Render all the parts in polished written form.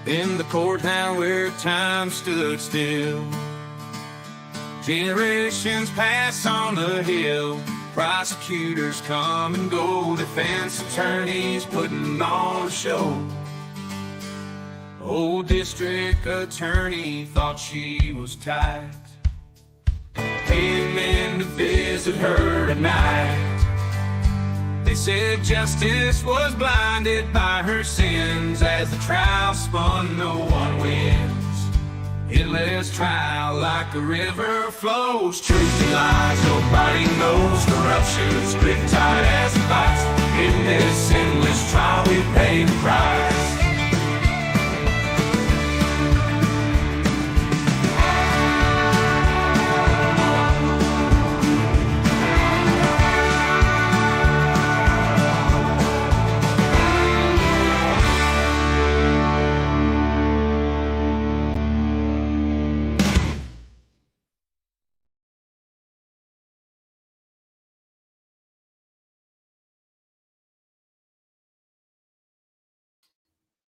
in the courthouse where time stood still. Generations pass on the hill, prosecutors come and go, defense attorneys putting on a show. Old district attorney thought she was tight, paying men to visit her tonight. They said justice was blinded by her sins. As the trial spun, no one wins. Endless trial like a river flows. Truth and lies, nobody knows. Corruption, split tight as a vice. In this endless trial, we pay the price.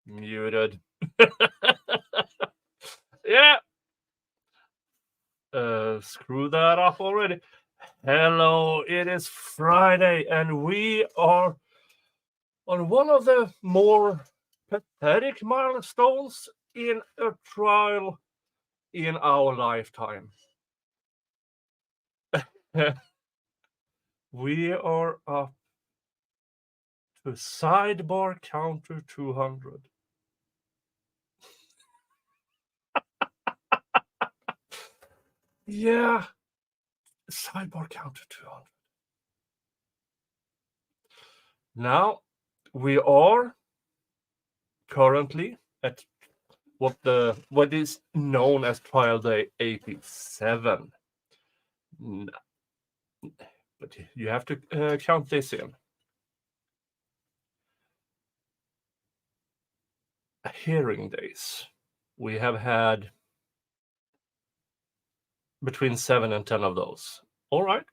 Muted. Yeah. Screw that up already. Hello, it is Friday, and we are on one of the more pathetic milestones in a trial in our lifetime. We are up to Sidebar Counter 200. Yeah, Sidebar Counter 200. Now, we are currently at what is known as trial day 87. But you have to count this in. Hearing days. We have had between 7 and 10 of those. All right.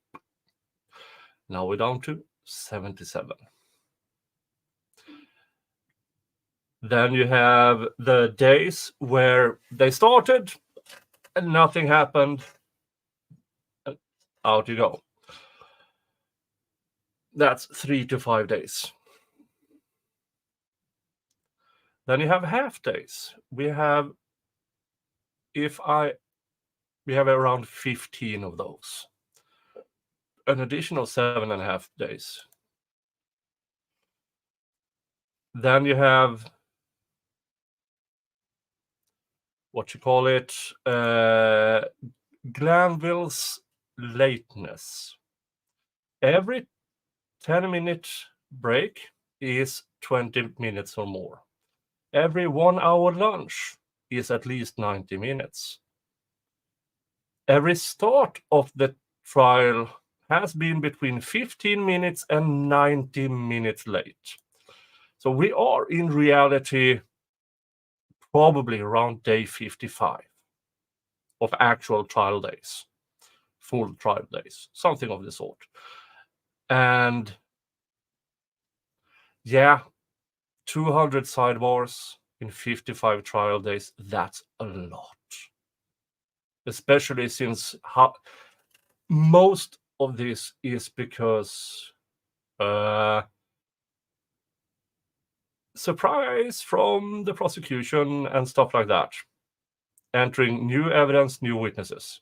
Now we're down to 77. Then you have the days where they started and nothing happened. And out you go. That's 3 to 5 days. Then you have half days. We have around 15 of those. An additional 7.5 days. Then you have Glanville's lateness. Every 10-minute break is 20 minutes or more. Every 1 hour lunch is at least 90 minutes. Every start of the trial has been between 15 minutes and 90 minutes late. So we are in reality probably around day 55 of actual trial days, full trial days, something of the sort. And yeah, 200 sidebars in 55 trial days, that's a lot. Especially since most of this is because surprise from the prosecution and stuff like that. Entering new evidence, new witnesses.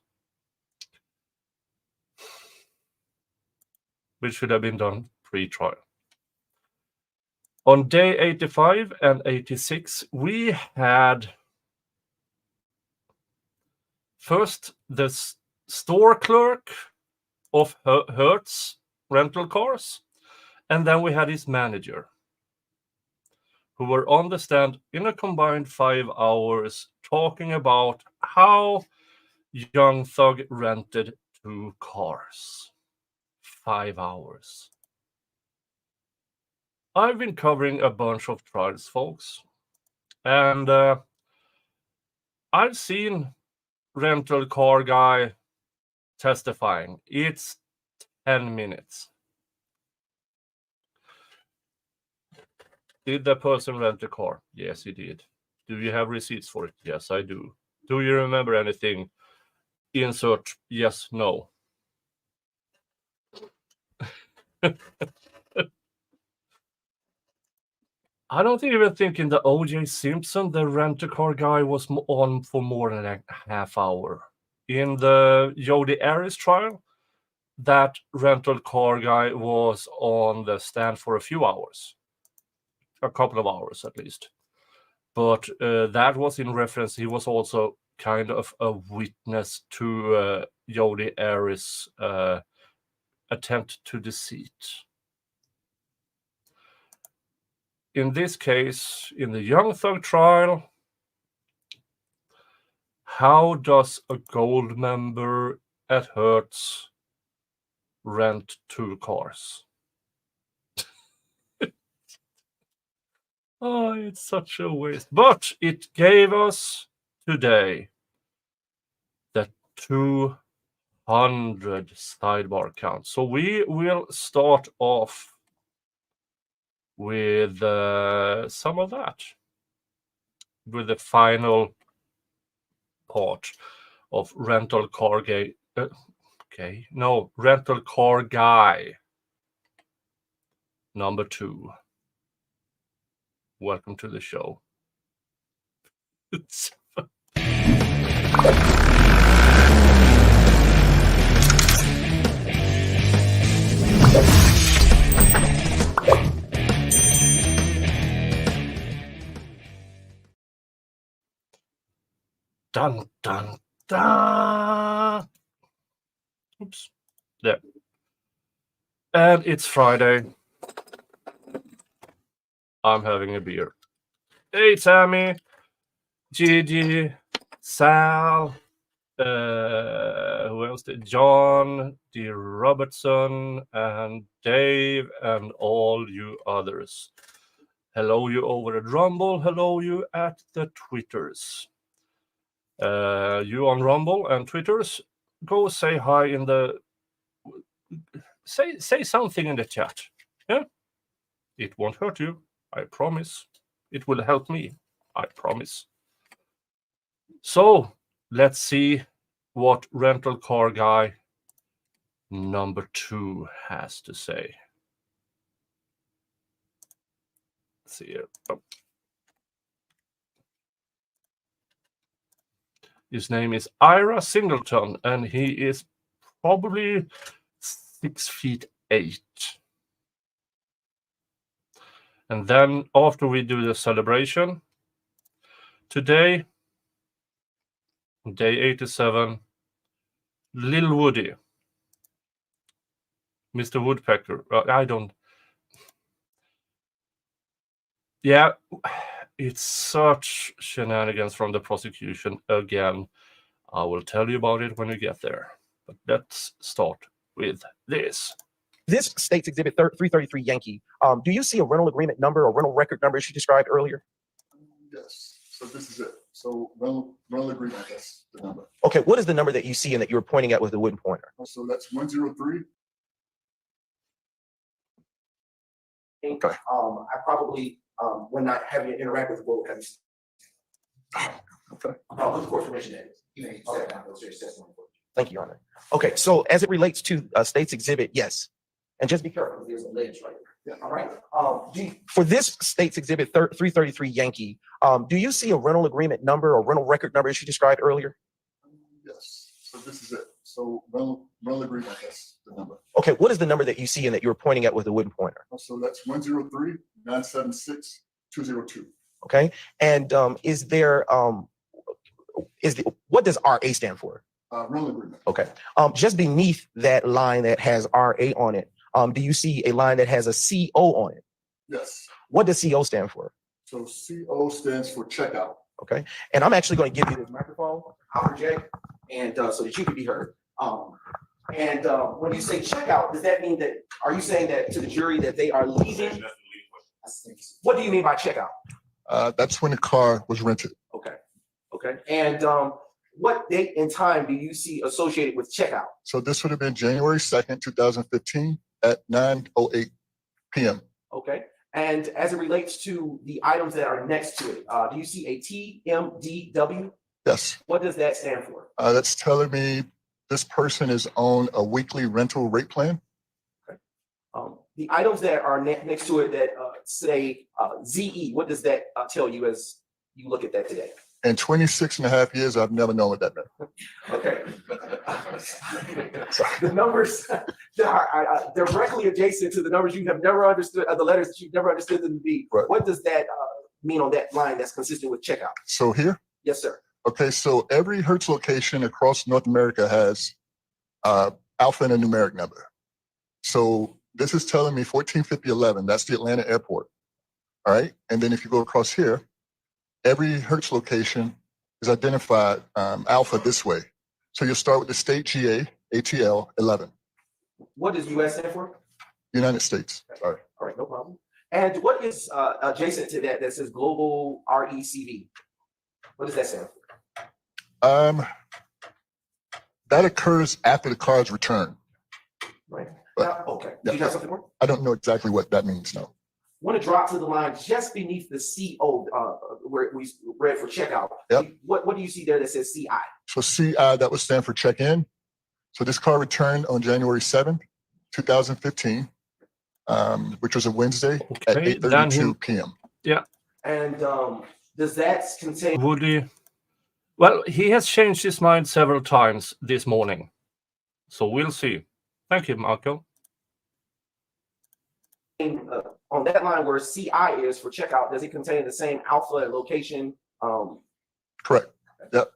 Which should have been done pre-trial. On day 85 and 86, we had first the store clerk of Hertz rental cars, and then we had his manager, who were on the stand in a combined 5 hours talking about how young Thug rented 2 cars. 5 hours. I've been covering a bunch of trials, folks, and I've seen rental car guy testifying. It's 10 minutes. Did the person rent a car? Yes, he did. Do you have receipts for it? Yes, I do. Do you remember anything? Insert yes, no. I don't even think in the O.J. Simpson the rent-a-car guy was on for more than a half hour. In the Jodi Arias trial, that rental car guy was on the stand for a few hours, a couple of hours at least. But that was in reference. He was also kind of a witness to Jodi Arias' attempt to deceit. In this case, in the Young Thug trial, how does a gold member at Hertz rent 2 cars? Oh, it's such a waste. But it gave us today the 200 sidebar count. So we will start off with some of that, with the final part of rental car rental car guy number 2. Welcome to the show. Dun dun dun. Oops. There. And it's Friday. I'm having a beer. Hey, Tammy, Gigi, Sal, who else did? John, D. Robertson, and Dave, and all you others. Hello, you over at Rumble. Hello, you at the Twitters. You on Rumble and Twitters, go say hi in the... Say something in the chat. Yeah? It won't hurt you. I promise. It will help me. I promise. So, let's see what rental car guy number 2 has to say. Let's see here. Oh. His name is Ira Singleton, and he is probably 6'8". And then after we do the celebration, today, day 87, Lil Woody, Mr. Woodpecker. I don't... Yeah, it's such shenanigans from the prosecution again. I will tell you about it when we get there. But let's start with this. This state's Exhibit 333 Yankee. Do you see a rental agreement number or rental record number as you described earlier? Yes. So this is it. So rental agreement, that's the number. Okay, what is the number that you see and that you're pointing at with the wooden pointer? So that's 103. Okay. I probably, when not having to interact with the board, have Okay. of course, permission that is. You may step down. Thank you, Your Honor. Okay, so as it relates to state's exhibit, yes. And just be careful, there's a ledge right there. Yeah. All right. For this state's Exhibit 333 Yankee, do you see a rental agreement number or rental record number as you described earlier? Yes. So this is it. So rental agreement, that's the number. Okay, what is the number that you see and that you're pointing at with the wooden pointer? So that's 103 976 202. Okay, and is there what does RA stand for? Rental agreement. Okay, just beneath that line that has RA on it, do you see a line that has a CO on it? Yes. What does CO stand for? So CO stands for checkout. Okay, and I'm actually going to give you this microphone. I'll project, and so that you can be heard. And when you say checkout, does that mean that, are you saying that to the jury that they are leaving? What do you mean by checkout? That's when the car was rented. Okay, okay. And what date and time do you see associated with checkout? So this would have been January 2nd, 2015 at 9:08 p.m. Okay. And as it relates to the items that are next to it, do you see a TMDW? Yes, What does that stand for? that's telling me this person is on a weekly rental rate plan. The items that are next to it that say ZE, what does that tell you as you look at that today? In 26 and a half years, I've never known what that meant. Okay. The numbers that are directly adjacent to the numbers you have never understood, the letters that you've never understood them to be. Right. What does that mean on that line that's consistent with checkout? So here? Yes, sir. Okay, so every Hertz location across North America has alpha and a numeric number. So this is telling me 145011, that's the Atlanta airport. All right, and then if you go across here, every Hertz location is identified alpha this way. So you'll start with the state GA, ATL 11. What does US stand for? United States, sorry. All right, no problem. And what is adjacent to that that says global RECV? What does that stand for? That occurs after the card's return. Right. But- Now, okay. yeah. Do you have something more? I don't know exactly what that means, no. Want to drop to the line just beneath the CO where we read for checkout. Yep. What do you see there that says CI? So CI, that would stand for check-in. So this card returned on January 7th, 2015, which was a Wednesday at Okay, 8:32 p.m. And does that contain Woody. Well, he has changed his mind several times this morning. So we'll see. Thank you, Michael. on that line where CI is for checkout, does it contain the same alpha and location? Correct. Yep.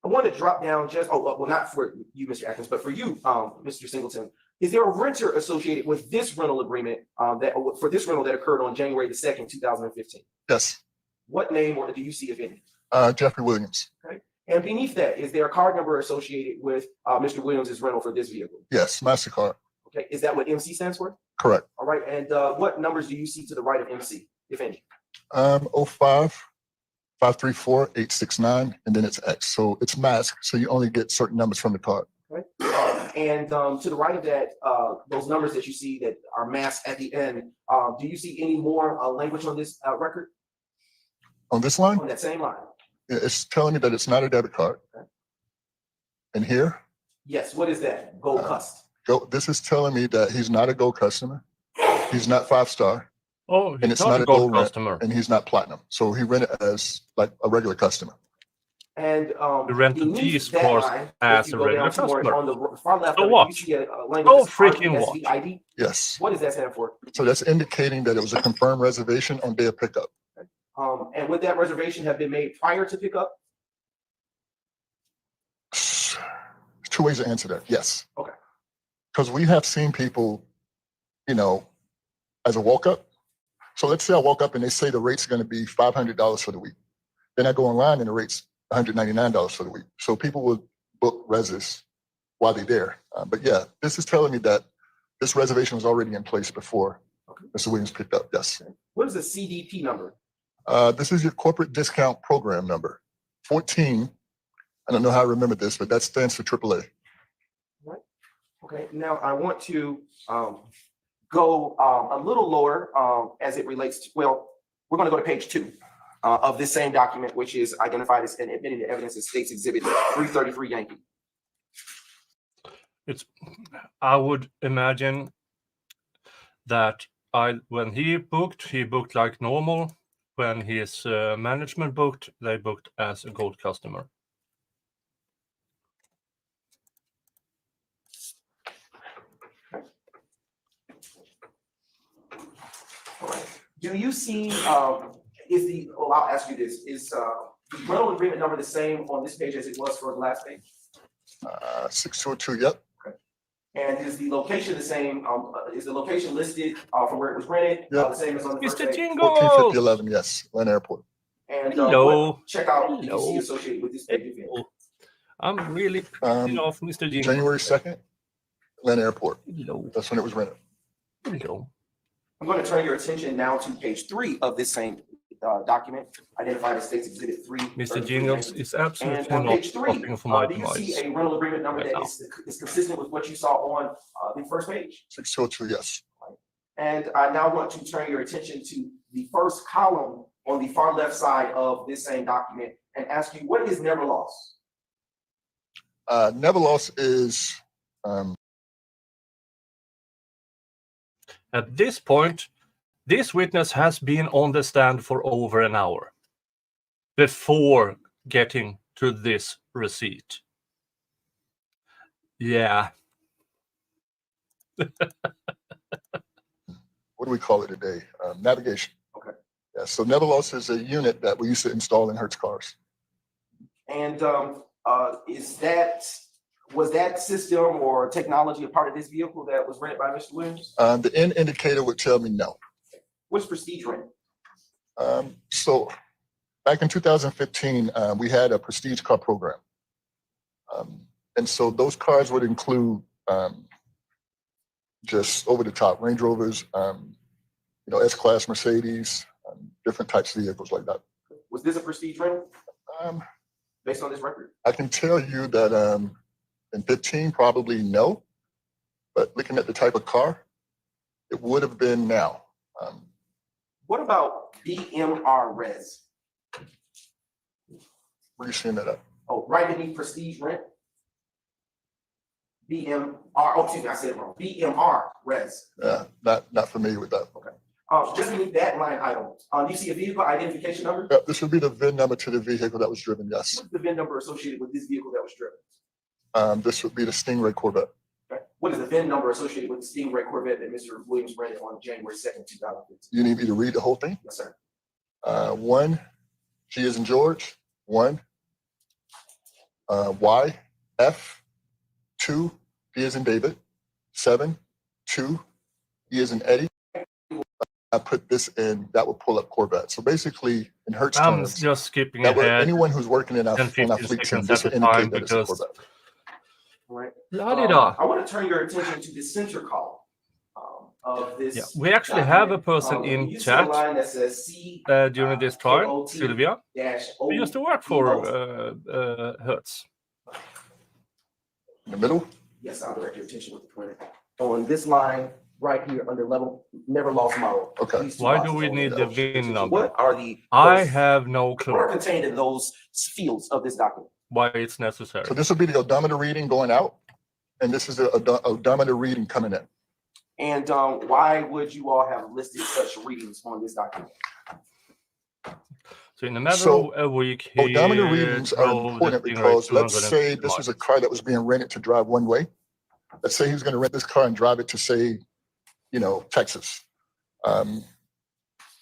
I want to drop down just, well, not for you, Mr. Atkins, but for you, Mr. Singleton. Is there a renter associated with this rental agreement for this rental that occurred on January the 2nd, 2015? Yes. What name or do you see, if any? Jeffrey Williams. Okay. And beneath that, is there a card number associated with Mr. Williams' rental for this vehicle? Yes. MasterCard. Okay. Is that what MC stands for? Correct. All right. And what numbers do you see to the right of MC, if any? 05-534-869, and then it's X. So it's masked, so you only get certain numbers from the card. Right. And to the right of that, those numbers that you see that are masked at the end, do you see any more language on this record? On this line, On that same line? it's telling me that it's not a debit card. Okay. And here, Yes. What is that? Gold Cust. this is telling me that he's not a gold customer. He's not 5-star, Oh, and he's it's not not a a gold gold rent, customer. and he's not platinum. So he rented as like a regular customer. And The rental beneath fee is that course line, if as you a go down regular to more customer. on the far left So of it, what? you see a language So that's freaking what? RSVID. Yes. What does that stand for? So that's indicating that it was a confirmed reservation on day of pickup. And would that reservation have been made prior to pickup? There's two ways to answer that. Yes. Okay. Because we have seen people, as a walk-up. So let's say I walk up and they say the rate's going to be $500 for the week. Then I go online and the rate's $199 for the week. So people will book reses while they're there. But yeah, this is telling me that this reservation was already in place before Mr. Williams picked up. Yes. What is the CDP number? This is your corporate discount program number, 14. I don't know how I remember this, but that stands for AAA. Okay, now I want to go a little lower as it relates to, well, we're going to go to page 2 of this same document, which is identified as an admitted evidence of States Exhibit 333 Yankee. I would imagine that when he booked like normal. When his management booked, they booked as a gold customer. Do you see, I'll ask you this, is the rental agreement number the same on this page as it was for the last page? 602, yep. And is the location the same, is the location listed from where it was rented, Yep. the same as on the first Mr. page? Jingle! 145011, yes, Atlanta Airport. And Hello. what checkout do you Hello. see associated with this page? if any? I'm really pissing off Mr. Jingle. January 2nd, Atlanta Airport. Hello. That's when it was rented. Hello. I'm going to turn your attention now to page 3 of this same document, identified as States Exhibit 3. Mr. Jingles is And absolutely on not page 3, stopping for my do you see demise. a rental agreement number right that now. is consistent with what you saw on the first page? 602, yes. And I now want to turn your attention to the first column on the far left side of this same document and ask you, what is never lost? Never lost is At this point, this witness has been on the stand for over an hour before getting to this receipt. Yeah. what do we call it today? Navigation. Okay. Yeah. So never lost is a unit that we used to install in Hertz cars. And was that system or technology a part of this vehicle that was rented by Mr. Williams? The end indicator would tell me no. What's Prestige rent? So back in 2015, we had a Prestige car program. And so those cars would include just over-the-top Range Rovers, S-Class Mercedes, different types of vehicles like that. Was this a Prestige rent? Based on this record? I can tell you that in 15, probably no. But looking at the type of car, it would have been now. What about BMR Res? Where are you seeing that at? Oh, right beneath Prestige rent. BMR, oh, excuse me, I said it wrong. BMR Res. Not familiar with that. Okay. Just beneath that line item, do you see a vehicle identification number? Yeah, this would be the VIN number to the vehicle that was driven, yes. What's the VIN number associated with this vehicle that was driven? This would be the Stingray Corvette. Okay. What is the VIN number associated with the Stingray Corvette that Mr. Williams rented on January 2nd, 2015? You need me to read the whole thing? Yes, sir. 1, G as in George, 1, Y, F, 2, D as in David, 7, 2, E as in Eddie. I put this in, that would pull up Corvette. So basically, in Hertz I'm terms, just skipping that would, ahead. anyone who's working in our 10, 15 fleet team, seconds this would at a time indicate that it's a because- Corvette. Right. La-di-da. I want to turn your attention to the center column of this. Yeah, we actually have a document. person in You see a chat line that says C during this trial, KOT Sylvia. -O. We used to work for Hertz. In the middle, Yes, I'll direct your attention with the pointer. On this line right here under level never lost model. Okay. These two Why do boxes we on need there. the VIN number? What are the? I have no What are clue contained in those fields of this document? why it's necessary. so this would be the odometer reading going out, and this is the odometer reading coming in. And why would you all have listed such readings on this document? So in a matter So, of a week, he Odometer readings are drove the important Stingray because let's 250 say this was a car that was being rented to drive one way. Let's say he was going to rent this car and drive it to, say, Texas.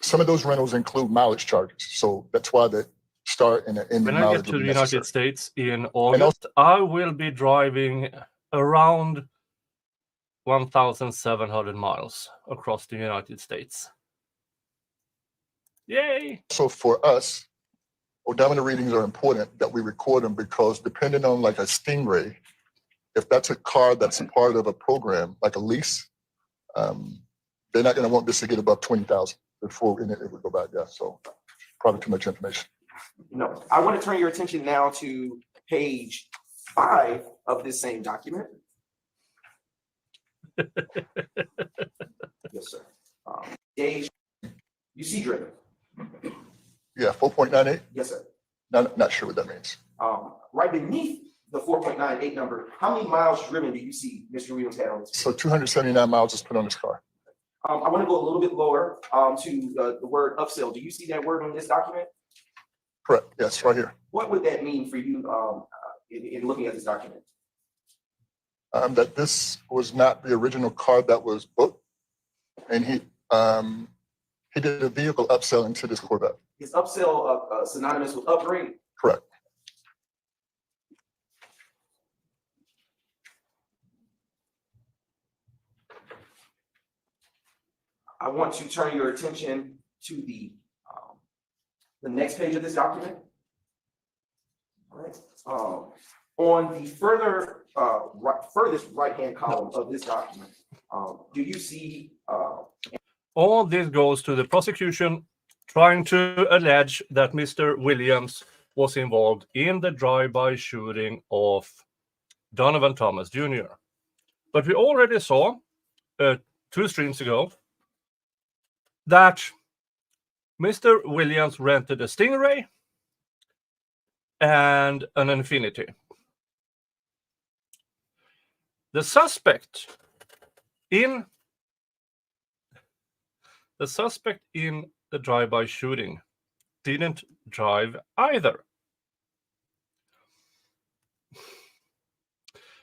Some of those rentals include mileage charges. So that's why the start and the end When I mileage get to would the be United necessary. States in August, I will be driving around 1,700 miles across the United States. Yay! So for us, odometer readings are important that we record them because depending on like a Stingray, if that's a car that's a part of a program, like a lease, they're not going to want this to get above 20,000 before it would go back. Yeah, so probably too much information. No, I want to turn your attention now to page 5 of this same document. Yes, sir. Gauge, you see driven. Yeah, 4.98. Yes, sir. Not sure what that means. Right beneath the 4.98 number, how many miles driven do you see Mr. Williams had on this? So 279 miles is put on this car. I want to go a little bit lower to the word upsell. Do you see that word on this document? Correct. Yes, right here. What would that mean for you in looking at this document? That this was not the original car that was booked, and he did a vehicle upselling to this Corvette. Is upsell synonymous with upgrade? Correct. I want to turn your attention to the next page of this document. All right. On the furthest right-hand column of this document, do you see? All this goes to the prosecution trying to allege that Mr. Williams was involved in the drive-by shooting of Donovan Thomas Jr. But we already saw 2 streams ago that Mr. Williams rented a Stingray and an Infinity. The suspect in the drive-by shooting didn't drive either.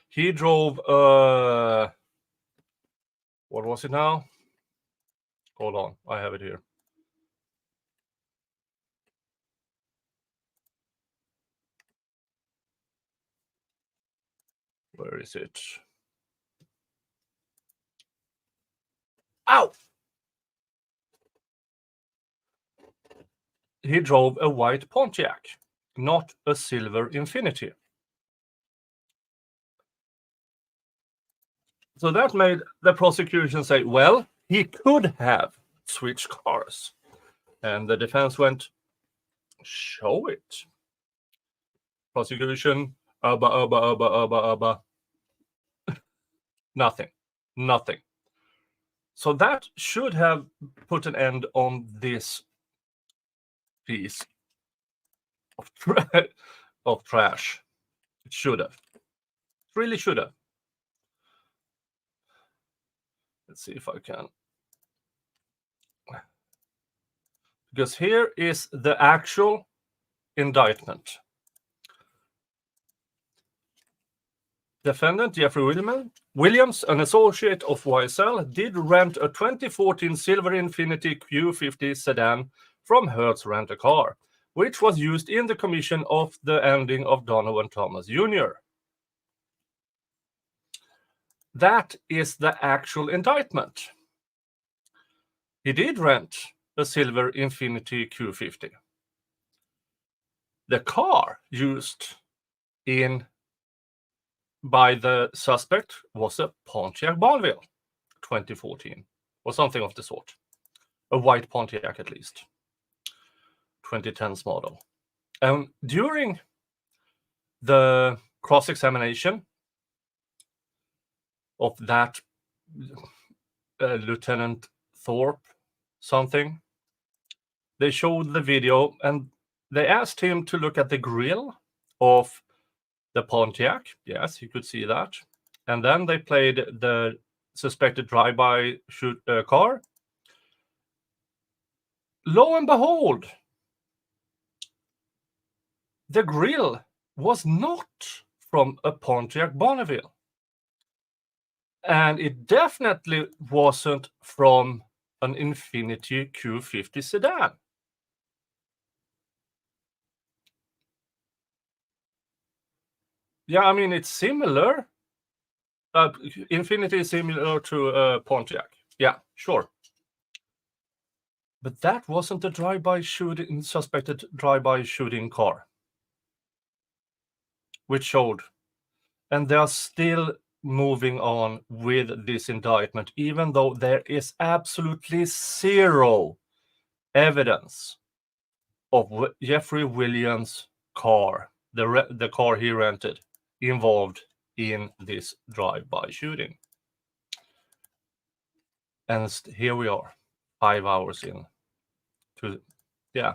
He drove what was it now? Hold on, I have it here. Where is it? Ow! He drove a white Pontiac, not a silver Infinity. So that made the prosecution say, well, he could have switched cars. And the defense went, show it. Prosecution, Nothing. So that should have put an end on this piece of trash. It should have. It really should have. Let's see if I can. Because here is the actual indictment. Defendant Jeffrey Williams, an associate of YSL, did rent a 2014 silver Infiniti Q50 sedan from Hertz Rent-A-Car, which was used in the commission of the ending of Donovan Thomas Jr. That is the actual indictment. He did rent a silver Infiniti Q50. The car used by the suspect was a Pontiac Bonneville 2014 or something of the sort. A white Pontiac at least. 2010s model. And during the cross-examination of that Lieutenant Thorpe something, they showed the video and they asked him to look at the grill of the Pontiac. Yes, you could see that. And then they played the suspected drive-by car. Lo and behold, the grill was not from a Pontiac Bonneville. And it definitely wasn't from an Infiniti Q50 sedan. Yeah, I mean, it's similar. Infiniti is similar to Pontiac. Yeah, sure. But that wasn't the suspected drive-by shooting car, which showed. And they are still moving on with this indictment, even though there is absolutely zero evidence of Jeffrey Williams' car, the car he rented, involved in this drive-by shooting. And here we are, 5 hours in to a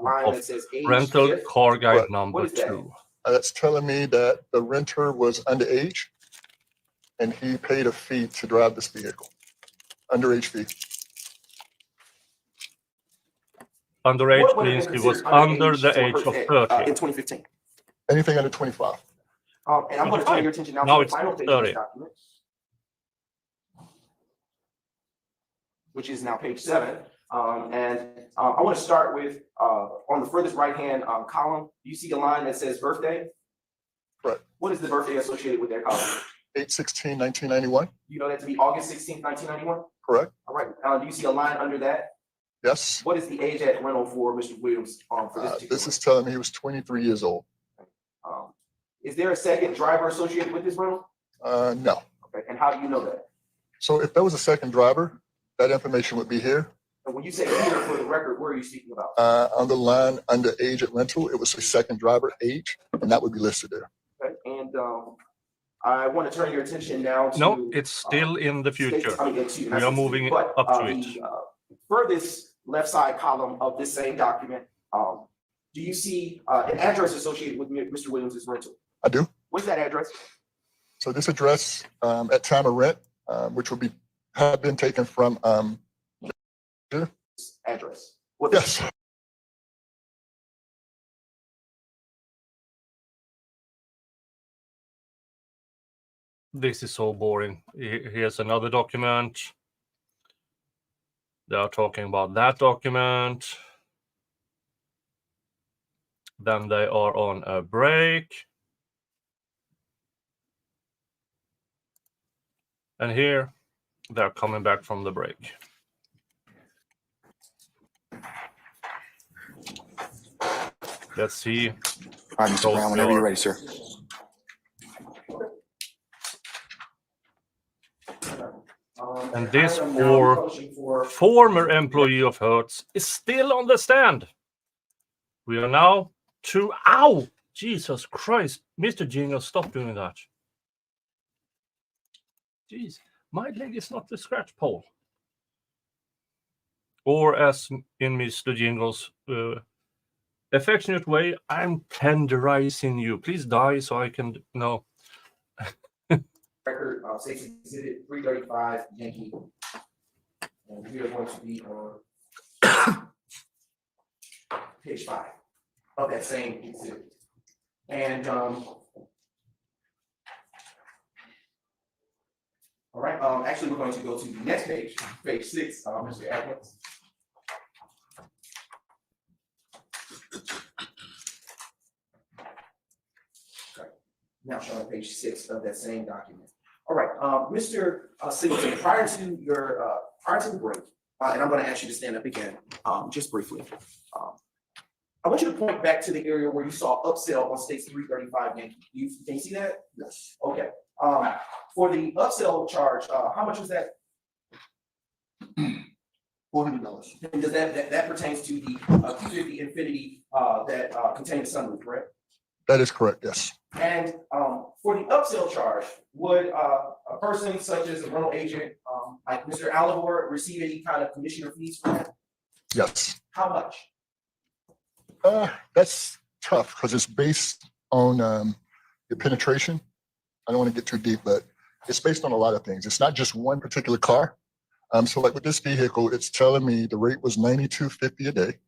line that says age, rental gift. car guide What? number What is that? 2. That's telling me that the renter was underage and he paid a fee to drive this vehicle. Underage fee. Underage What would have means been he was considered under underage the for a age of person 30. in 2015? Anything under 25. And I'm going to turn your attention now Now to the it's final page of 30. this document, which is now page 7. I want to start with on the furthest right-hand column. You see a line that says birthday? Correct. What is the birthday associated with that column? 8/16/1991. You know that to be August 16th, 1991? Correct. All right. Do you see a line under that? Yes. What is the age at rental for Mr. Williams for this particular This is telling me he was 23 years old. Is there a second driver associated with this rental? No. Okay. And how do you know that? So if there was a second driver, that information would be here. And when you say here for the record, where are you speaking about? On the line under age at rental, it was a second driver age, and that would be listed there. Okay. And I want to turn your attention now to. No, it's still in the future. We We are moving up to it. furthest left side column of this same document, do you see an address associated with Mr. Williams' rental? I do. What's that address? So this address at time of rent, which will have been taken from Address. yes. This is so boring. Here's another document. They are talking about that document. Then they are on a break. And here they're coming back from the break. Let's see. All right, Mr. Brown, whenever you're ready, sir. And this former employee of Hertz is still on the stand. We are now to, ow, Jesus Christ, Mr. Jingle, stop doing that. Jeez, my leg is not the scratch pole. Or as in Mr. Jingle's affectionate way, I'm tenderizing you. Please die so I can know. Record states exhibit 335 Yankee. And we are going to be on page 5 of that same exhibit. And all right, actually we're going to go to the next page, page 6, Mr. Edwards. Okay. Now showing page 6 of that same document. All right, Mr. Singleton, prior to the break, and I'm going to ask you to stand up again, just briefly. I want you to point back to the area where you saw upsell on states 335 Yankee. Can you see that? Yes. Okay. For the upsell charge, how much was that? $400. And does that pertains to the Q50 Infinity that contained the sunroof, correct? That is correct. Yes. And for the upsell charge, would a person such as a rental agent like Mr. Alivor receive any kind of commission or fees for that? Yes. How much? That's tough because it's based on your penetration. I don't want to get too deep, but it's based on a lot of things. It's not just one particular car. So like with this vehicle, it's telling me the rate was $92.50 a day,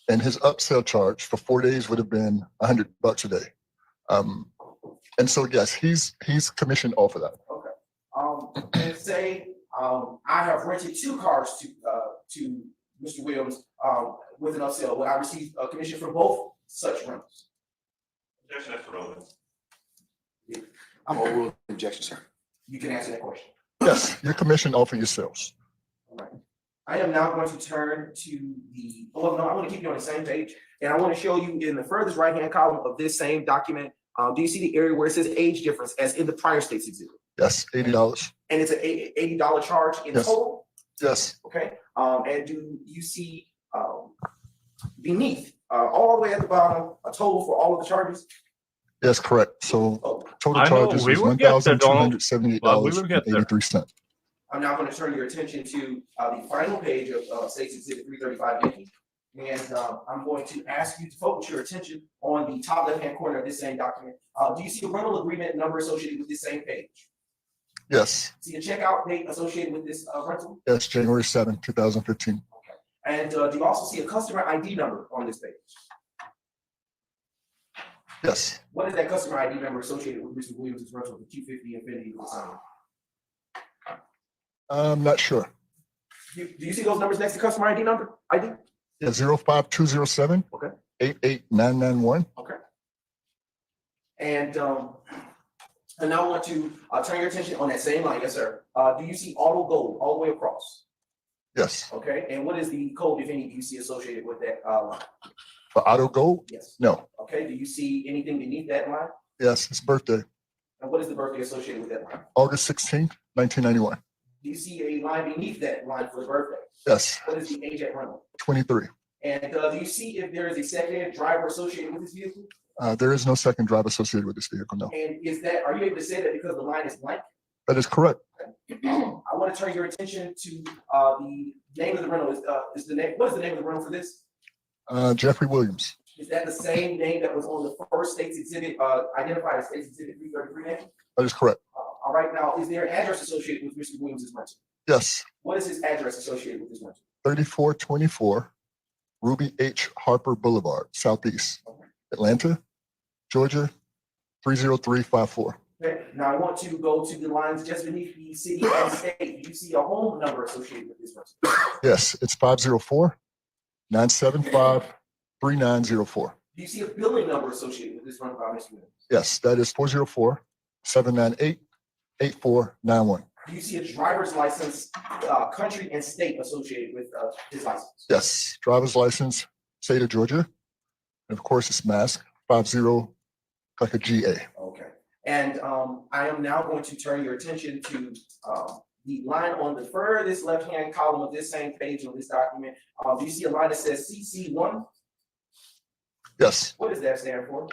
and his upsell charge for 4 days would have been $100 a day. And so yes, he's commissioned off of that. Okay. And say I have rented 2 cars to Mr. Williams with an upsell. Would I receive a commission for both such rentals? Objection, that's relevant. I'm overruling the objection, sir. You can answer that question. Yes, you're commissioned off of your sales. All right. I am now going to turn to the, oh no, I want to keep you on the same page. And I want to show you in the furthest right-hand column of this same document, do you see the area where it says age difference as in the prior state's exhibit? Yes, $80. And it's an $80 charge in Yes. total? Yes. Okay. And do you see beneath, all the way at the bottom, a total for all of the charges? Yes, correct. So Oh, total I know, charges we is will get there, Donald. Well, we will get there. $1,278.83. I'm now going to turn your attention to the final page of State's Exhibit 335 Yankee. And I'm going to ask you to focus your attention on the top left-hand corner of this same document. Do you see a rental agreement number associated with this same page? Yes. See a checkout date associated with this rental? Yes, January 7, 2015. Okay. And do you also see a customer ID number on this page? Yes. What is that customer ID number associated with Mr. Williams' rental, the Q50 Infiniti? I'm not sure. Do you see those numbers next to customer ID number? ID? Yeah, 05207. Okay. 88991. Okay. And now I want to turn your attention on that same line. Yes, sir. Do you see auto gold all the way across? Yes. Okay. And what is the code, if any, do you see associated with that line? For auto gold? Yes. No. Okay. Do you see anything beneath that line? Yes, it's birthday. And what is the birthday associated with that line? August 16th, 1991. Do you see a line beneath that line for the birthday? Yes. What is the age at rental? 23. And do you see if there is a second driver associated with this vehicle? There is no second drive associated with this vehicle, no. And are you able to say that because the line is blank? That is correct. I want to turn your attention to name of the rental is the name, what is the name of the rental for this? Jeffrey Williams. Is that the same name that was on the first state's exhibit, identified as state's exhibit 333? That is correct. All right, now, is there an address associated with Mr. Williams' rental? Yes, What is his address associated with his rental? 3424 Ruby H. Harper Boulevard, Southeast, Atlanta, Georgia, 30354. Okay, now I want to go to the lines just beneath the city and state. Do you see a home number associated with this rental? Yes, it's 504-975-3904. Do you see a building number associated with this rental by Mr. Williams? Yes, that is 404-798-8491. Do you see a driver's license, country and state associated with his license? Yes, driver's license, state of Georgia. And of course, it's mask 50, like a GA. Okay, and I am now going to turn your attention to the line on the furthest left-hand column of this same page on this document. Do you see a line that says CC1? Yes, What does that stand for?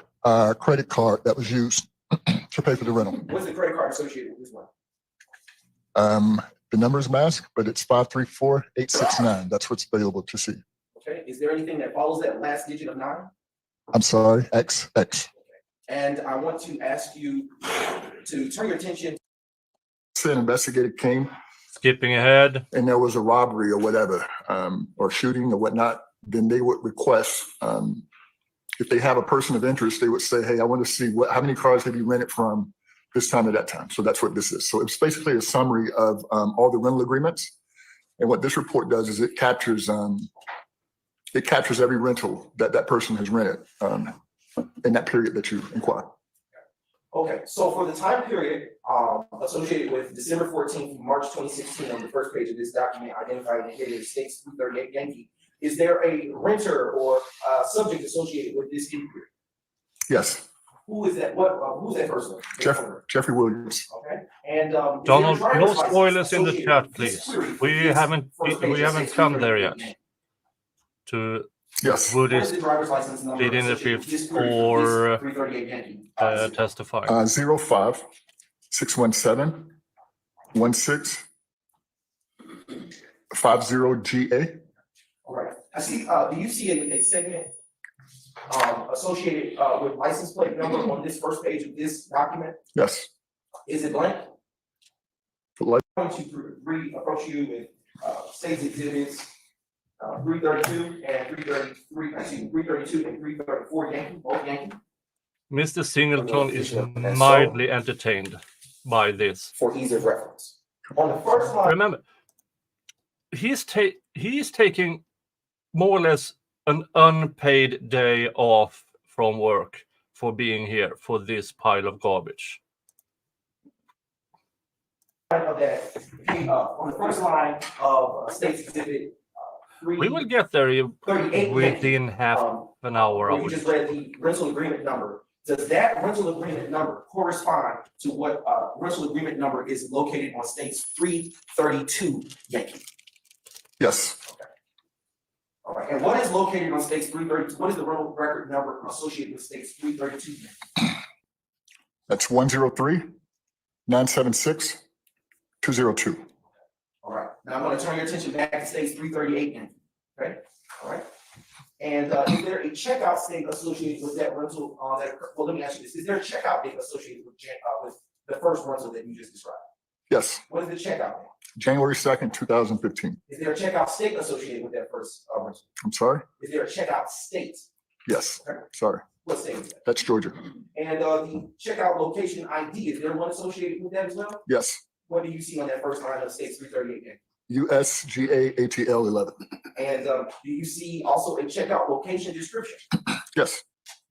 credit card that was used to pay for the rental. What's the credit card associated with this one? The number is mask, but it's 534869. That's what's available to see. Okay, is there anything that follows that last digit of 9? I'm sorry, XX. And I want to ask you to turn your attention. An investigator came Skipping ahead. and there was a robbery or whatever, or shooting or whatnot, then they would request, if they have a person of interest, they would say, hey, I want to see how many cars have you rented from this time to that time. So that's what this is. So it's basically a summary of all the rental agreements. And what this report does is it captures every rental that that person has rented in that period that you inquire. Okay, so for the time period associated with December 14th, March 2016, on the first page of this document, identified and indicated as States 338 Yankee, is there a renter or subject associated with this inquiry? Yes, Who is that? Who's that person? Jeffrey Williams. Okay, and is Donald, there a driver's no license spoilers in the associated chat, with this please. query for We this haven't first page of come there 638 yet. Yankee? To Yes, What is Woody's the driver's license number pleading the associated with fifth this query for or this 338 Yankee? testify. 05-617-16-50-GA. All right, I see, do you see a segment associated with license plate number on this first page of this document? Yes. Is it blank? For I'm going to approach you with state's exhibits 332 and 333, excuse me, 332 and 334 Yankee, both Yankee, Mr. Singleton is And so- mildly entertained by this. for ease of reference. On the first line, Remember, he's taking more or less an unpaid day off from work for being here for this pile of garbage. of that, on the first line of state's exhibit We will get there 338 within half an hour. I where you would just read the rental agreement number. Does that rental agreement number correspond to what rental agreement number is located on state's 332 Yankee? Yes, All right, and what is located on state's 332? What is the rental record number associated with state's 332 Yankee? that's 103-976-202. All right, now I'm gonna turn your attention back to state's 338 Yankee, okay? All right. And is there a checkout date associated with that rental, well, let me ask you this, is there a checkout date associated with the first rental that you just described? Yes, What is the checkout date? January 2nd, 2015. Is there a checkout state associated with that first rental? I'm sorry? Is there a checkout state? Yes, sorry. What state is that? That's Georgia. And the checkout location ID, is there one associated with that as well? Yes, What do you see on that first line of state's 338 Yankee? USGAATL 11. And do you see also a checkout location description? Yes,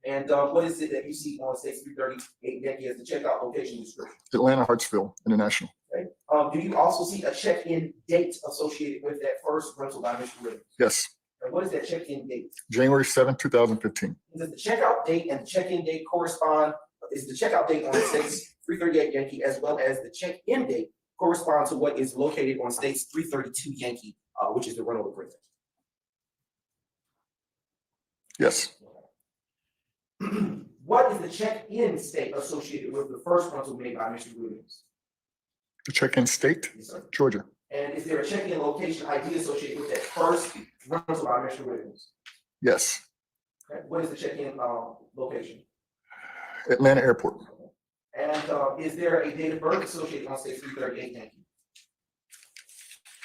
And what is it that you see on state's 338 Yankee as the checkout location description? Atlanta Hartsfield International. Okay. Do you also see a check-in date associated with that first rental by Mr. Williams? Yes, And what is that check-in date? January 7th, 2015. Does the checkout date and the check-in date correspond? Is the checkout date on state's 338 Yankee as well as the check-in date correspond to what is located on state's 332 Yankee, which is the rental agreement? Yes, What is the check-in state associated with the first rental made by Mr. Williams? the check-in state, Yes, sir. Georgia. And is there a check-in location ID associated with that first rental by Mr. Williams? Yes. Okay, what is the check-in location? Atlanta Airport. And is there a date of birth associated on state 338 Yankee?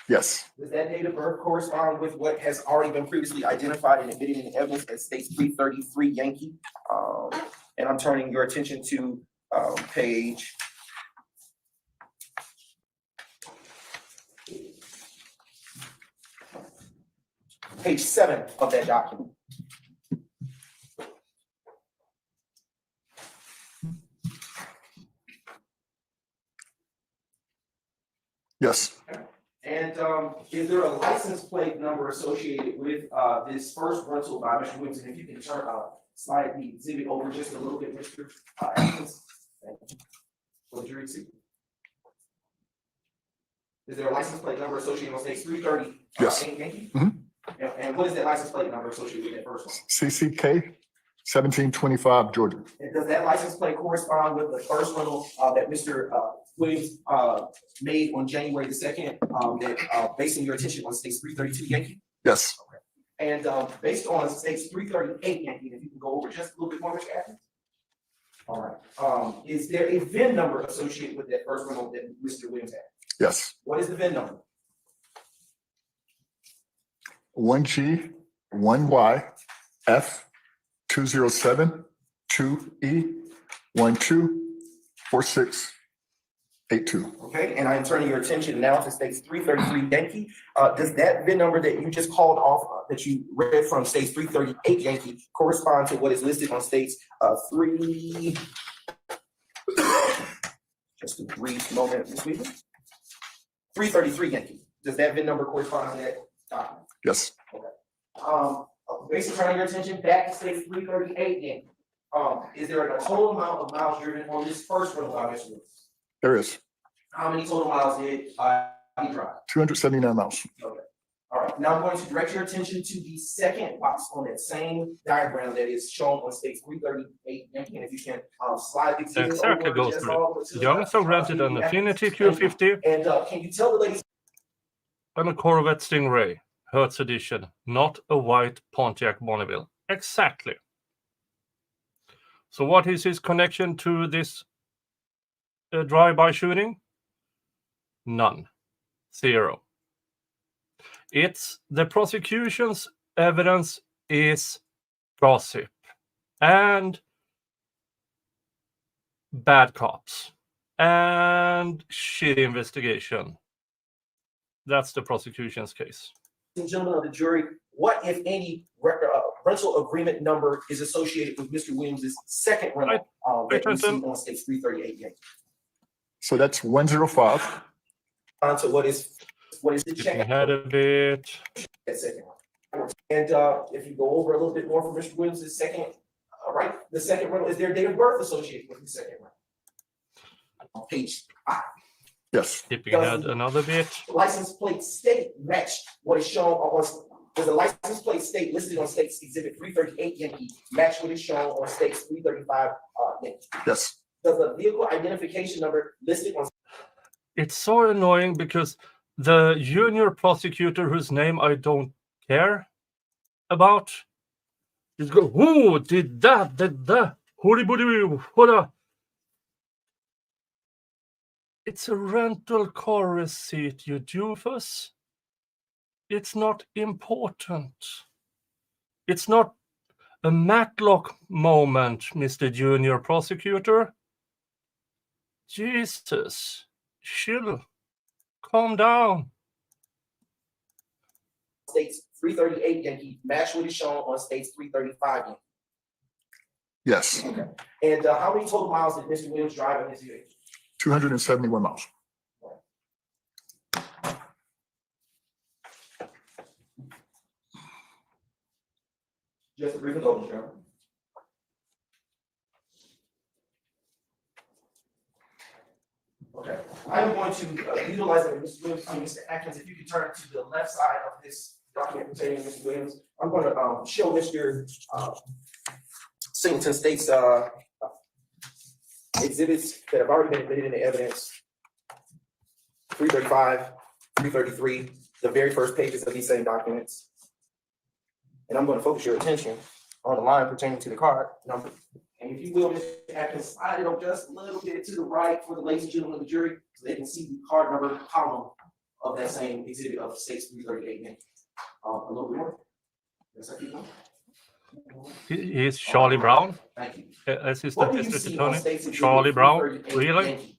Yes. Does that date of birth correspond with what has already been previously identified and admitted in the evidence as states 333 Yankee? And I'm turning your attention to page 7 of that document. Yes. And is there a license plate number associated with this first rental by Mr. Williams? And if you can turn slide the exhibit over just a little bit, Mr. Atkins. Thank you. For the jury to see. Is there a license plate number associated with states 330? Yes. Yankee? Mhm. And what is that license plate number associated with that first one? CCK 1725 Georgia. And does that license plate correspond with the first rental that Mr. Williams made on January the 2nd, that basing your attention on states 332 Yankee? Yes. And based on states 338 Yankee, if you can go over just a little bit more, Mr. Atkins? All right. Is there a VIN number associated with that first rental that Mr. Williams had? Yes. What is the VIN number? 1G 1Y F 207 2E 124682. Okay, and I'm turning your attention now to states 333 Yankee. Does that VIN number that you just called off, that you read from states 338 Yankee, correspond to what is listed on states 3? Just a brief moment, Ms. Weaver. 333 Yankee. Does that VIN number correspond to that document? Yes. Basically turning your attention back to states 338 Yankee. Is there a total amount of miles driven on this first rental by Mr. Williams? There is How many total miles did he drive? 279 miles. Okay. All right. Now I'm going to direct your attention to the second box on that same diagram that is shown on states 338 Yankee. And if you can slide the exhibit Exactly over goes just through all the way to the Young's left. rented an Affinity Q50 And can you tell the ladies? and a Corvette Stingray, Hertz edition, not a white Pontiac Bonneville. Exactly. So what is his connection to this drive-by shooting? None. Zero. It's the prosecution's evidence is gossip and bad cops and shit investigation. That's the prosecution's case. And gentlemen of the jury, what, if any, rental agreement number is associated with Mr. Williams' second rental that you see on states 338 Yankee? So that's 105. On to what is the check? Had a bit. That second one. And if you go over a little bit more for Mr. Williams' second, right, the second rental, is there a date of birth associated with the second rental? On page 5. Yes. Tipping ahead another bit. License plate state matched what is shown on, does the license plate state listed on states exhibit 338 Yankee match what is shown on states 335 Yankee? Yes. Does the vehicle identification number listed on? It's so annoying because the junior prosecutor, whose name I don't care about, is go, who did that? It's a rental car receipt, you doofus. It's not important. It's not a Matlock moment, Mr. Junior Prosecutor. Jesus, chill, calm down. States 338 Yankee match what is shown on states 335 Yankee. Yes. Okay. And how many total miles did Mr. Williams drive in his vehicle? 271 miles. Just a brief overview, Chairman. Okay, I'm going to utilize it, Mr. Williams, Mr. Atkins, if you could turn to the left side of this document containing Mr. Williams. I'm going to show Mr. Singleton State's exhibits that have already been admitted into evidence. 335, 333, the very first pages of these same documents. And I'm going to focus your attention on the line pertaining to the card number. And if you will, Mr. Atkins, slide it up just a little bit to the right for the ladies and gentlemen of the jury, so they can see the card number column of that same exhibit of states 338. A little bit more. Yes, I keep going. He is Charlie Brown, Thank you. assistant What do you district see on attorney. states exhibit Charlie Brown, 338 really? Yankee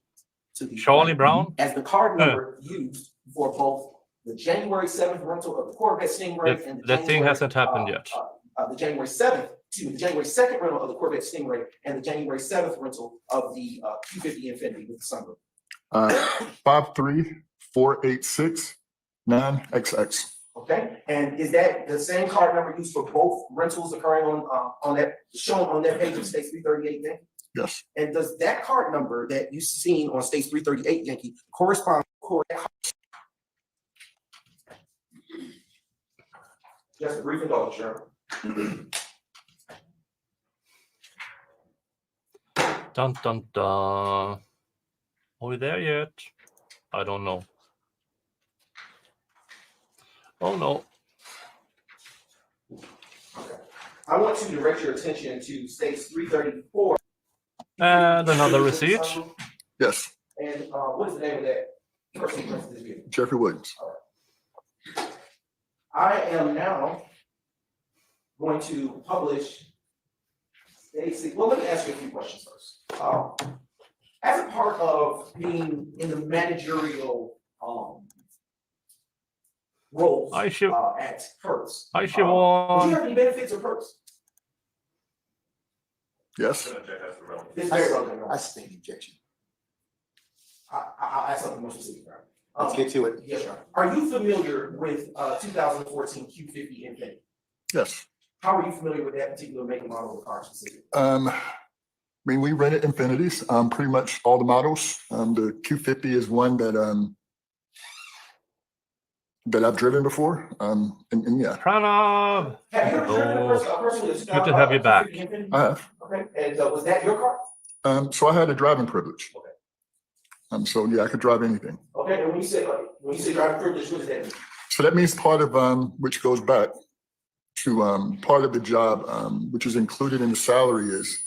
to the Charlie right Brown? as the card number used for both the January 7th rental of the Corvette Stingray and the That thing January, hasn't happened yet. The January 7th, the January 2nd rental of the Corvette Stingray and the January 7th rental of the Q50 Infinity with the sunroof. 53486-9XX. Okay, and is that the same card number used for both rentals occurring on that, shown on that page of States 338 Yankee? Yes. And does that card number that you've seen on States 338 Yankee correspond to just a brief indulgence, sure. Dun dun dun. Are we there yet? I don't know. Oh no. I want to direct your attention to States 334. And another receipt. Yes. And what is the name of that person who printed this video? Jeffrey Williams. I am now going to publish well, let me ask you a few questions first. As a part of being in the managerial roles I should- at Hertz, Hi, would you Siobhan. have any benefits of Hertz? Yes. Objection as to relevance. This is very relevant. I sustain the objection. I'll ask something more specific. Right? Let's get to it. Yes, sir. Are you familiar with 2014 Q50 Infinity? Yes. How are you familiar with that particular make and model of the car specifically? I mean, we rented Infinities, pretty much all the models. The Q50 is one that I've driven before. And yeah, Pranav. Have you ever driven a person with a Good to have you back. Q50 Infinity? I have. Okay, and was that your car? So I had a driving privilege. Okay. So yeah, I could drive anything. Okay, and when you say driving privilege, what does that mean? So that means part of, which goes back to part of the job, which is included in the salary is,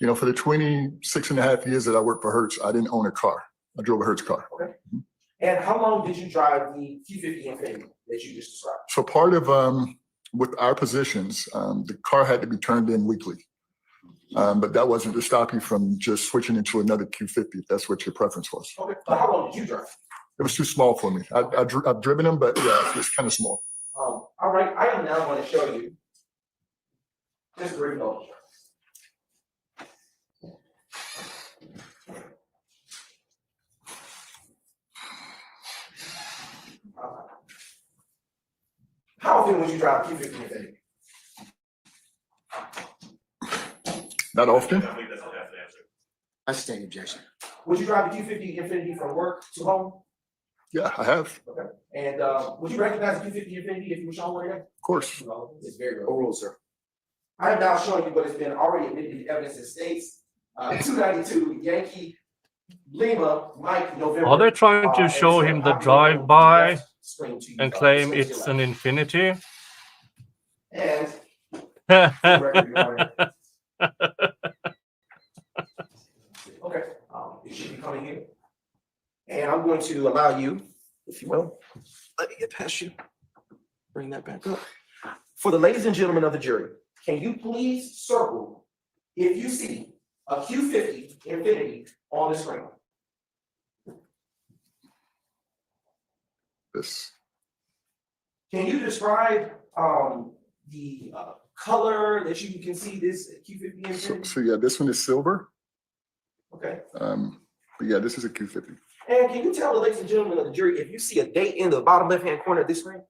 you know, for the 26 and a half years that I worked for Hertz, I didn't own a car. I drove a Hertz car. Okay. And how long did you drive the Q50 Infinity that you just described? So part of, with our positions, the car had to be turned in weekly. But that wasn't to stop you from just switching into another Q50, if that's what your preference was. Okay, but how long did you drive? It was too small for me. I've driven them, but yeah, it's kind of small. All right, I am now going to show you this great note. How often would you drive Q50 Infinity? Not often. I believe that's a yes answer. I sustain the objection. Would you drive the Q50 Infinity from work to home? Yeah, I have, of Okay. And would you recognize the Q50 Infinity if you were shown one again? course. It's very real. Overruled, sir. I am now showing you what has been already admitted in evidence in states. 292 Yankee Lima Mike November. Are they trying to show him the drive-by and claim it's an Infinity? And okay, it should be coming here. And I'm going to allow you, if you will, let me get past you. Bring that back up. For the ladies and gentlemen of the jury, can you please circle if you see a Q50 Infinity on the screen? This. Can you describe the color that you can see this Q50 Infinity? So yeah, this one is silver. Okay. But yeah, this is a Q50. And can you tell the ladies and gentlemen of the jury if you see a date in the bottom left-hand corner of this screen?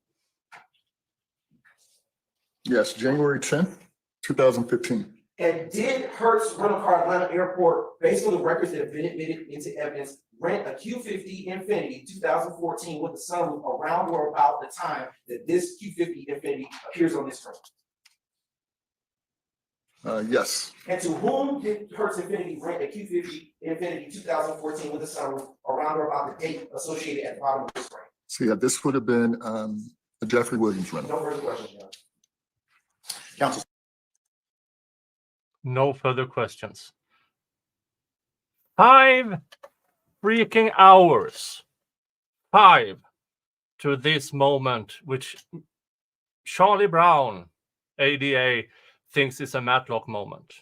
Yes, January 10th, 2015. And did Hertz Rental Car Atlanta Airport, based on the records that have been admitted into evidence, rent a Q50 Infinity 2014 with the sunroof around or about the time that this Q50 Infinity appears on this screen? Yes, And to whom did Hertz Infinity rent a Q50 Infinity 2014 with the sunroof around or about the date associated at the bottom of the screen? So yeah, this would have been a Jeffrey Williams rental. No further questions, Judge. Counsel, No further questions. 5 freaking hours. 5 to this moment, which Charlie Brown, ADA, thinks is a Matlock moment.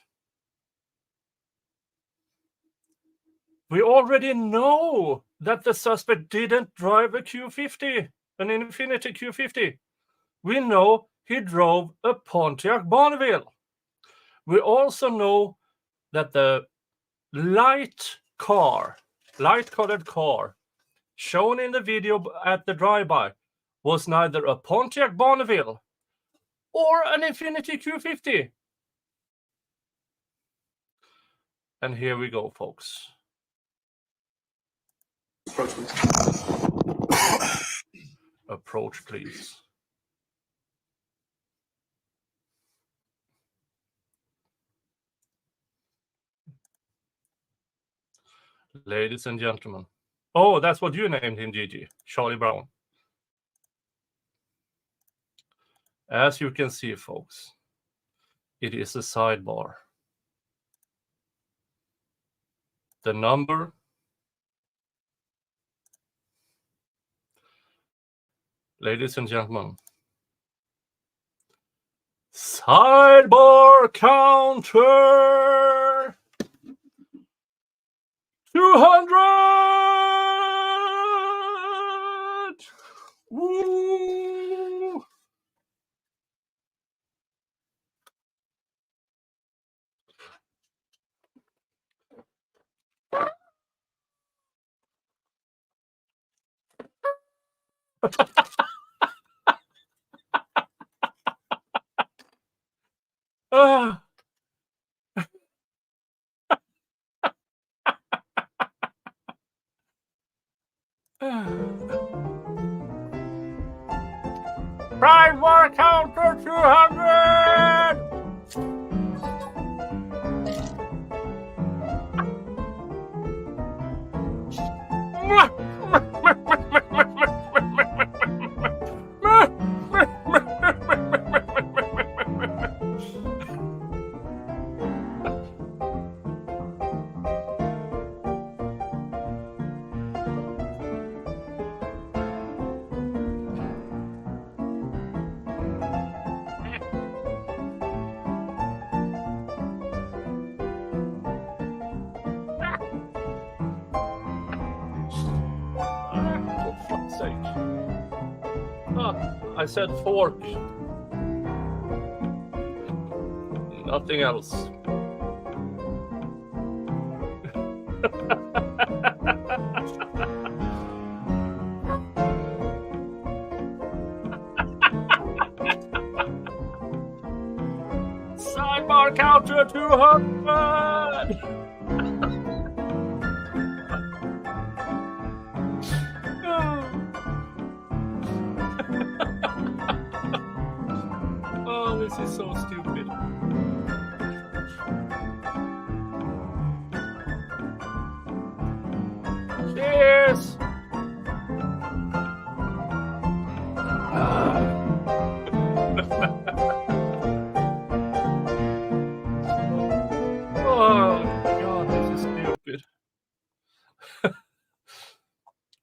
We already know that the suspect didn't drive a Q50, an Infiniti Q50. We know he drove a Pontiac Bonneville. We also know that the light-colored car shown in the video at the drive-by was neither a Pontiac Bonneville or an Infiniti Q50. And here we go, folks. approach please. Approach, please. Ladies and gentlemen. Oh, that's what you named him, Gigi. Charlie Brown. As you can see, folks, it is a sidebar. The number. Ladies and gentlemen. Sidebar counter. 200! Woo! Ah. Prime war counter 200! For fuck's sake. I said fork. Nothing else. Sidebar counter 200! Oh, this is so stupid. Cheers! Oh, God, this is stupid.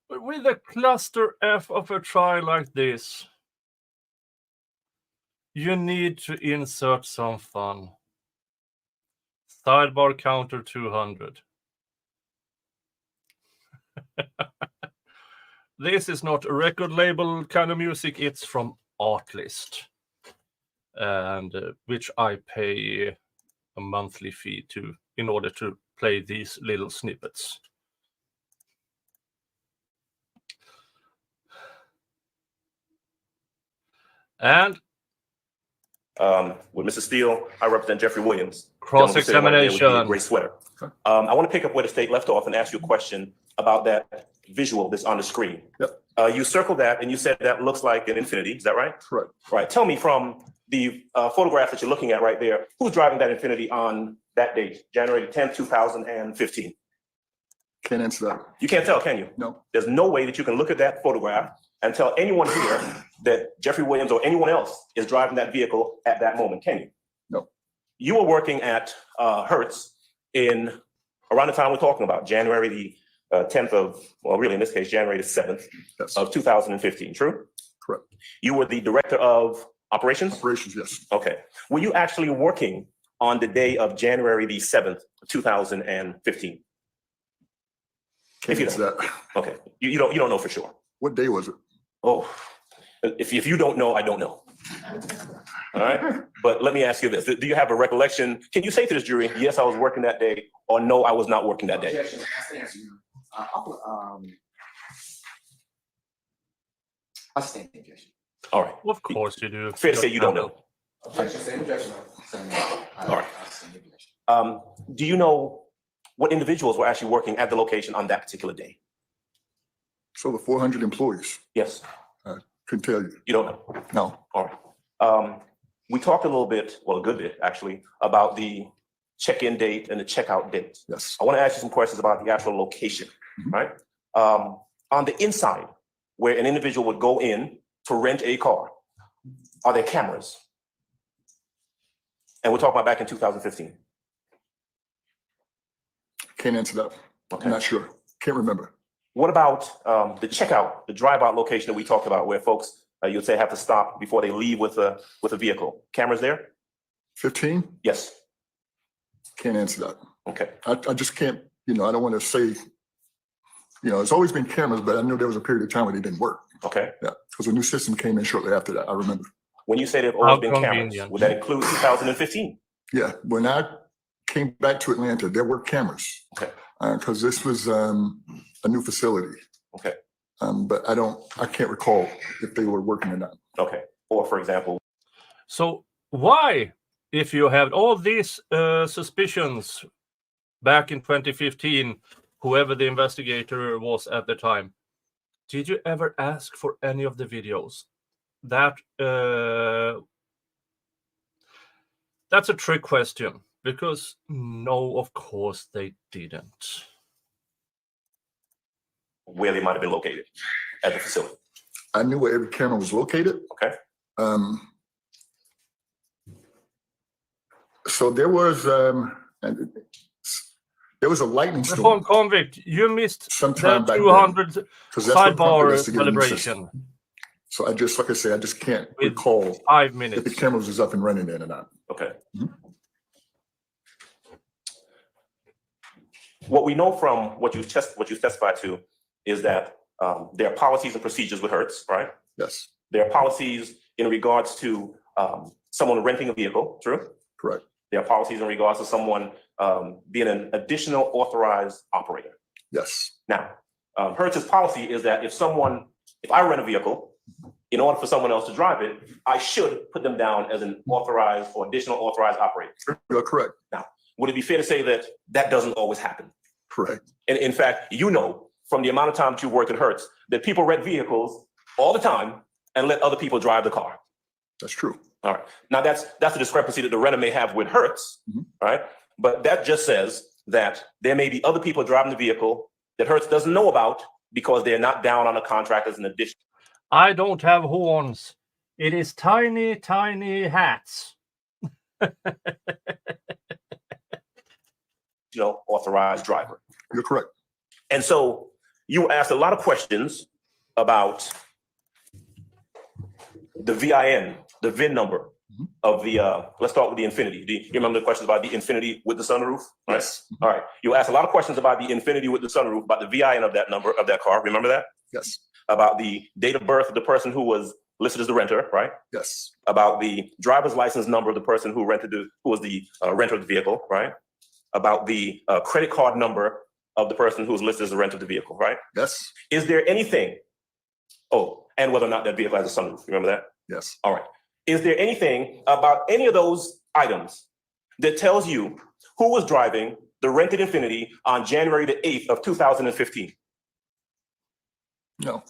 But with a cluster F of a trial like this, you need to insert some fun. Sidebar counter 200. This is not a record label kind of music, it's from Artlist. And which I pay a monthly fee to in order to play these little snippets. And With Mr. Steele, I represent Jeffrey Williams. cross-examination. Gray sweater. I want to pick up where the state left off and ask you a question about that visual that's on the screen. Yep. You circled that and you said that looks like an Infiniti. Is that right? Correct. Right. Tell me from the photograph that you're looking at right there, who's driving that Infiniti on that date, January 10th, 2015? Can't answer that. You can't tell, can you? No. There's no way that you can look at that photograph and tell anyone here that Jeffrey Williams or anyone else is driving that vehicle at that moment, can you? No. You were working at Hertz in around the time we're talking about, January the 10th of, well, really in this case, January the 7th Yes. of 2015, true? Correct. You were the director of operations? Operations, yes. Okay. Were you actually working on the day of January the 7th, 2015? Can't answer that. Okay. You don't know for sure. What day was it? Oh, if you don't know, I don't know. All right. But let me ask you this. Do you have a recollection? Can you say to this jury, yes, I was working that day, or no, I was not working that day? Objection. That's the answer. I stand the objection. All right. Of course you do. Fair to say you don't know. Objection, same objection. All right. Do you know what individuals were actually working at the location on that particular day? So the 400 employees. Yes. Couldn't tell you. You don't know. No. All right. We talked a little bit, well, a good bit actually, about the check-in date and the checkout date. Yes. I want to ask you some questions about the actual location, right? On the inside, where an individual would go in to rent a car, are there cameras? And we're talking about back in 2015. Can't answer that. Okay. I'm not sure. Can't remember. What about the checkout, the drive-out location that we talked about, where folks you'd say have to stop before they leave with a vehicle? Cameras there? 15? Yes. Can't answer that. Okay. I just can't, I don't want to say, it's always been cameras, but I know there was a period of time where they didn't work. Okay. Yeah, because a new system came in shortly after that. I remember. When you say there have always been cameras, convenient. would that include 2015? Yeah, when I came back to Atlanta, there were cameras. Okay. Because this was a new facility. Okay. But I can't recall if they were working or not. Okay. Or for example, So why, if you had all these suspicions back in 2015, whoever the investigator was at the time, did you ever ask for any of the videos? That's a trick question, because no, of course they didn't. where they might have been located at the facility. I knew where every camera was located. Okay. So there was a lightning storm Reform convict, you missed sometime the back 200 then, 'cause that's what prompted sidebar us to get a new celebration So I just, like I say, I just can't with recall 5 if minutes. the cameras was up and running then or not. Okay. Mhm. What we know from what you testified to is that there are policies and procedures with Hertz, right? Yes, There are policies in regards to someone renting a vehicle, true? correct. There are policies in regards to someone being an additional authorized operator. Yes, Now, Hertz's policy is that if I rent a vehicle, in order for someone else to drive it, I should put them down as an authorized or additional authorized operator. you're correct. Would it be fair to say that that doesn't always happen? Correct. And in fact, from the amount of time that you worked at Hertz, that people rent vehicles all the time and let other people drive the car. That's true. All right. Now that's a discrepancy that the renter may have with Hertz, Mhm. right? But that just says that there may be other people driving the vehicle that Hertz doesn't know about because they're not down on a contract as an additional I don't have horns. It is tiny, tiny hats. authorized driver. You're correct. And so you were asked a lot of questions about the VIN, the VIN number of the, let's start with the Infinity. Do you remember the questions about the Infinity with the sunroof? Right? Yes. All right. You asked a lot of questions about the Infinity with the sunroof, about the VIN of that number of that car. Remember that? Yes. About the date of birth of the person who was listed as the renter, right? Yes. About the driver's license number of the person who was the renter of the vehicle, right? About the credit card number of the person who was listed as the renter of the vehicle, right? Yes. Is there anything? Oh, and whether or not that vehicle has a sunroof. Remember that? Yes. All right. Is there anything about any of those items that tells you who was driving the rented Infinity on January the 8th of 2015? No.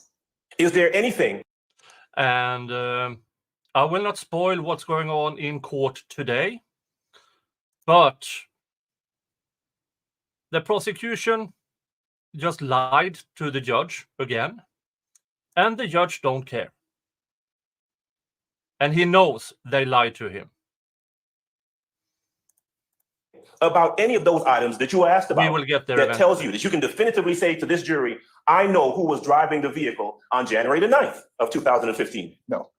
Is there anything? And I will not spoil what's going on in court today, but the prosecution just lied to the judge again. And the judge don't care. And he knows they lied to him. About any of those items that you asked We about will get there that eventually. tells you that you can definitively say to this jury, I know who was driving the vehicle on January the 9th of 2015. No.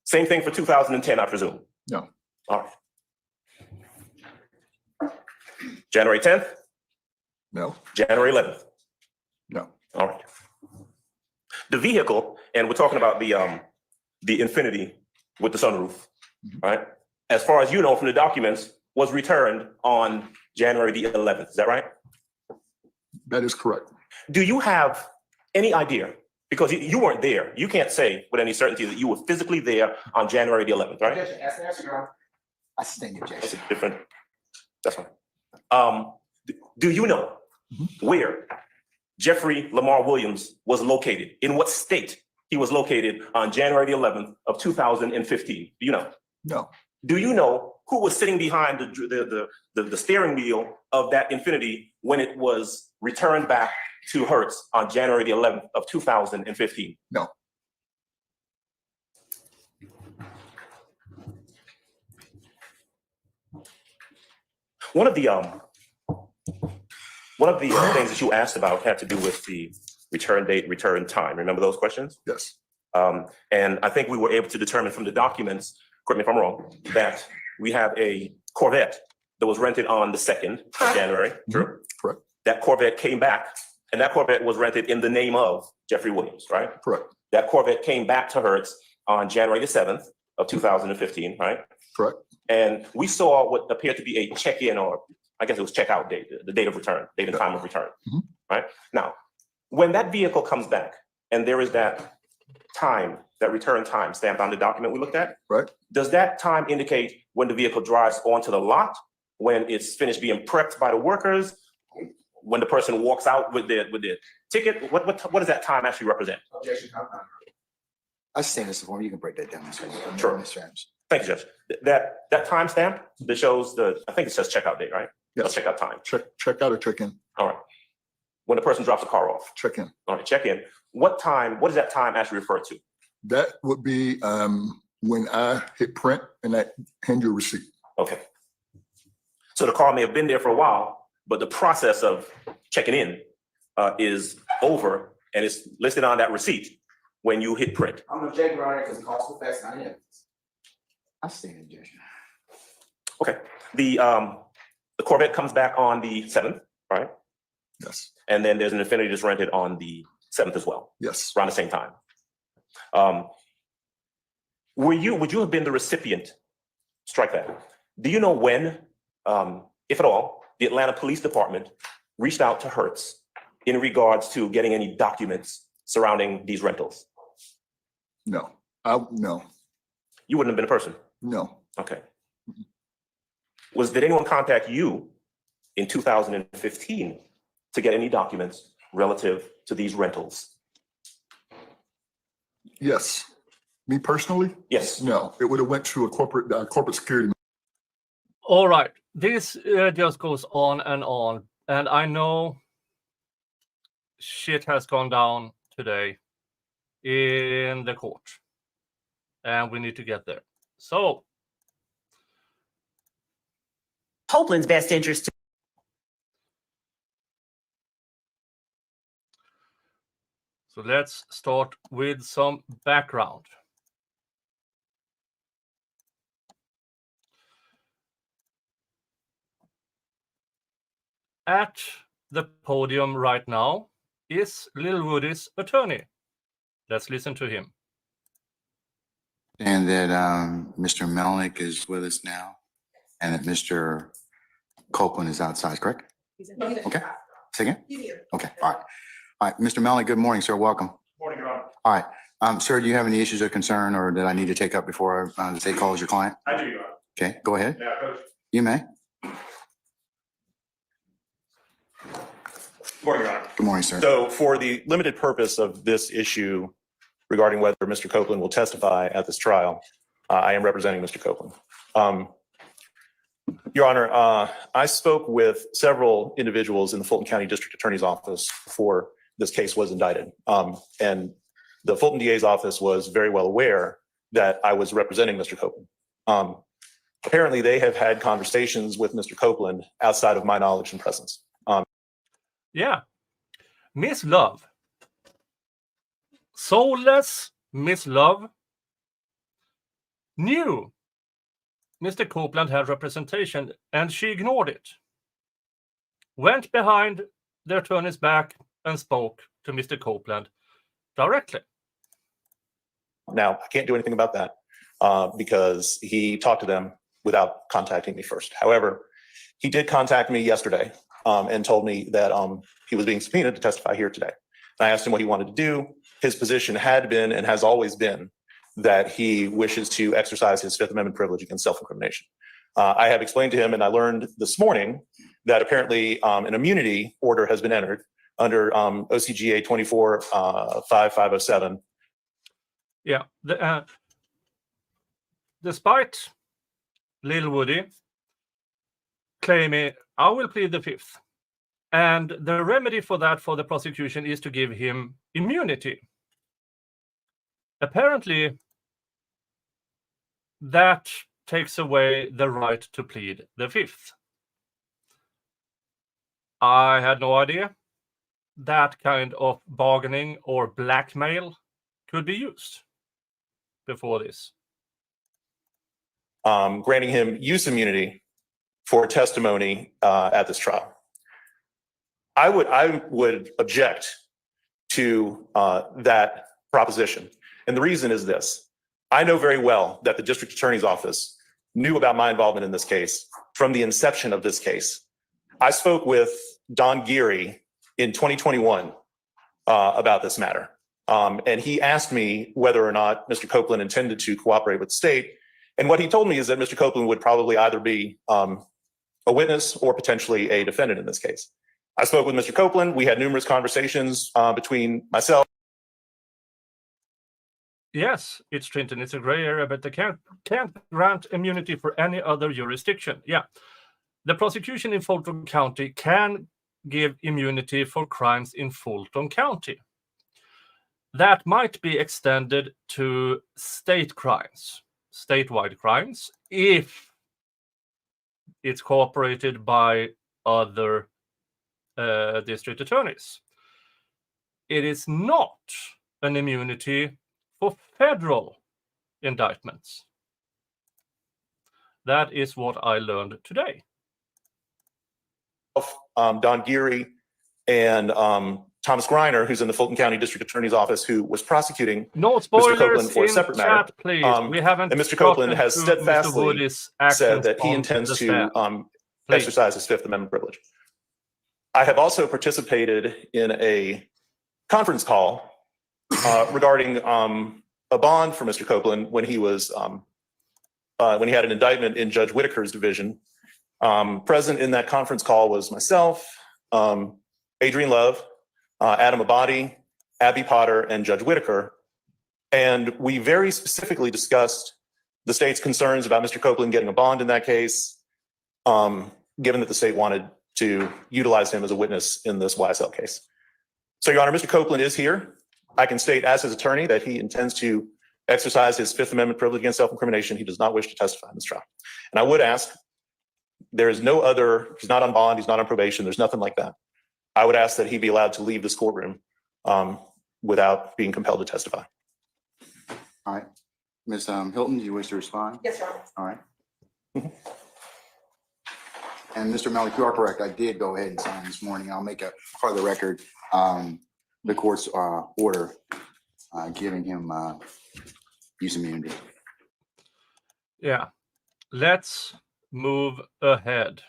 Same thing for 2010, I presume. No. All right. January 10th, No. January 11th. No. All right. The vehicle, and we're talking about the Infiniti with the sunroof, right? As far as you know from the documents, was returned on January the 11th. Is that right? That is correct. Do you have any idea? Because you weren't there. You can't say with any certainty that you were physically there on January the 11th, right? Objection, ask Your Honor. I sustain the That's objection. a different. That's fine. Do you know where Jeffrey Lamar Williams was located? In what state he was located on January the 11th of 2015? Do you know? No. Do you know who was sitting behind the steering wheel of that Infiniti when it was returned back to Hertz on January the 11th of 2015? No. One of the things that you asked about had to do with the return date, return time. Remember those questions? Yes. And I think we were able to determine from the documents, correct me if I'm wrong, that we have a Corvette that was rented on the 2nd of January. True? Correct. That Corvette came back, and that Corvette was rented in the name of Jeffrey Williams, right? Correct. That Corvette came back to Hertz on January the 7th of 2015, right? Correct. And we saw what appeared to be a check-in, or I guess it was check-out date, the date of return, date and time of return, right? Now, when that vehicle comes back and there is that time, that return time stamped on the document we looked at, Right. does that time indicate when the vehicle drives onto the lot, when it's finished being prepped by the workers, when the person walks out with their ticket? What does that time actually represent? Objection, compound. I sustain this form. You can break that down, Mr. Sure. Mr. Adams. Thank you, Judge. That time stamp that shows I think it says checkout date, right? Yes. Checkout time. Check out or check in. All right. When the person drops the car off. Check in. All right, check in. What does that time actually refer to? That would be when I hit print and I hand you a receipt. Okay. So the car may have been there for a while, but the process of checking in is over, and it's listed on that receipt when you hit print. I'm gonna object, Your Honor, because it calls for facts, not evidence. I sustain the objection. Okay. The Corvette comes back on the 7th, right? Yes. And then there's an Infiniti that's rented on the 7th as well, Yes. around the same time. Would you have been the recipient? Strike that. Do you know when, if at all, the Atlanta Police Department reached out to Hertz in regards to getting any documents surrounding these rentals? No. No. You wouldn't have been a person. No. Okay. Did anyone contact you in 2015 to get any documents relative to these rentals? Yes. Me personally? Yes. No. It would have went to a corporate security. All right. This just goes on, and I know shit has gone down today in the court, and we need to get there. So, Copeland's best interest. so let's start with some background. At the podium right now is Lil Woody's attorney. Let's listen to him. And that Mr. Melnick is with us now, and that Mr. Copeland is outside, correct? Okay. Say again? Okay, all right. All right, Mr. Melnick, good morning, sir. Welcome. Morning, Your Honor. All right. Sir, do you have any issues of concern or that I need to take up before I take call as your client? I do, Your Honor. Okay, go ahead. Yeah, Coach. You may. Morning, Your Honor. Good morning, sir. So for the limited purpose of this issue regarding whether Mr. Copeland will testify at this trial, I am representing Mr. Copeland. Your Honor, I spoke with several individuals in the Fulton County District Attorney's Office before this case was indicted. And the Fulton DA's office was very well aware that I was representing Mr. Copeland. Apparently, they have had conversations with Mr. Copeland outside of my knowledge and presence. Yeah. Miss Love. Soulless Miss Love knew Mr. Copeland had representation and she ignored it. Went behind the attorney's back and spoke to Mr. Copeland directly. Now, I can't do anything about that because he talked to them without contacting me first. However, he did contact me yesterday and told me that he was being subpoenaed to testify here today. And I asked him what he wanted to do. His position had been and has always been that he wishes to exercise his Fifth Amendment privilege against self-incrimination. I have explained to him, and I learned this morning that apparently an immunity order has been entered under OCGA 24-5507. Yeah. Despite Lil Woody claiming, I will plead the Fifth. And the remedy for that for the prosecution is to give him immunity. Apparently, that takes away the right to plead the Fifth. I had no idea that kind of bargaining or blackmail could be used before this. Granting him use immunity for testimony at this trial. I would object to that proposition. And the reason is this. I know very well that the district attorney's office knew about my involvement in this case from the inception of this case. I spoke with Don Geary in 2021 about this matter. And he asked me whether or not Mr. Copeland intended to cooperate with the state. And what he told me is that Mr. Copeland would probably either be a witness or potentially a defendant in this case. I spoke with Mr. Copeland. We had numerous conversations between myself. Yes, it's Trenton. It's a gray area, but they can't grant immunity for any other jurisdiction. Yeah. The prosecution in Fulton County can give immunity for crimes in Fulton County. That might be extended to state crimes, statewide crimes, if it's cooperated by other district attorneys. It is not an immunity for federal indictments. That is what I learned today. Don Geary and Thomas Greiner, who's in the Fulton County District Attorney's Office, who was prosecuting No spoilers Mr. Copeland for a in separate chat, matter. please. We haven't. And Mr. Copeland gotten has to Mr. steadfastly Woody's said actions that he on intends the to stand. Please. exercise his Fifth Amendment privilege. I have also participated in a conference call regarding a bond for Mr. Copeland when he was when he had an indictment in Judge Whitaker's division. Present in that conference call was myself, Adrienne Love, Adam Abadi, Abby Potter, and Judge Whitaker. And we very specifically discussed the state's concerns about Mr. Copeland getting a bond in that case, given that the state wanted to utilize him as a witness in this YSL case. So, Your Honor, Mr. Copeland is here. I can state as his attorney that he intends to exercise his Fifth Amendment privilege against self-incrimination. He does not wish to testify in this trial. And I would ask, there is no other, he's not on bond, he's not on probation, there's nothing like that. I would ask that he be allowed to leave this courtroom without being compelled to testify. All right. Ms. Hilton, do you wish to respond? Yes, Your Honor. All right. And Mr. Malik, you are correct. I did go ahead and sign this morning. I'll make a part of the record, the court's order giving him use immunity. Yeah. Let's move ahead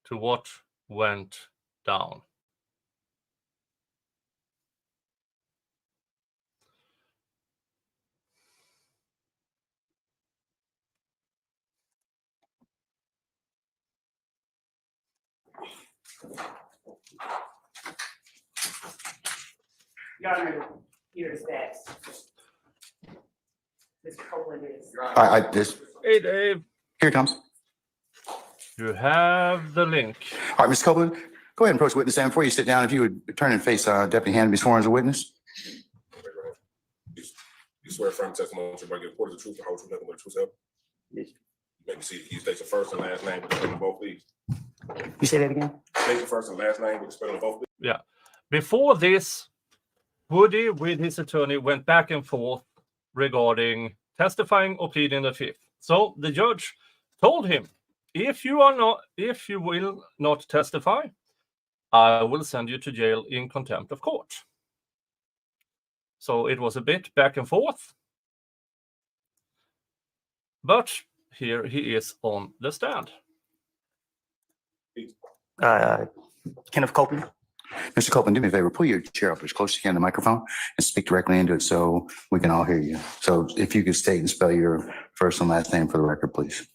to what went down. Your Honor, here's that. Mr. Copeland is. Hey, Dave, Here it comes. you have the link. All right, Mr. Copeland, Go ahead and approach the witness stand. Before you sit down, if you would turn and face Deputy Hand and be sworn as a witness. You swear firm testimony to bring report of the truth, the whole truth, nothing but the truth, help? Yes. Maybe see, you state your first and last name, but spell them both, please. You say that again? State your first and last name, but spell them both, please. Yeah. Before this, Woody with his attorney went back and forth regarding testifying or pleading the fifth. So the judge told him, if you will not testify, I will send you to jail in contempt of court. So it was a bit back and forth. But here he is on the stand. Kenneth Copeland. Mr. Copeland, do me a favor, pull your chair up as close as you can to the microphone and speak directly into it so we can all hear you. So if you could state and spell your first and last name for the record, please.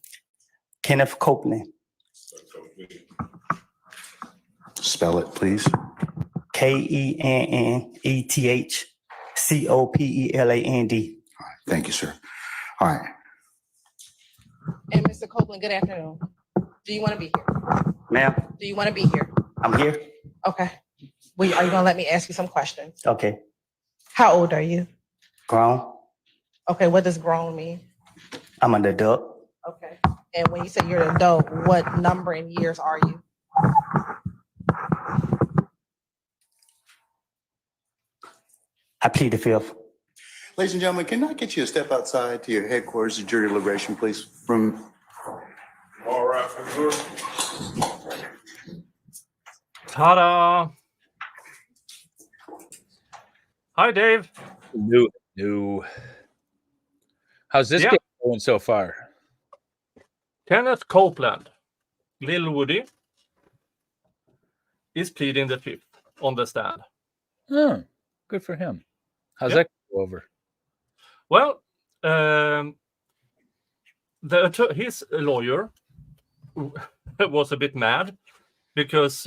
Kenneth Copeland. Spell it, please. KENNETHCOPELAND. Thank you, sir. All right. And Mr. Copeland, good afternoon. Do you want to be here? Ma'am, Do you want to be here? I'm here. Okay. Well, are you gonna let me ask you some questions? Okay. How old are you? Grown. Okay, what does grown mean? I'm an adult. Okay. And when you say you're an adult, what number in years are you? I plead the fifth. Ladies and gentlemen, can I get you to step outside to your headquarters of jury deliberation, please? From All right, for sure. Ta-da! Hi, Dave. No. How's this Yeah. game going so far? Kenneth Copeland, Lil Woody, is pleading the fifth on the stand. Oh, good for him. How's Yeah. that go over? Well, his lawyer was a bit mad because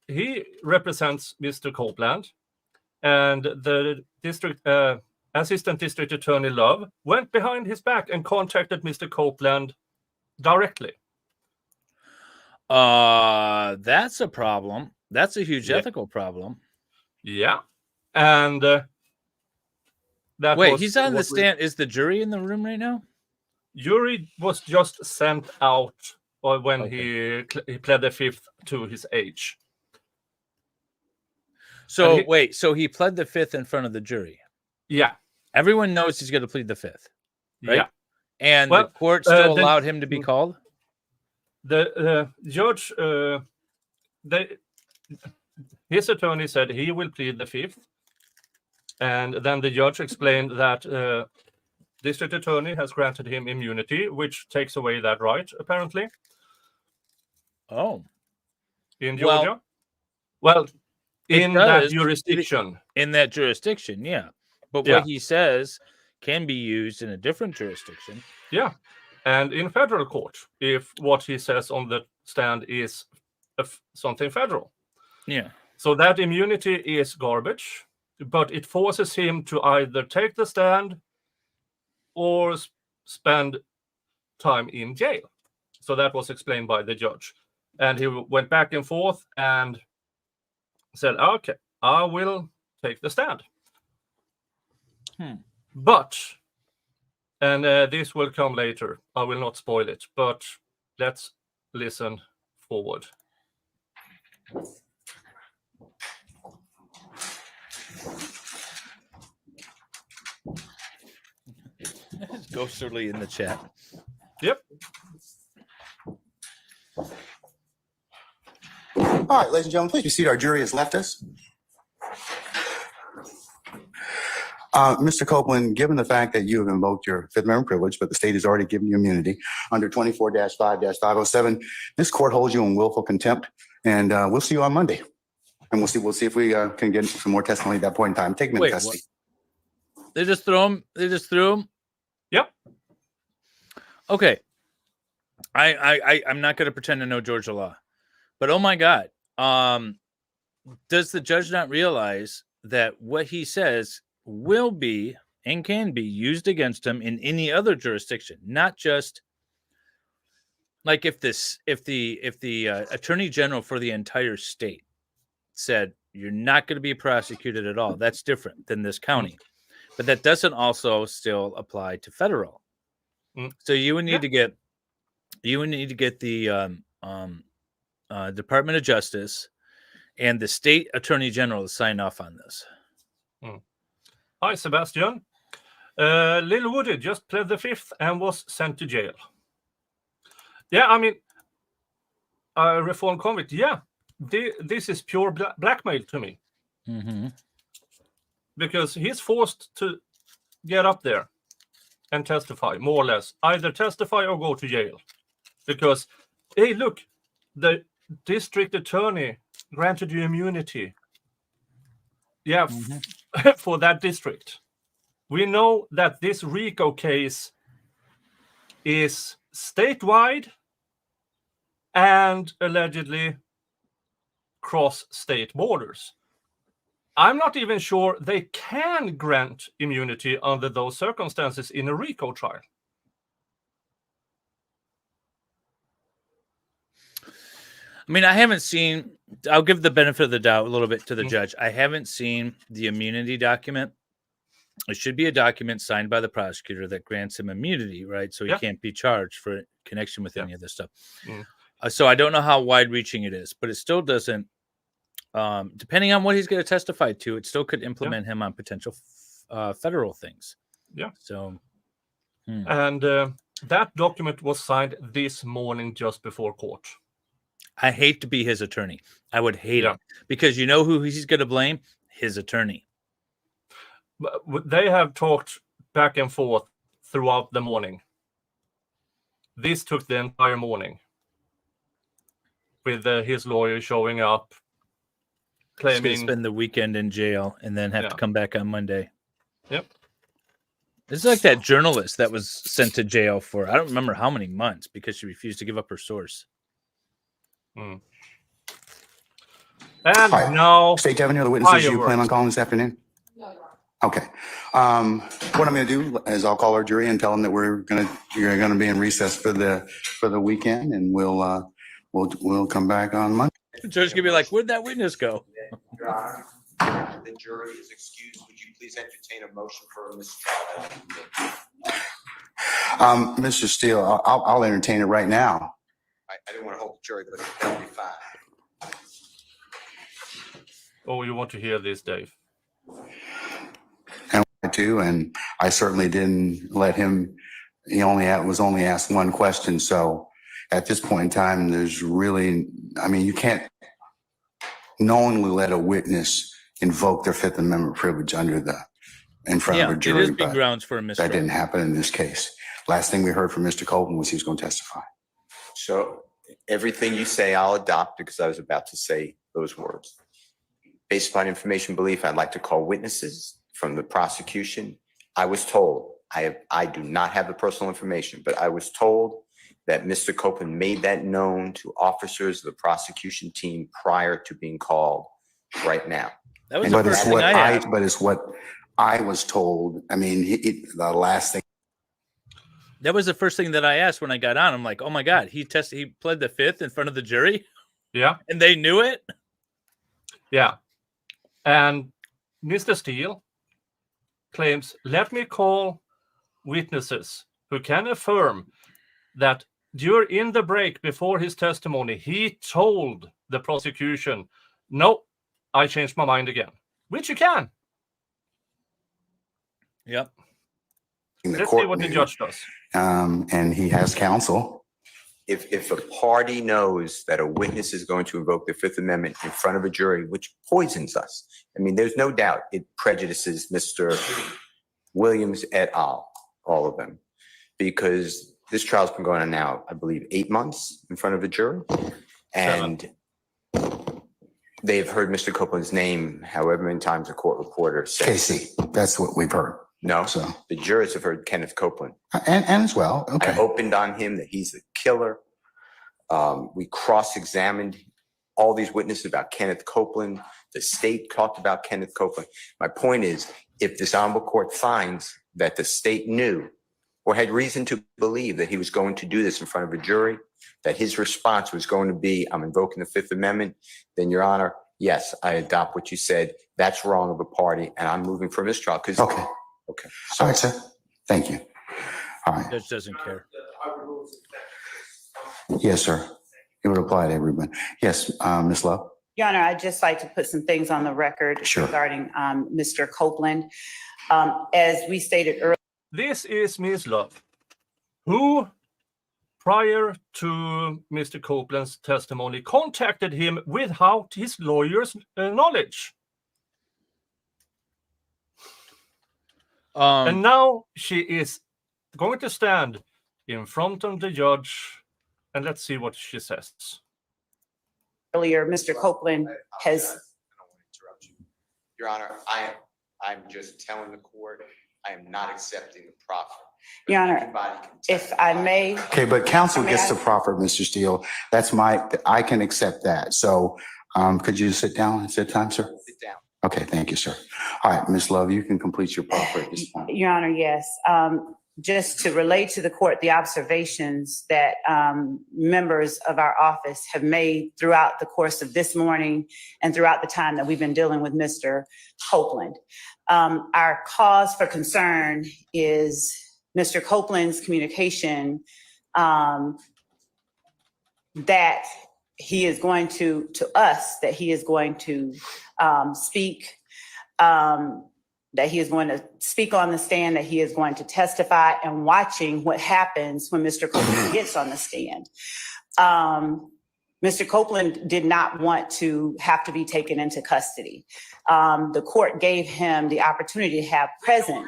he represents Mr. Copeland, and the assistant district attorney Love went behind his back and contacted Mr. Copeland directly. That's a problem. That's a huge Yeah. ethical problem. Yeah, and that Wait, was he's on the what we- stand. Is the jury in the room right now? Jury was just sent out when he pled the fifth to his age. So And wait, so he pled the fifth in front of the jury. Yeah, Everyone knows he's going to plead the fifth, right? yeah. And Well, the court still the- allowed him to be called? The judge, his attorney said he will plead the fifth, and then the judge explained that district attorney has granted him immunity, which takes away that right, apparently, Oh, in Well, Georgia. Well, it in that does. jurisdiction. in that jurisdiction, yeah. But Yeah. what he says can be used in a different jurisdiction. Yeah, and in federal court, if what he says on the stand is something federal. Yeah. So that immunity is garbage, but it forces him to either take the stand or spend time in jail. So that was explained by the judge. And he went back and forth and said, okay, I will take the stand. But, and this will come later, I will not spoil it, but let's listen forward. Ghosterly in the chat. Yep. All right, ladies and gentlemen, please be seated. Our jury has left us. Mr. Copeland, given the fact that you have invoked your Fifth Amendment privilege, but the state has already given you immunity under 24-5-507, this court holds you in willful contempt, and we'll see you on Monday. And we'll see if we can get some more testimony at that point in time. Take me Wait, into custody. They just throw him. They just threw him. Yep. Okay. I'm not going to pretend to know Georgia law, but oh my God, does the judge not realize that what he says will be and can be used against him in any other jurisdiction, not just like if the attorney general for the entire state said you're not going to be prosecuted at all. That's different than this county, but that doesn't also still apply to federal. So you would need to get the Department of Justice and the state attorney general to sign off on this. Hi, Sebastian. Lil Woody just pled the fifth and was sent to jail. Yeah, I mean, reform convict. Yeah, this is pure blackmail to me. Because he's forced to get up there and testify, more or less. Either testify or go to jail. Because, hey, look, the district attorney granted you immunity. Yeah, for that district. We know that this RICO case is statewide and allegedly cross state borders. I'm not even sure they can grant immunity under those circumstances in a RICO trial. I mean, I haven't seen, I'll give the benefit of the doubt a little bit to the judge. I haven't seen the immunity document. It should be a document signed by the prosecutor that grants him immunity, right? So he can't be charged for connection with any of this stuff. So I don't know how wide reaching it is, but it still doesn't, depending on what he's going to testify to, it still could implement him on potential federal things. Yeah. So, and that document was signed this morning just before court. I hate to be his attorney. I would hate it because you know who he's going to blame? His attorney. But they have talked back and forth throughout the morning. This took the entire morning with his lawyer showing up, claiming spend the weekend in jail and then have to come back on Monday. Yep. This is like that journalist that was sent to jail for, I don't remember how many months because she refused to give up her source. And now, State, do you have any other witnesses you plan on calling this afternoon? No. Okay. What I'm going to do is I'll call our jury and tell them that you're going to be in recess for the weekend, and we'll come back on Monday. The judge could be like, "Where'd that witness go?" Your Honor, the jury is excused. Would you please entertain a motion for a mistrial? Mr. Steele, I'll entertain it right now. I didn't want to hold the jury, but that'll be fine. Oh, you want to hear this, Dave? And I do, and I certainly didn't let him. He was only asked one question. So at this point in time, there's really, I mean, you can't knowingly let a witness invoke their Fifth Amendment privilege in front of a jury. It is big grounds for a mistrial. That didn't happen in this case. Last thing we heard from Mr. Copeland was he was going to testify. So everything you say, I'll adopt because I was about to say those words. Based upon information belief, I'd like to call witnesses from the prosecution. I was told, I do not have the personal information, but I was told that Mr. Copeland made that known to officers of the prosecution team prior to being called right now. That was the first thing I had. But it's what I was told. I mean, the last thing. That was the first thing that I asked when I got on. I'm like, oh my God, he pled the fifth in front of the jury? Yeah. And they knew it? Yeah. And Mr. Steele claims, let me call witnesses who can affirm that during the break before his testimony, he told the prosecution, no, I changed my mind again, which you can. Yep. Let's see what the judge does. And he has counsel. If a party knows that a witness is going to invoke the Fifth Amendment in front of a jury, which poisons us, I mean, there's no doubt it prejudices Mr. Williams et al., all of them, because this trial's been going on now, I believe, 8 months in front of a jury. And they've heard Mr. Copeland's name however many times a court reporter says. Casey, that's what we've heard. No, So, the jurors have heard Kenneth Copeland. and as well, okay. I opened on him that he's the killer. We cross-examined all these witnesses about Kenneth Copeland. The state talked about Kenneth Copeland. My point is, if this honorable court finds that the state knew or had reason to believe that he was going to do this in front of a jury, that his response was going to be, I'm invoking the Fifth Amendment, then, Your Honor, yes, I adopt what you said. That's wrong of a party, and I'm moving for mistrial because. Okay. Okay. All right, sir. Thank you. All right. Judge doesn't care. Yes, sir. It would apply to everyone. Yes, Ms. Love? Your Honor, I'd just like to put some things on the record Sure. regarding Mr. Copeland. As we stated earlier. This is Ms. Love, who, prior to Mr. Copeland's testimony, contacted him without his lawyer's knowledge. And now she is going to stand in front of the judge, and let's see what she says. Earlier, Mr. Copeland has. I don't want to interrupt you. Your Honor, I'm just telling the court, I am not accepting the proffer. Your Honor, Anybody can if I may. Okay, but counsel May gets I- to proffer, Mr. Steele. I can accept that. So could you sit down and sit time, sir? Sit down. Okay, thank you, sir. All right, Ms. Love, you can complete your proffer at this point. Your Honor, yes. Just to relate to the court, the observations that members of our office have made throughout the course of this morning and throughout the time that we've been dealing with Mr. Copeland. Our cause for concern is Mr. Copeland's communication that he is going to us, that he is going to speak, that he is going to speak on the stand, that he is going to testify, and watching what happens when Mr. Copeland gets on the stand. Mr. Copeland did not want to have to be taken into custody. The court gave him the opportunity to have present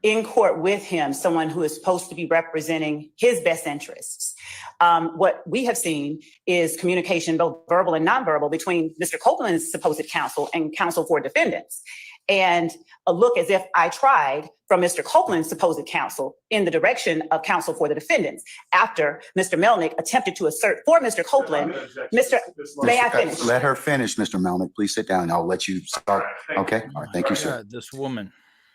in court with him someone who is supposed to be representing his best interests. What we have seen is communication, both verbal and nonverbal, between Mr. Copeland's supposed counsel and counsel for defendants. And a look as if I tried from Mr. Copeland's supposed counsel in the direction of counsel for the defendants. After Mr. Melnick attempted to assert for Mr. Copeland, may I finish? Let her finish, Mr. Melnick. Please sit down. I'll let you start. Okay? All right, thank you, sir. God, this woman.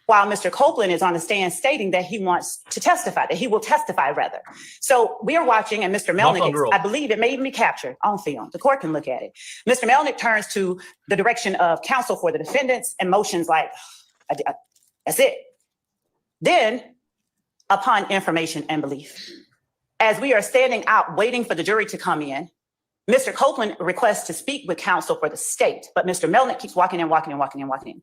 While Mr. Copeland is on the stand stating that he wants to testify, that he will testify rather. So we are watching, and Mr. Melnick, I believe it may even be captured on film. The court can look at it. Mr. Melnick turns to the direction of counsel for the defendants and motions like, that's it. Then, upon information and belief, as we are standing out waiting for the jury to come in, Mr. Copeland requests to speak with counsel for the state, but Mr. Melnick keeps walking in.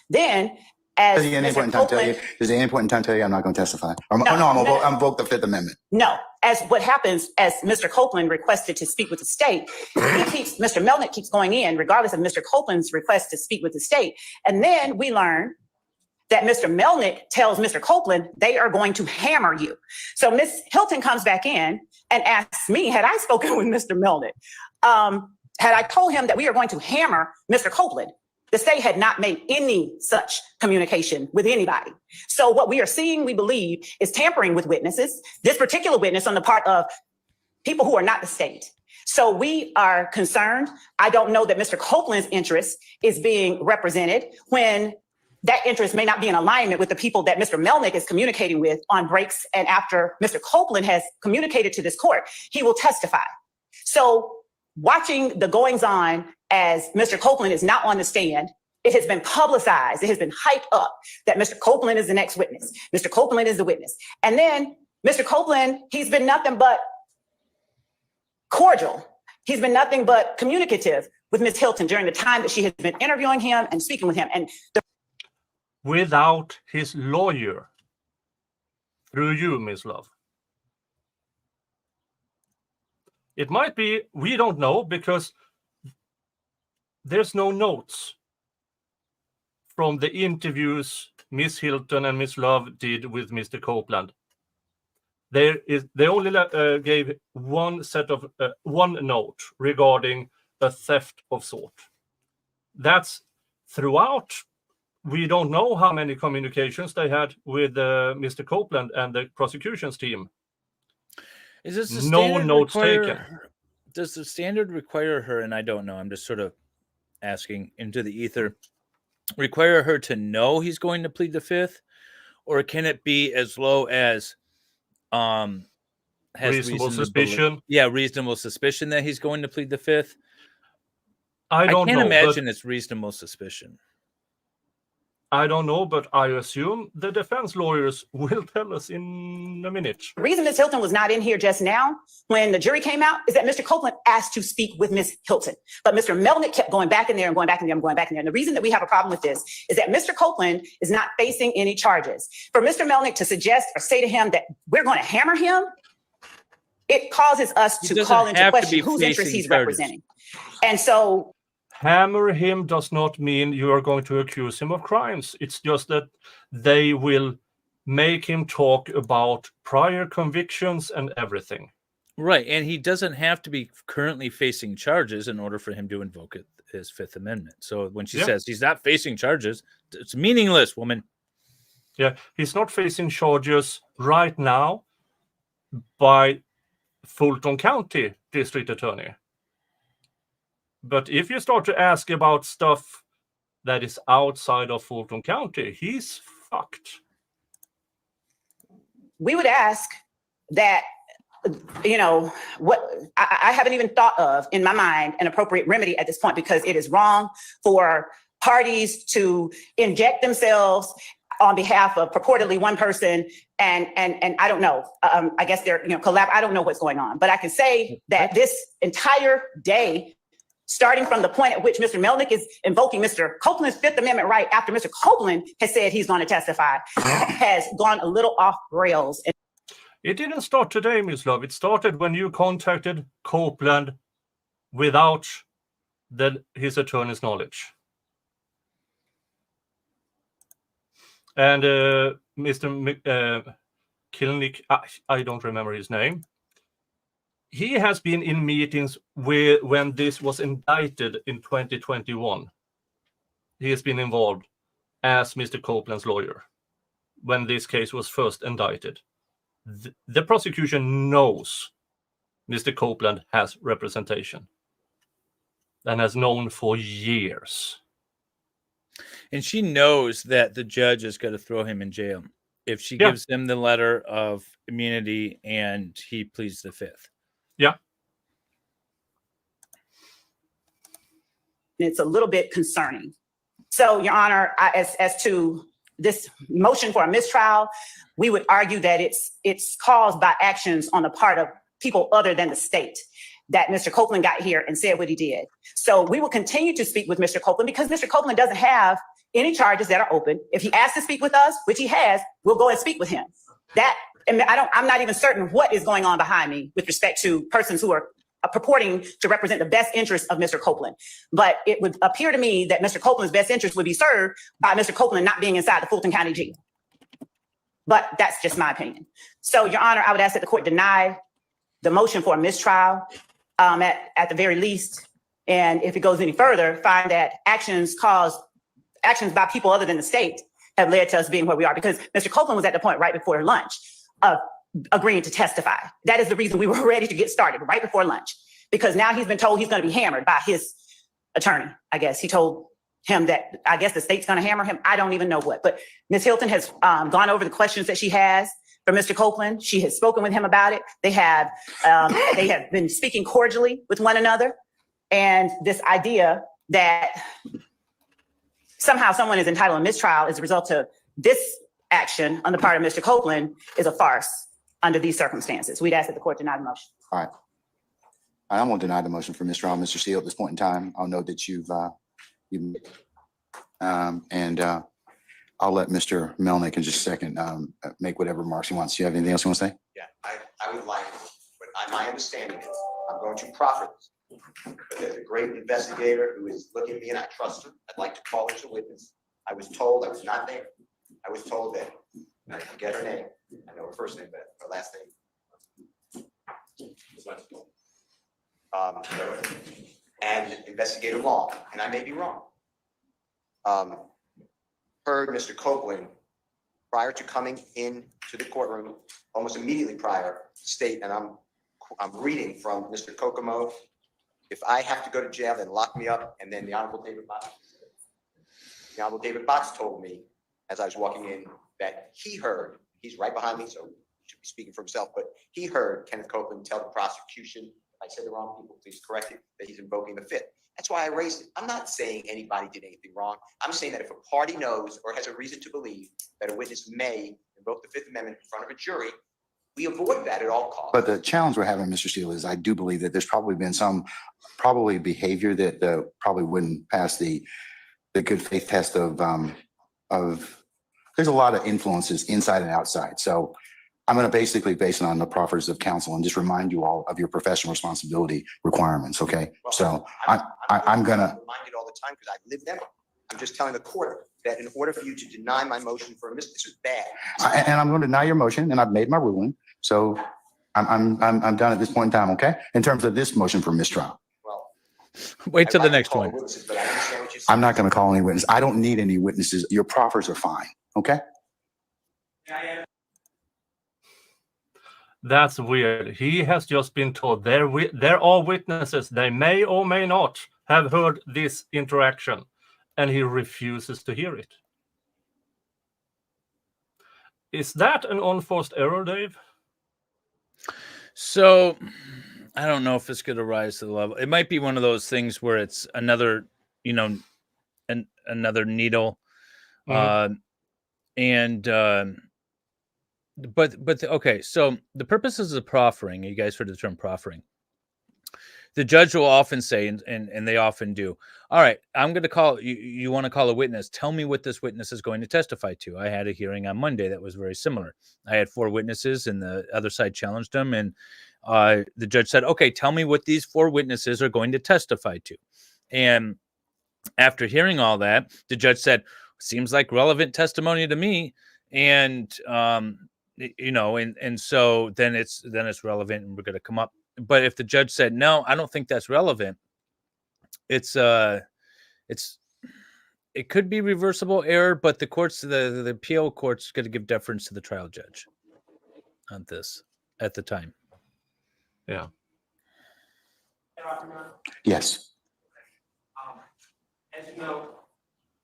Then, as Does he at any Mr. point in time tell Copeland, you? Does he at any point in time tell you I'm not going to testify? I'm invoke the Fifth Amendment. no, as what happens, as Mr. Copeland requested to speak with the state, Mr. Melnick keeps going in regardless of Mr. Copeland's request to speak with the state. And then we learn that Mr. Melnick tells Mr. Copeland, they are going to hammer you. So Ms. Hilton comes back in and asks me, had I spoken with Mr. Melnick? Had I told him that we are going to hammer Mr. Copeland? The state had not made any such communication with anybody. So what we are seeing, we believe, is tampering with witnesses, this particular witness on the part of people who are not the state. So we are concerned. I don't know that Mr. Copeland's interest is being represented when that interest may not be in alignment with the people that Mr. Melnick is communicating with on breaks. And after Mr. Copeland has communicated to this court, he will testify. So watching the goings on as Mr. Copeland is not on the stand, it has been publicized, it has been hyped up that Mr. Copeland is the next witness. Mr. Copeland is the witness. And then Mr. Copeland, he's been nothing but cordial. He's been nothing but communicative with Ms. Hilton during the time that she has been interviewing him and speaking with him. And without his lawyer, through you, Ms. Love. It might be, we don't know, because there's no notes from the interviews Miss Hilton and Miss Love did with Mr. Copeland. They only gave one set of one note regarding a theft of sort. That's throughout. We don't know how many communications they had with Mr. Copeland and the prosecution's team. Is this the No standard notes require- taken. Does the standard require her, and I don't know, I'm just sort of asking into the ether, require her to know he's going to plead the fifth? Or can it be as low as has Reasonable suspicion? Yeah, reasonable suspicion that he's going to plead the fifth. I don't can't know, imagine it's reasonable suspicion. I don't know, but I assume the defense lawyers will tell us in a minute. The reason Ms. Hilton was not in here just now when the jury came out is that Mr. Copeland asked to speak with Ms. Hilton. But Mr. Melnick kept going back in there and going back in there and going back in there. And the reason that we have a problem with this is that Mr. Copeland is not facing any charges. For Mr. Melnick to suggest or say to him that we're going to hammer him, it causes us to call into question whose interest he's representing. And so hammer him does not mean you are going to accuse him of crimes. It's just that they will make him talk about prior convictions and everything. Right. And he doesn't have to be currently facing charges in order for him to invoke his Fifth Amendment. So when she says he's not facing charges, it's meaningless, woman. Yeah, he's not facing charges right now by Fulton County District Attorney. But if you start to ask about stuff that is outside of Fulton County, he's fucked. we would ask that, you know, what I haven't even thought of in my mind an appropriate remedy at this point, because it is wrong for parties to inject themselves on behalf of purportedly one person. And I don't know, I guess they're, I don't know what's going on, but I can say that this entire day, starting from the point at which Mr. Melnick is invoking Mr. Copeland's Fifth Amendment right after Mr. Copeland has said he's going to testify, has gone a little off rails. It didn't start today, Ms. Love. It started when you contacted Copland without his attorney's knowledge. And Mr. Kilnick, I don't remember his name. He has been in meetings when this was indicted in 2021. He has been involved as Mr. Copeland's lawyer when this case was first indicted. The prosecution knows Mr. Copeland has representation and has known for years. And she knows that the judge is going to throw him in jail if she gives him the letter of immunity and he pleads the Fifth. Yeah. It's a little bit concerning. So, Your Honor, as to this motion for a mistrial, we would argue that it's caused by actions on the part of people other than the state, that Mr. Copeland got here and said what he did. So we will continue to speak with Mr. Copeland because Mr. Copeland doesn't have any charges that are open. If he asks to speak with us, which he has, we'll go and speak with him. I'm not even certain what is going on behind me with respect to persons who are purporting to represent the best interest of Mr. Copeland. But it would appear to me that Mr. Copeland's best interest would be served by Mr. Copeland not being inside the Fulton County Jail. But that's just my opinion. So, Your Honor, I would ask that the court deny the motion for a mistrial at the very least. And if it goes any further, find that actions by people other than the state have led to us being where we are, because Mr. Copeland was at the point right before lunch of agreeing to testify. That is the reason we were ready to get started right before lunch, because now he's been told he's going to be hammered by his attorney. I guess he told him that I guess the state's going to hammer him. I don't even know what, but Ms. Hilton has gone over the questions that she has for Mr. Copeland. She has spoken with him about it. They have been speaking cordially with one another. And this idea that somehow someone is entitled to a mistrial as a result of this action on the part of Mr. Copeland is a farce under these circumstances. We'd ask that the court deny the motion. All right. I'm going to deny the motion for mistrial, Mr. Seal, at this point in time. I'll note that I'll let Mr. Melnick in just a second make whatever remarks he wants. Do you have anything else you want to say? Yeah, I would like, but my understanding is I'm going to profit this. But there's a great investigator who is looking at me and I trust her. I'd like to call her as a witness. I was told I was not there. I was told that I forget her name. I know her first name, but her last name. And Investigator Long, and I may be wrong. Heard Mr. Copeland prior to coming into the courtroom, almost immediately prior, state, and I'm reading from Mr. Kokomo. If I have to go to jail, then lock me up. And then the Honorable David Botts told me as I was walking in that he heard, he's right behind me, so he should be speaking for himself, but he heard Kenneth Copeland tell the prosecution I said the wrong people, please correct it, that he's invoking the Fifth. That's why I raised it. I'm not saying anybody did anything wrong. I'm saying that if a party knows or has a reason to believe that a witness may invoke the Fifth Amendment in front of a jury, we avoid that at all costs. But the challenge we're having, Mr. Steele, is I do believe that there's probably been some behavior that probably wouldn't pass the good faith test of there's a lot of influences inside and outside. So I'm going to basically base it on the proffers of counsel and just remind you all of your professional responsibility requirements. Okay. Well, So I'm going to remind it all the time because I live them. I'm just telling the court that in order for you to deny my motion for a this is bad. and I'm going to deny your motion, and I've made my ruling. So I'm done at this point in time. Okay. In terms of this motion for mistrial. Well, Wait till I'd the like to next call one. the witnesses, but I understand what you're saying. I'm not going to call any witness. I don't need any witnesses. Your proffers are fine. Okay. That's weird. He has just been told there are witnesses. They may or may not have heard this interaction, and he refuses to hear it. Is that an unforced error, Dave? So I don't know if it's going to rise to the level. It might be one of those things where it's another, another needle. Mhm. Okay. So the purposes of proffering, you guys heard the term proffering. The judge will often say, and they often do, all right, I'm going to call you. You want to call a witness? Tell me what this witness is going to testify to. I had a hearing on Monday that was very similar. I had 4 witnesses and the other side challenged them. And the judge said, okay, tell me what these 4 witnesses are going to testify to. And after hearing all that, the judge said, seems like relevant testimony to me. And, and so then it's relevant and we're going to come up. But if the judge said, no, I don't think that's relevant, it could be reversible error, but the courts, the appeal court's going to give deference to the trial judge on this at the time. Yeah. Yes. As you know,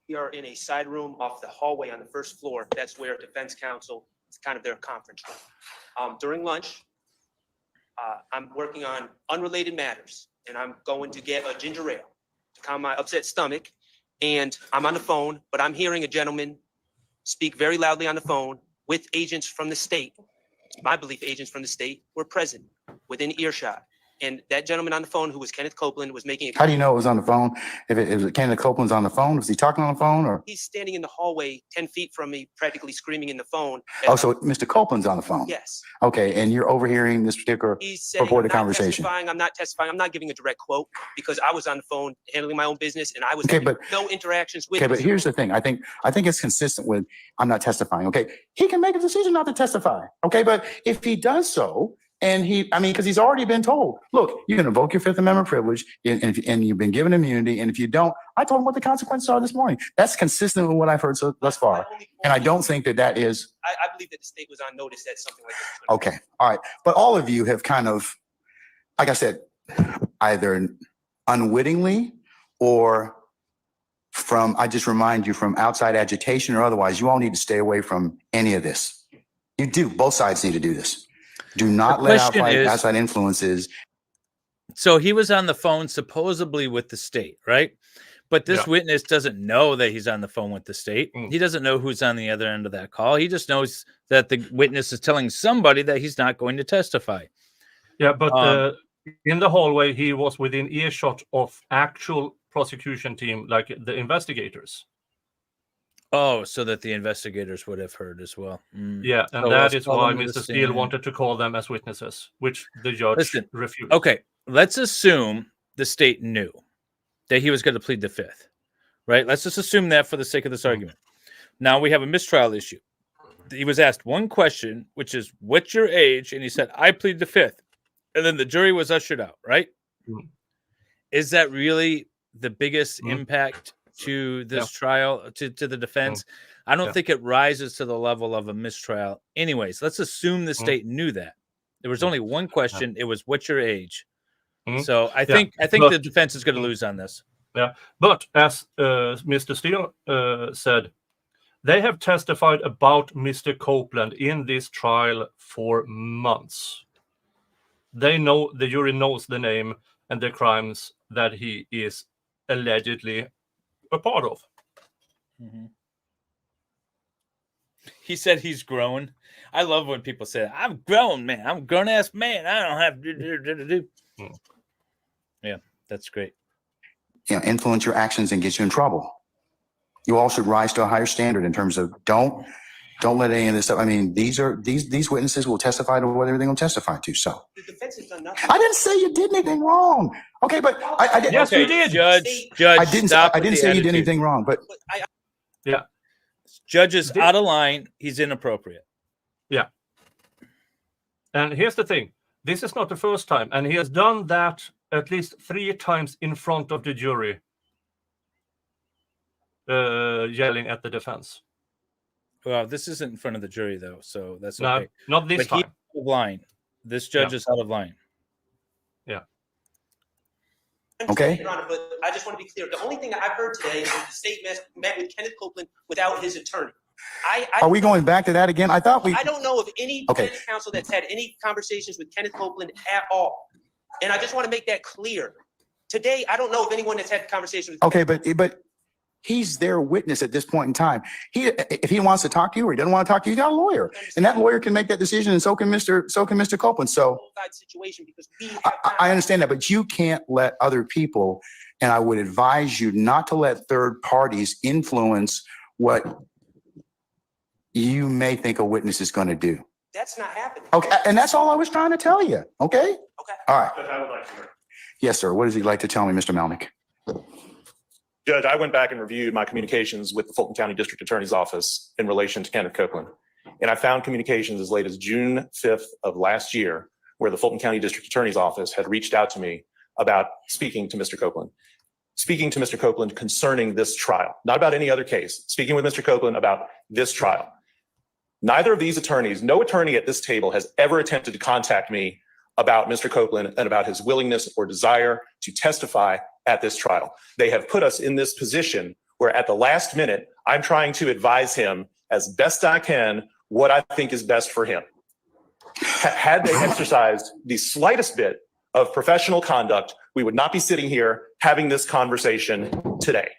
we are in a side room off the hallway on the first floor. That's where defense counsel, it's kind of their conference room. During lunch, I'm working on unrelated matters, and I'm going to get a ginger ale to calm my upset stomach. And I'm on the phone, but I'm hearing a gentleman speak very loudly on the phone with agents from the state. It's my belief agents from the state were present within earshot. And that gentleman on the phone, who was Kenneth Copeland, was making a... How do you know it was on the phone? If it was Kenneth Copeland's on the phone, was he talking on the phone or? He's standing in the hallway 10 feet from me, practically screaming in the phone. Oh, so Mr. Copeland's on the phone? Yes. Okay, and you're overhearing this particular He's saying, purported I'm not conversation? testifying, I'm not testifying. I'm not giving a direct quote because I was on the phone handling my own business and I was Okay, having but- no interactions with Okay, but Mr. here's the thing. I think it's consistent with I'm not testifying. Okay, he can make a decision not to testify. Okay, but if he does so, and because he's already been told, look, you can invoke your Fifth Amendment privilege, and you've been given immunity, and if you don't, I told him what the consequences are this morning. That's consistent with what I've heard thus far, and I don't think that is. I believe that the state was on notice that something like this was going to Okay, all right, but all of you have kind of, like I said, either unwittingly or from, I just remind you, from outside agitation or otherwise, you all need to stay away from any of this. You do, both sides need to do this. Do not let outside influences. So he was on the phone supposedly with the state, right? But this witness doesn't know that he's on the phone with the state. He doesn't know who's on the other end of that call. He just knows that the witness is telling somebody that he's not going to testify. Yeah, but in the hallway, he was within earshot of actual prosecution team, like the investigators. Oh, so that the investigators would have heard as well. Yeah, and So that let's is call why them to the Mr. Steele stand. wanted to call them as witnesses, which the judge refused. Okay, let's assume the state knew that he was going to plead the Fifth, right? Let's just assume that for the sake of this argument. Now we have a mistrial issue. He was asked one question, which is, what's your age? And he said, I plead the Fifth. And then the jury was ushered out, right? Is that really the biggest impact to this trial, to the defense? I don't think it rises to the level of a mistrial. Anyways, let's assume the state knew that. There was only one question. It was, what's your age? So I think the defense is going to lose on this. Yeah, but as Mr. Steele said, they have testified about Mr. Copeland in this trial for months. the jury knows the name and the crimes that he is allegedly a part of. He said he's grown. I love when people say, I'm grown, man. I'm a grown ass man. I don't have to do. Yeah, that's great. Influence your actions and get you in trouble. You all should rise to a higher standard in terms of don't let any of this stuff. I mean, these witnesses will testify to whatever they're going to testify to. So The defense has done nothing. I didn't say you did anything wrong. Okay, but I didn't. Yes, Okay, you did. Judge, I didn't. stop I with didn't the say you did attitude. anything wrong. But Yeah. Judge is out of line. He's inappropriate. Yeah. And here's the thing. This is not the first time. And he has done that at least 3 times in front of the jury, yelling at the defense. Well, this isn't in front of the jury, though, so that's No, okay. not this But he's time. out of line. This judge is out of line. Yeah. Okay. Your Honor, but I just want to be clear. The only thing I've heard today is the state met with Kenneth Copeland without his attorney. are we going back to that again? I thought we. I don't know of any Okay. defense counsel that's had any conversations with Kenneth Copeland at all. And I just want to make that clear. Today, I don't know of anyone that's had conversations with. Okay, but he's their witness at this point in time. If he wants to talk to you or he doesn't want to talk to you, he's got a lawyer, and that lawyer can make that decision, and so can Mr. Copeland. So Situation because we have I understand that, but you can't let other people, and I would advise you not to let third parties influence what you may think a witness is going to do. That's not happening. Okay, and that's all I was trying to tell you. Okay. Okay. All right. Judge, I would like to hear. Yes, sir. What does he like to tell me, Mr. Melnick? Judge, I went back and reviewed my communications with the Fulton County District Attorney's Office in relation to Kenneth Copeland. And I found communications as late as June 5th of last year, where the Fulton County District Attorney's Office had reached out to me about speaking to Mr. Copeland. Speaking to Mr. Copeland concerning this trial, not about any other case, speaking with Mr. Copeland about this trial. Neither of these attorneys, no attorney at this table has ever attempted to contact me about Mr. Copeland and about his willingness or desire to testify at this trial. They have put us in this position where at the last minute, I'm trying to advise him as best I can what I think is best for him. Had they exercised the slightest bit of professional conduct, we would not be sitting here having this conversation today.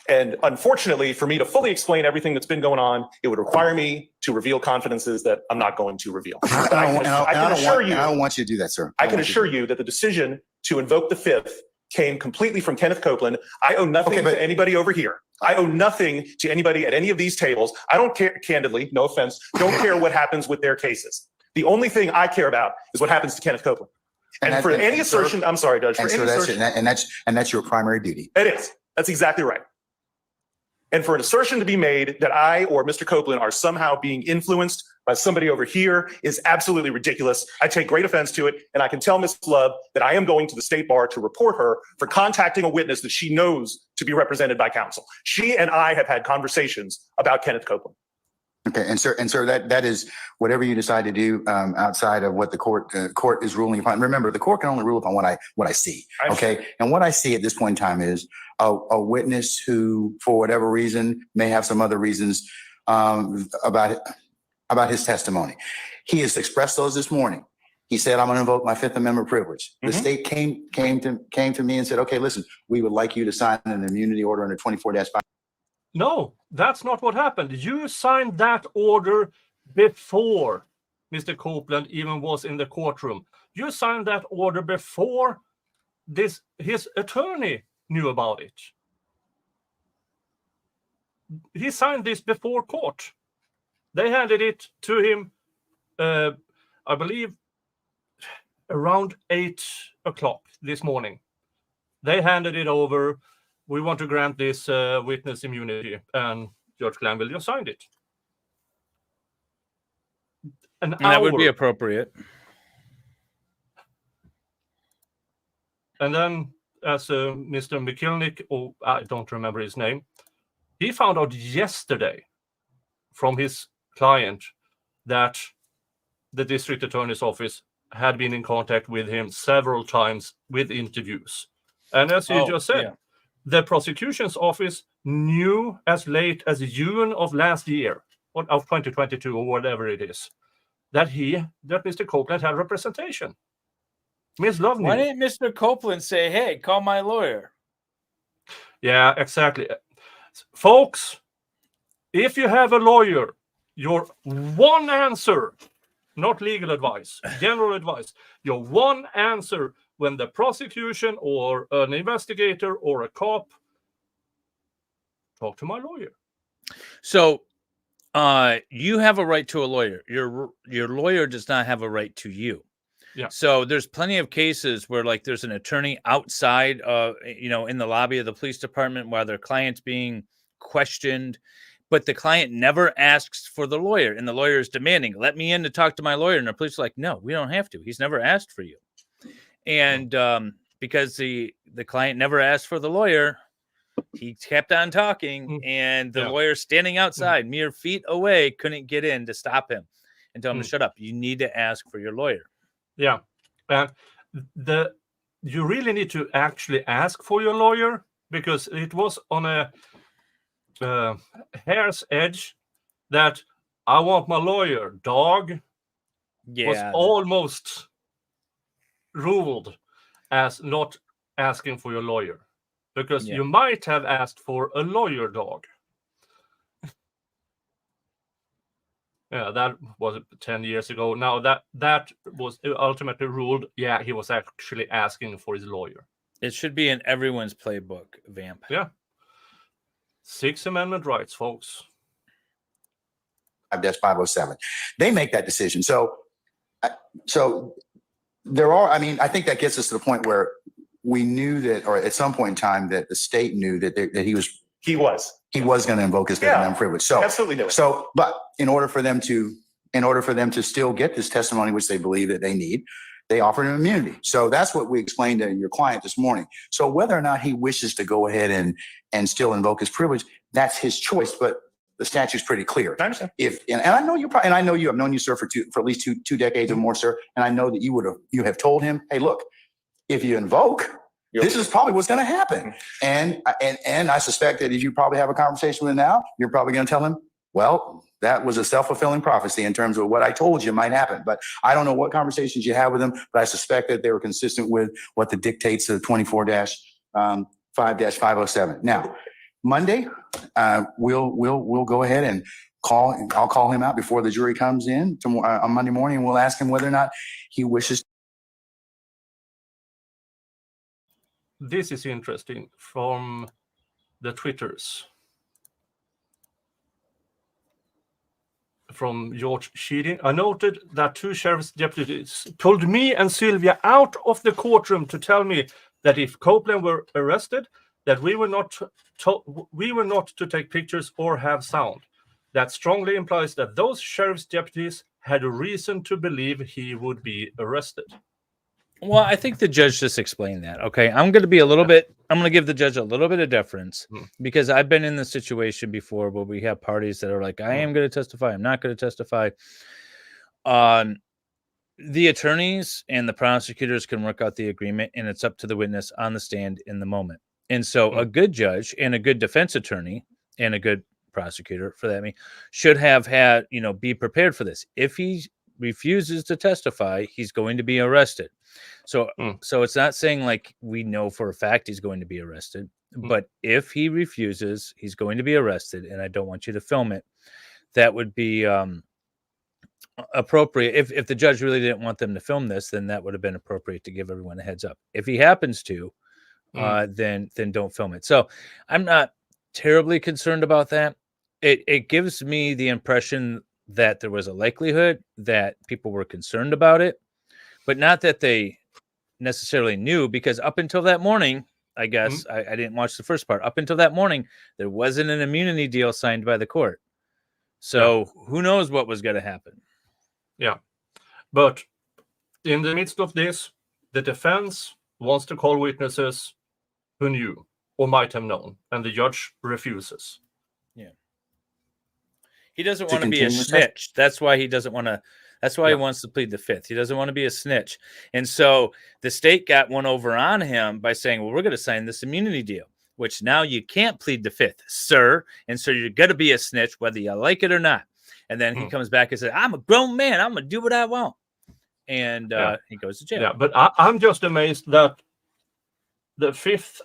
And unfortunately, for me to fully explain everything that's been going on, it would require me to reveal confidences that I'm not going to reveal. I don't want you to do that, sir. I can assure you that the decision to invoke the Fifth came completely from Kenneth Copeland. I owe nothing to anybody over here. I owe nothing to anybody at any of these tables. I don't care, candidly, no offense, don't care what happens with their cases. The only thing I care about is what happens to Kenneth Copeland. And for any assertion, I'm sorry, Judge, for any assertion. And that's your primary duty. It is. That's exactly right. And for an assertion to be made that I or Mr. Copeland are somehow being influenced by somebody over here is absolutely ridiculous. I take great offense to it. And I can tell Ms. Love that I am going to the state bar to report her for contacting a witness that she knows to be represented by counsel. She and I have had conversations about Kenneth Copeland. Okay, and sir, that is whatever you decide to do outside of what the court is ruling upon. Remember, the court can only rule upon what I see. Okay, and what I see at this point in time is a witness who, for whatever reason, may have some other reasons about his testimony. He has expressed those this morning. He said, "I'm going to invoke my Fifth Amendment privilege." The state came to me and said, "Okay, listen, we would like you to sign an immunity order under 24-5." No, that's not what happened. You signed that order before Mr. Copeland even was in the courtroom. You signed that order before his attorney knew about it. He signed this before court. They handed it to him, I believe, around 8 o'clock this morning. They handed it over. We want to grant this witness immunity, and Judge Glanville just signed it. And that would be appropriate. And then, as Mr. McKilnick, or I don't remember his name, he found out yesterday from his client that the district attorney's office had been in contact with him several times with interviews. And as you just said, the prosecution's office knew as late as June of last year, or of 2022, or whatever it is, that Mr. Copeland had representation. Miss Love Why knew. didn't Mr. Copeland say, hey, call my lawyer? Yeah, exactly. Folks, if you have a lawyer, your one answer, not legal advice, general advice, your one answer when the prosecution or an investigator or a cop, talk to my lawyer. So you have a right to a lawyer. Your lawyer does not have a right to you. Yeah. So there's plenty of cases where like there's an attorney outside in the lobby of the police department while their client's being questioned, but the client never asks for the lawyer, and the lawyer is demanding, let me in to talk to my lawyer. And the police are like, no, we don't have to. He's never asked for you. And because the client never asked for the lawyer, he kept on talking, and the lawyer standing outside, mere feet away, couldn't get in to stop him and tell him to shut up. You need to ask for your lawyer. Yeah. And you really need to actually ask for your lawyer, because it was on a hair's edge that I want my lawyer, dog, was almost ruled as not asking for your lawyer, because you might have asked for a lawyer, dog. Yeah, that was 10 years ago. Now that was ultimately ruled. Yeah, he was actually asking for his lawyer. It should be in everyone's playbook, Vamp. Yeah. Sixth Amendment rights, folks. That's 507. They make that decision. So there are, I mean, I think that gets us to the point where we knew that, or at some point in time, that the state knew that he was going to invoke his Fifth Amendment privilege. So absolutely knew it. So, but in order for them to still get this testimony, which they believe that they need, they offered him immunity. So that's what we explained to your client this morning. So whether or not he wishes to go ahead and still invoke his privilege, that's his choice. But the statute's pretty clear. I understand. And I know I've known you, sir, for at least two decades or more, sir. And I know that you have told him, hey, look, if you invoke, this is probably what's going to happen. And I suspect that if you probably have a conversation with him now, you're probably going to tell him, well, that was a self-fulfilling prophecy in terms of what I told you might happen. But I don't know what conversations you have with them, but I suspect that they were consistent with what the dictates of 24-5-507. Now, Monday, we'll go ahead and I'll call him out before the jury comes in on Monday morning, and we'll ask him whether or not he wishes. This is interesting from the Twitters. From George Sheeding. I noted that two sheriff's deputies pulled me and Sylvia out of the courtroom to tell me that if Copeland were arrested, that we were not to take pictures or have sound. That strongly implies that those sheriff's deputies had a reason to believe he would be arrested. Well, I think the judge just explained that. Okay, I'm going to give the judge a little bit of deference because I've been in the situation before where we have parties that are like, I am going to testify, I'm not going to testify. The attorneys and the prosecutors can work out the agreement, and it's up to the witness on the stand in the moment. And so a good judge and a good defense attorney and a good prosecutor, for that mean, should have had, be prepared for this. If he refuses to testify, he's going to be arrested. So it's not saying like we know for a fact he's going to be arrested, but if he refuses, he's going to be arrested, and I don't want you to film it. That would be appropriate. If the judge really didn't want them to film this, then that would have been appropriate to give everyone a heads up. If he happens to, then don't film it. So I'm not terribly concerned about that. It gives me the impression that there was a likelihood that people were concerned about it, but not that they necessarily knew, because up until that morning, I guess I didn't watch the first part. Up until that morning, there wasn't an immunity deal signed by the court. So who knows what was going to happen? Yeah. But in the midst of this, the defense wants to call witnesses who knew or might have known, and the judge refuses. Yeah. He doesn't want to be a snitch. That's why he doesn't want to. That's why he wants to plead the fifth. He doesn't want to be a snitch. And so the state got one over on him by saying, well, we're going to sign this immunity deal, which now you can't plead the fifth, sir. And so you're going to be a snitch, whether you like it or not. And then he comes back and says, I'm a grown man. I'm going to do what I want. And he goes to jail. Yeah, but I'm just amazed that the Fifth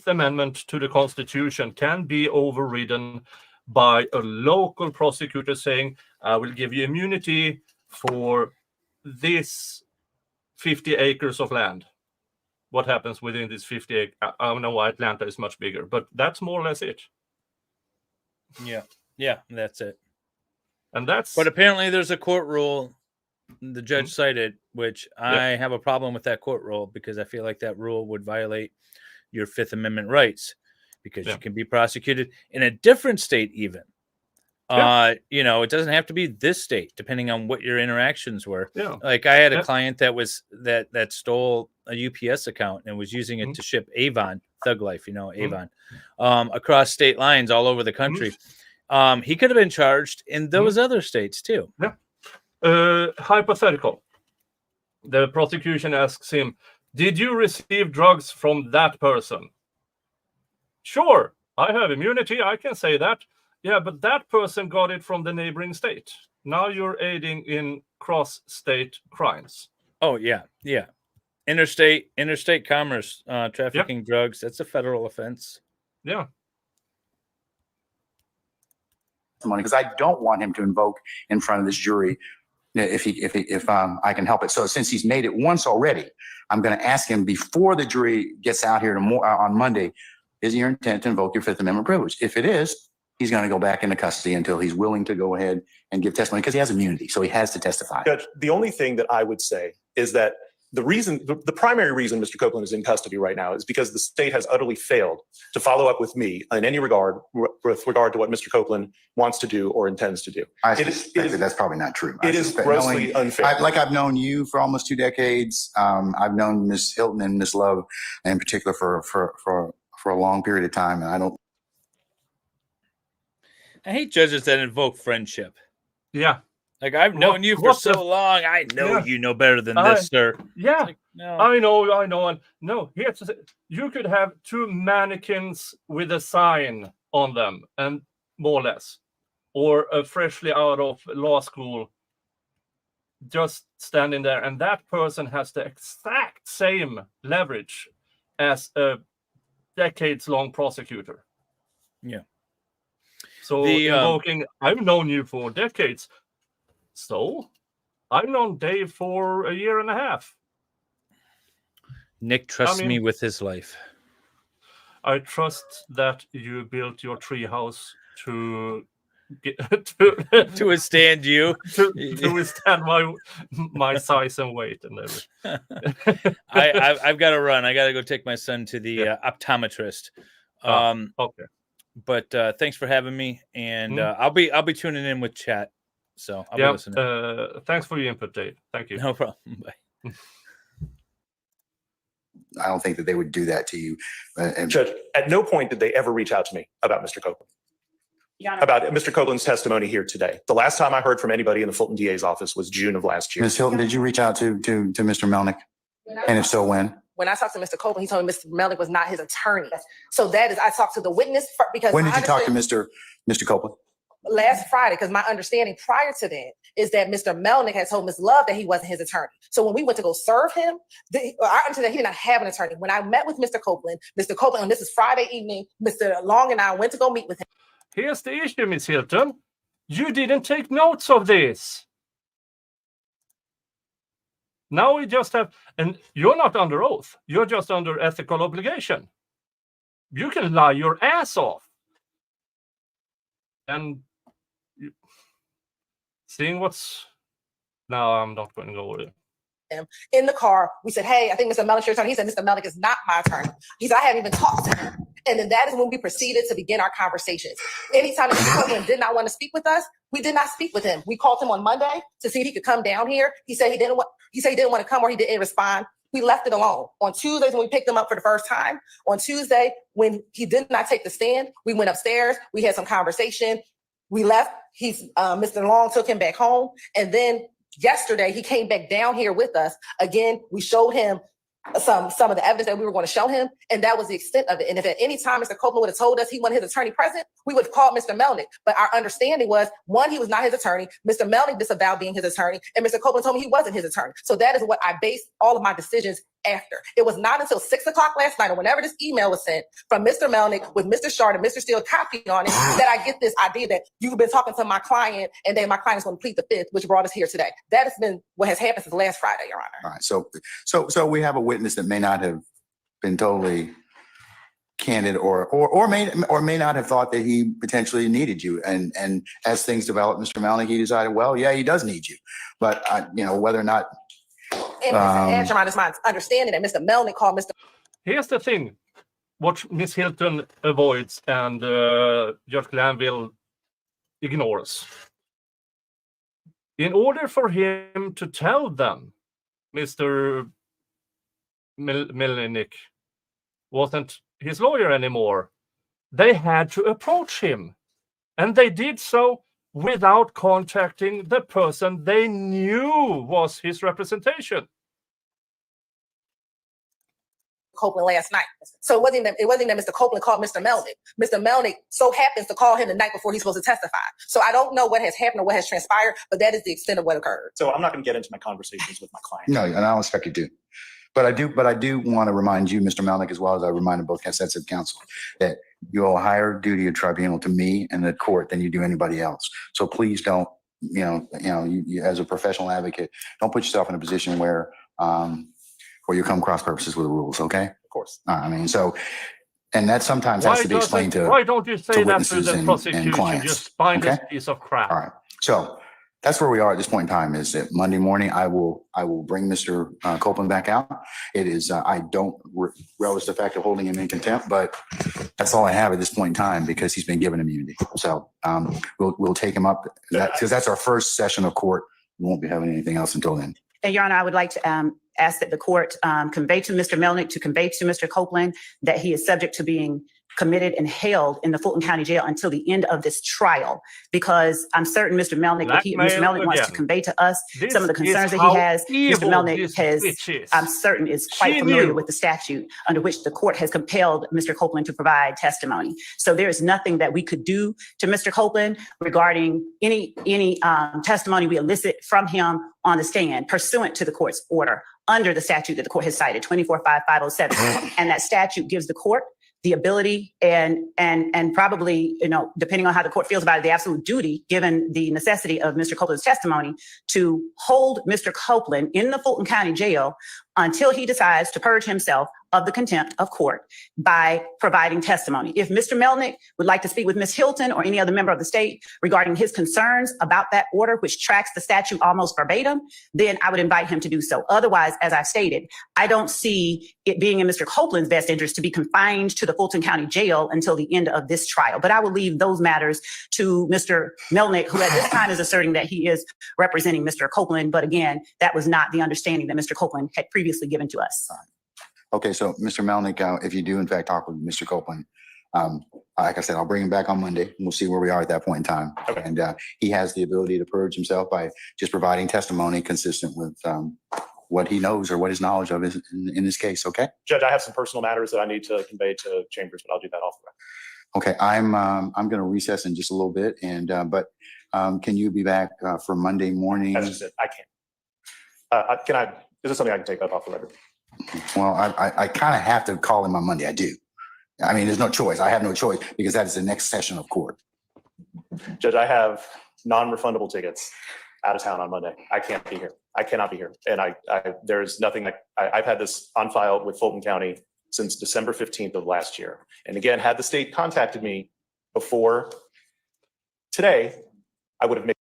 Amendment to the Constitution can be overridden by a local prosecutor saying, I will give you immunity for this 50 acres of land. What happens within this 50 acres? I don't know why Atlanta is much bigger, but that's more or less it. Yeah, that's it. And that's... But apparently there's a court rule the judge cited, which I have a problem with that court rule because I feel like that rule would violate your Fifth Amendment rights because you can be prosecuted in a different state even. You know, it doesn't have to be this state, depending on what your interactions were. Like I had a client that was that stole a UPS account and was using it to ship Avon, Thug Life, you know, Avon, across state lines all over the country. He could have been charged in those other states too. Hypothetical. The prosecution asks him, did you receive drugs from that person? Sure, I have immunity. I can say that. Yeah, but that person got it from the neighboring state. Now you're aiding in cross-state crimes. Oh, yeah. Yeah. Interstate commerce, trafficking drugs. That's a federal offense. Yeah. Because I don't want him to invoke in front of this jury if I can help it. So since he's made it once already, I'm going to ask him before the jury gets out here on Monday, is your intent to invoke your Fifth Amendment privilege? If it is, he's going to go back into custody until he's willing to go ahead and give testimony because he has immunity. So he has to testify. Judge, the only thing that I would say is that the primary reason Mr. Copeland is in custody right now is because the state has utterly failed to follow up with me in any regard with regard to what Mr. Copeland wants to do or intends to do. I suspect that that's probably not true. It is grossly unfair. I've known you for almost 2 decades. I've known Ms. Hilton and Ms. Love in particular for a long period of time, and I hate judges that invoke friendship. Yeah. Like, I've known you for so long. I know you know better than this, sir. Yeah. Like, no. I know. And no, here's the thing. You could have 2 mannequins with a sign on them, and more or less, or a freshly out of law school just standing there, and that person has the exact same leverage as a decades-long prosecutor. Yeah. So invoking, I've known you for decades. So I've known Dave for 1.5 years. Nick trusts me with his life. I trust that you built your treehouse to to withstand you, to withstand my size and weight and everything. I've got to run. I got to go take my son to the optometrist. Okay. But thanks for having me, and I'll be tuning in with chat. So I'll be listening. Thanks for your input, Dave. Thank you. No problem. Bye. I don't think that they would do that to you. Judge, at no point did they ever reach out to me about Mr. Copeland, about Mr. Copeland's testimony here today. The last time I heard from anybody in the Fulton DA's office was June of last year. Ms. Hilton, did you reach out to Mr. Melnick? And if so, when? When I talked to Mr. Copeland, he told me Mr. Melnick was not his attorney. So that is, I talked to the witness because when did you talk to Mr. Copeland? Last Friday, because my understanding prior to that is that Mr. Melnick had told Ms. Love that he wasn't his attorney. So when we went to go serve him, I understood that he did not have an attorney. When I met with Mr. Copeland, and this is Friday evening, Mr. Long and I went to go meet with him. Here's the issue, Ms. Hilton. You didn't take notes of this. Now we just have, and you're not under oath. You're just under ethical obligation. You can lie your ass off. And seeing what's now, I'm not going to go with it. In the car, we said, hey, I think Mr. Melnick's your attorney. He said, Mr. Melnick is not my attorney. He said, I haven't even talked to him. And then that is when we proceeded to begin our conversations. Anytime Mr. Copeland did not want to speak with us, we did not speak with him. We called him on Monday to see if he could come down here. He said he didn't want to come, or he didn't respond. We left it alone. On Tuesdays, when we picked him up for the first time, on Tuesday, when he did not take the stand, we went upstairs. We had some conversation. We left. Mr. Long took him back home. And then yesterday, he came back down here with us. Again, we showed him some of the evidence that we were going to show him, and that was the extent of it. And if at any time Mr. Copeland would have told us he wanted his attorney present, we would have called Mr. Melnick. But our understanding was, one, he was not his attorney. Mr. Melnick disavowed being his attorney, and Mr. Copeland told me he wasn't his attorney. So that is what I based all of my decisions after. It was not until 6 o'clock last night, or whenever this email was sent from Mr. Melnick with Mr. Shard and Mr. Steele copied on it, that I get this idea that you've been talking to my client, and then my client is going to plead the fifth, which brought us here today. That has been what has happened since last Friday, Your Honor. All right, so we have a witness that may not have been totally candid or may not have thought that he potentially needed you. And as things developed, Mr. Melnick, he decided, well, yeah, he does need you. But, whether or not. And Mr. Adjourn is my understanding that Mr. Melnick called Mr. Here's the thing, what Miss Hilton avoids and Judge Glanville ignores. In order for him to tell them Mr. Melnick wasn't his lawyer anymore, they had to approach him. And they did so without contacting the person they knew was his representation. Copeland last night. So it wasn't that Mr. Copeland called Mr. Melnick. Mr. Melnick so happens to call him the night before he's supposed to testify. So I don't know what has happened or what has transpired, but that is the extent of what occurred. So I'm not going to get into my conversations with my client. No, and I don't expect you to. But I do want to remind you, Mr. Melnick, as well as I reminded both sets of counsel, that you owe a higher duty of tribunal to me and the court than you do anybody else. So please don't, you as a professional advocate, don't put yourself in a position where you come cross purposes with the rules. Okay. Of course. And that sometimes has to be explained to. Why don't you say that to witnesses the prosecution? clients. Just find Okay? this piece of crap. All right. So that's where we are at this point in time. Is that Monday morning? I will bring Mr. Copeland back out. It is. I don't relish the fact of holding him in contempt, but that's all I have at this point in time because he's been given immunity. So we'll take him up because that's our first session of court. We won't be having anything else until then. And Your Honor, I would like to ask that the court convey to Mr. Melnick, to convey to Mr. Copeland that he is subject to being committed and held in the Fulton County Jail until the end of this trial, because I'm certain Mr. Melnick, Mr. Melnick wants to convey to us some of the concerns that he has. Mr. Melnick I'm certain, is quite familiar with the statute under which the court has compelled Mr. Copeland to provide testimony. So there is nothing that we could do to Mr. Copeland regarding any testimony we elicit from him on the stand pursuant to the court's order under the statute that the court has cited, 245507. And that statute gives the court the ability and probably, depending on how the court feels about it, the absolute duty, given the necessity of Mr. Copeland's testimony, to hold Mr. Copeland in the Fulton County Jail until he decides to purge himself of the contempt of court by providing testimony. If Mr. Melnick would like to speak with Ms. Hilton or any other member of the state regarding his concerns about that order, which tracks the statute almost verbatim, then I would invite him to do so. Otherwise, as I stated, I don't see it being in Mr. Copeland's best interest to be confined to the Fulton County Jail until the end of this trial. But I will leave those matters to Mr. Melnick, who at this time is asserting that he is representing Mr. Copeland. But again, that was not the understanding that Mr. Copeland had previously given to us. Okay, so Mr. Melnick, if you do in fact talk with Mr. Copeland, like I said, I'll bring him back on Monday and we'll see where we are at that point in time. Okay. And he has the ability to purge himself by just providing testimony consistent with what he knows or what his knowledge of is in this case. Okay. Judge, I have some personal matters that I need to convey to Chambers, but I'll do that off the record. Okay, I'm going to recess in just a little bit, and but can you be back for Monday morning? As I said, I can't. Is this something I can take up off the record? Well, I kind of have to call him on Monday. I do. I mean, there's no choice. I have no choice because that is the next session of court. Judge, I have non-refundable tickets out of town on Monday. I can't be here. I cannot be here. And there's nothing I've had this on file with Fulton County since December 15th of last year. And again, had the state contacted me before today, I would have made.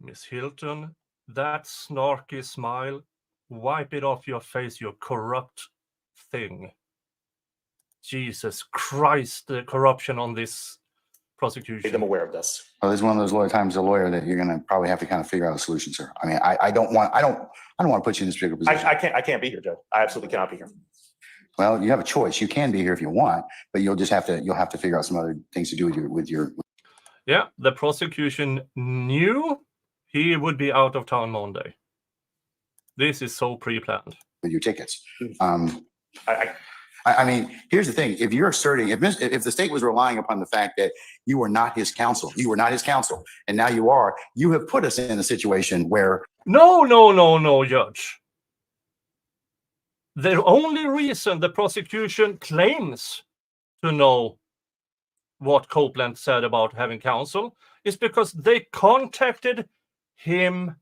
Miss Hilton, that snarky smile, wipe it off your face, you corrupt thing. Jesus Christ, the corruption on this prosecution. Made them aware of this. Well, this is one of those times as a lawyer that you're going to probably have to kind of figure out a solution, sir. I mean, I don't want to put you in this particular position. I can't be here, Judge. I absolutely cannot be here. Well, you have a choice. You can be here if you want, but you'll have to figure out some other things to do with your. Yeah, the prosecution knew he would be out of town Monday. This is so pre-planned. with your tickets. I I mean, here's the thing. If you're asserting, if the state was relying upon the fact that you were not his counsel, and now you are, you have put us in a situation where. No, Judge. The only reason the prosecution claims to know what Copeland said about having counsel is because they contacted him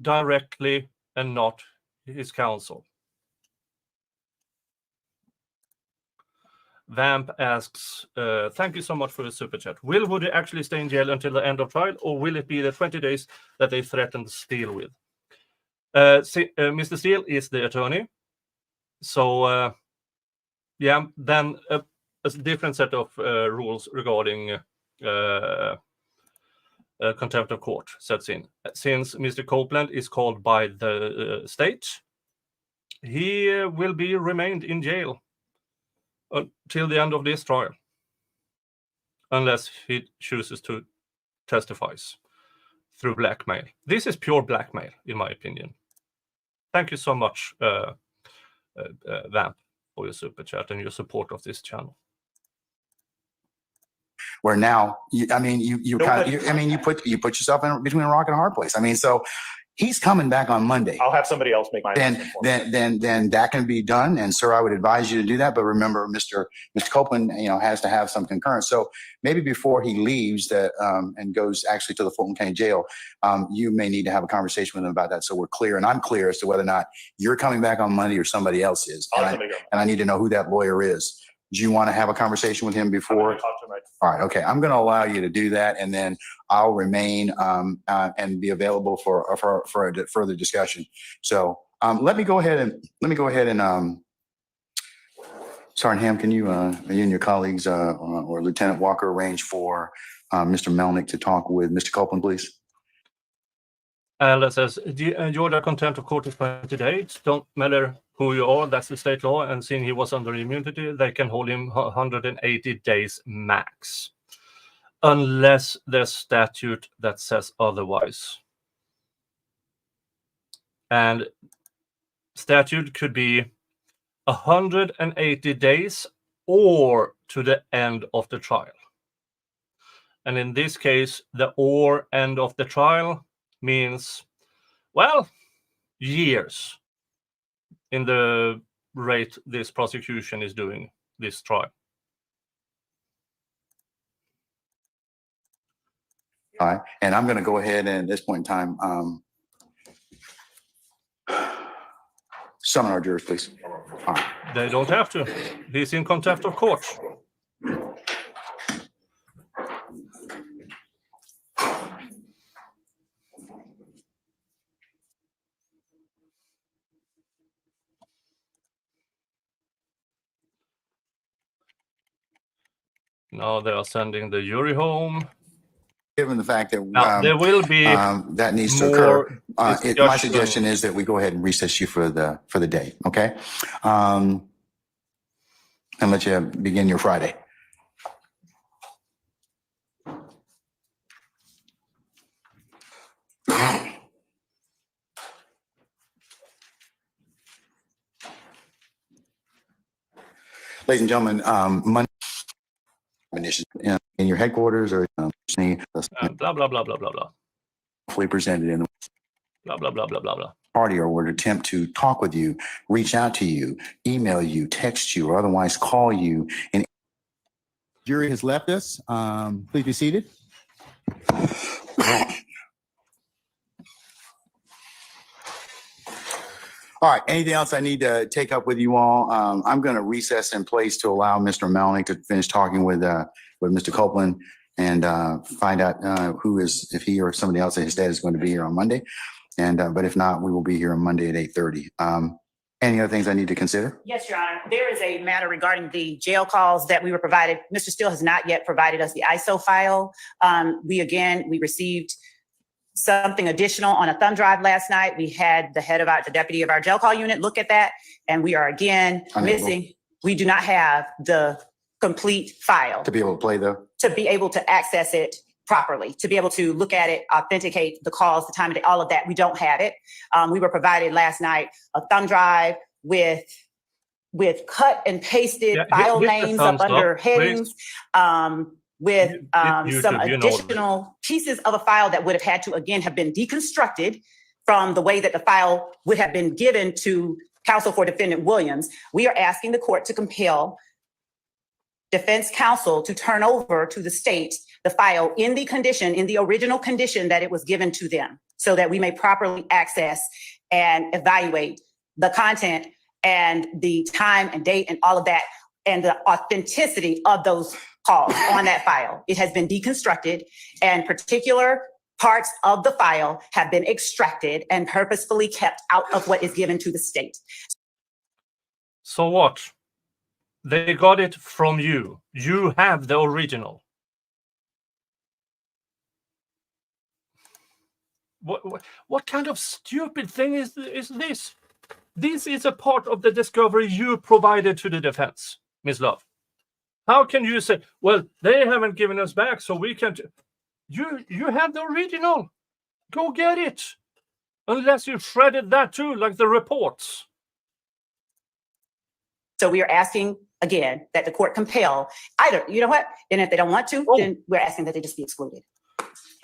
directly and not his counsel. Vamp asks, thank you so much for the super chat. Will Woody actually stay in jail until the end of trial, or will it be the 20 days that they threatened Steele with? Mr. Steele is the attorney. So, yeah, then a different set of rules regarding contempt of court sets in. Since Mr. Copeland is called by the state, he will be remained in jail until the end of this trial, unless he chooses to testify through blackmail. This is pure blackmail, in my opinion. Thank you so much, Vamp, for your super chat and your support of this channel. Where now, you put yourself in between a rock and a hard place. I mean, so he's coming back on Monday. I'll have somebody else make my Then that can be done. And sir, I would advise you to do that. But remember, Mr. Copeland, has to have some concurrence. So maybe before he leaves and goes actually to the Fulton County Jail, you may need to have a conversation with him about that. So we're clear, and I'm clear as to whether or not you're coming back on Monday or somebody else is. And I need to know who that lawyer is. Do you want to have a conversation with him before? All right. Okay. I'm going to allow you to do that, and then I'll remain and be available for a further discussion. So let me go ahead and Sergeant Ham, can you and your colleagues or Lieutenant Walker arrange for Mr. Melnick to talk with Mr. Copeland, please? That says, Georgia contempt of court is 20 days. Don't matter who you are, that's the state law. And seeing he was under immunity, they can hold him 180 days max, unless there's statute that says otherwise. And statute could be 180 days or to the end of the trial. And in this case, the or end of the trial means, well, years in the rate this prosecution is doing this trial. All right. And I'm going to go ahead and at this point in time, summon our jurors, please. All right. They don't have to. He's in contempt of court. Now they are sending the jury home. Given the fact that there will be that needs to occur, my suggestion is that we go ahead and recess you for the day, okay? And let you begin your Friday. Ladies and gentlemen, Monday in your headquarters or blah blah blah blah blah blah. Fully presented in the blah blah blah blah blah blah. Party or would attempt to talk with you, reach out to you, email you, text you, or otherwise call you. And jury has left us. Please be seated. All right. Anything else I need to take up with you all? I'm going to recess in place to allow Mr. Melnick to finish talking with Mr. Copeland and find out who is, if he or somebody else at his dad is going to be here on Monday. And but if not, we will be here on Monday at 8:30. Any other things I need to consider? Yes, Your Honor. There is a matter regarding the jail calls that we were provided. Mr. Steele has not yet provided us the ISO file. We received something additional on a thumb drive last night. We had the deputy of our jail call unit look at that, and we are again missing. We do not have the complete file To be able to play though? to be able to access it properly to be able to look at it, authenticate the calls, the time of day, all of that. We don't have it. We were provided last night a thumb drive with cut and pasted file hit the names up thumbs up, under please. headings, with YouTube, some you know this. additional pieces of a file that would have had to, again, have been deconstructed from the way that the file would have been given to counsel for defendant Williams. We are asking the court to compel defense counsel to turn over to the state the file in the original condition that it was given to them, so that we may properly access and evaluate the content and the time and date and all of that, and the authenticity of those calls on that file. It has been deconstructed, and particular parts of the file have been extracted and purposefully kept out of what is given to the state. So what? They got it from you. You have the original. What kind of stupid thing is this? This is a part of the discovery you provided to the defense, Ms. Love. How can you say, well, they haven't given us back, so we can't? You have the original. Go get it. Unless you shredded that too, like the reports. So we are asking, again, that the court compel either, you know what? And if they don't want to, then we're asking that they just be excluded.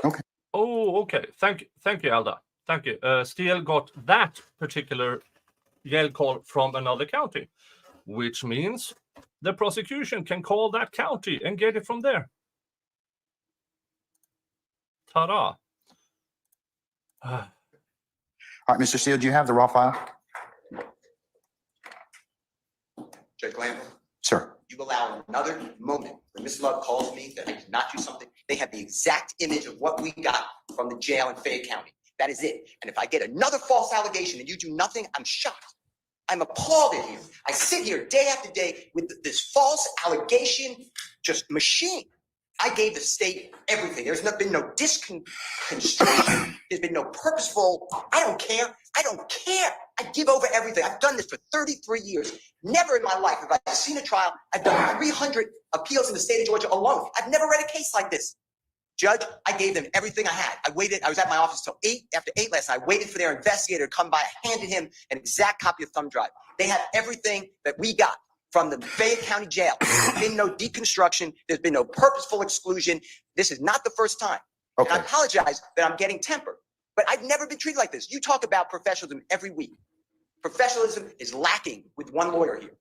Okay. Oh, okay. Thank you, Alda. Thank you. Steele got that particular jail call from another county, which means the prosecution can call that county and get it from there. Ta-da. All right, Mr. Steele, do you have the raw file? Judge Glanville, Sir. you allow another moment when Ms. Love calls me that I did not do something. They have the exact image of what we got from the jail in Fayette County. That is it. And if I get another false allegation and you do nothing, I'm shocked. I'm appalled at you. I sit here day after day with this false allegation just machine. I gave the state everything. There's been no disconstruction. There's been no purposeful, I don't care. I don't care. I give over everything. I've done this for 33 years. Never in my life have I seen a trial. I've done 300 appeals in the state of Georgia alone. I've never read a case like this. Judge, I gave them everything I had. I waited. I was at my office till 8 after 8 last night. I waited for their investigator to come by. I handed him an exact copy of thumb drive. They have everything that we got from the Fayette County Jail. There's been no deconstruction. There's been no purposeful exclusion. This is not the first time. Okay. And I apologize that I'm getting tempered, but I've never been treated like this. You talk about professionalism every week. Professionalism is lacking with one lawyer here.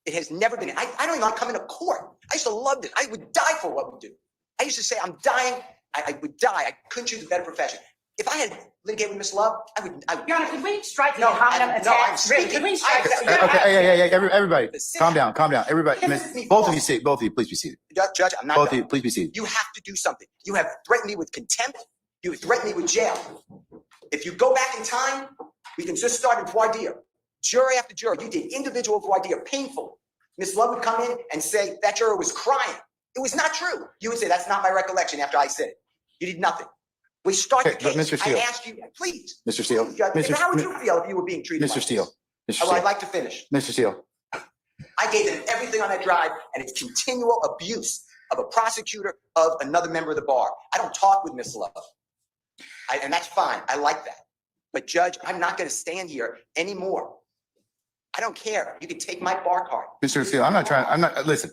It has never been. I don't even want to come into court. I used to love this. I would die for what we do. I used to say, I'm dying. I would die. I couldn't choose a better profession. If I had litigated with Miss Love, I would. Your Honor, could we strike the No, hominem I'm attack? speaking. Really, could we strike that? Okay, hey, everybody, calm down. Everybody, This is me both of false. you sit. Both of you, please be seated. Judge, I'm not. Both of done. you, please be seated. You have to do something. You have threatened me with contempt. You have threatened me with jail. If you go back in time, we can just start in voir dire. Jury after jury, you did individual voir dire, painful. Miss Love would come in and say that juror was crying. It was not true. You would say, that's not my recollection after I said it. You did nothing. We start the Okay, but case. Mr. Steele. I asked you, please. Mr. Steele. Please, Judge, Mr. how would you feel if you were being treated Mr. like Steele. this? Mr. Oh, I'd Steele. like to finish. Mr. Steele. I gave them everything on that drive, and it's continual abuse of a prosecutor of another member of the bar. I don't talk with Miss Love, and that's fine. I like that. But Judge, I'm not going to stand here anymore. I don't care. You can take my bar card. Mr. Steele, listen.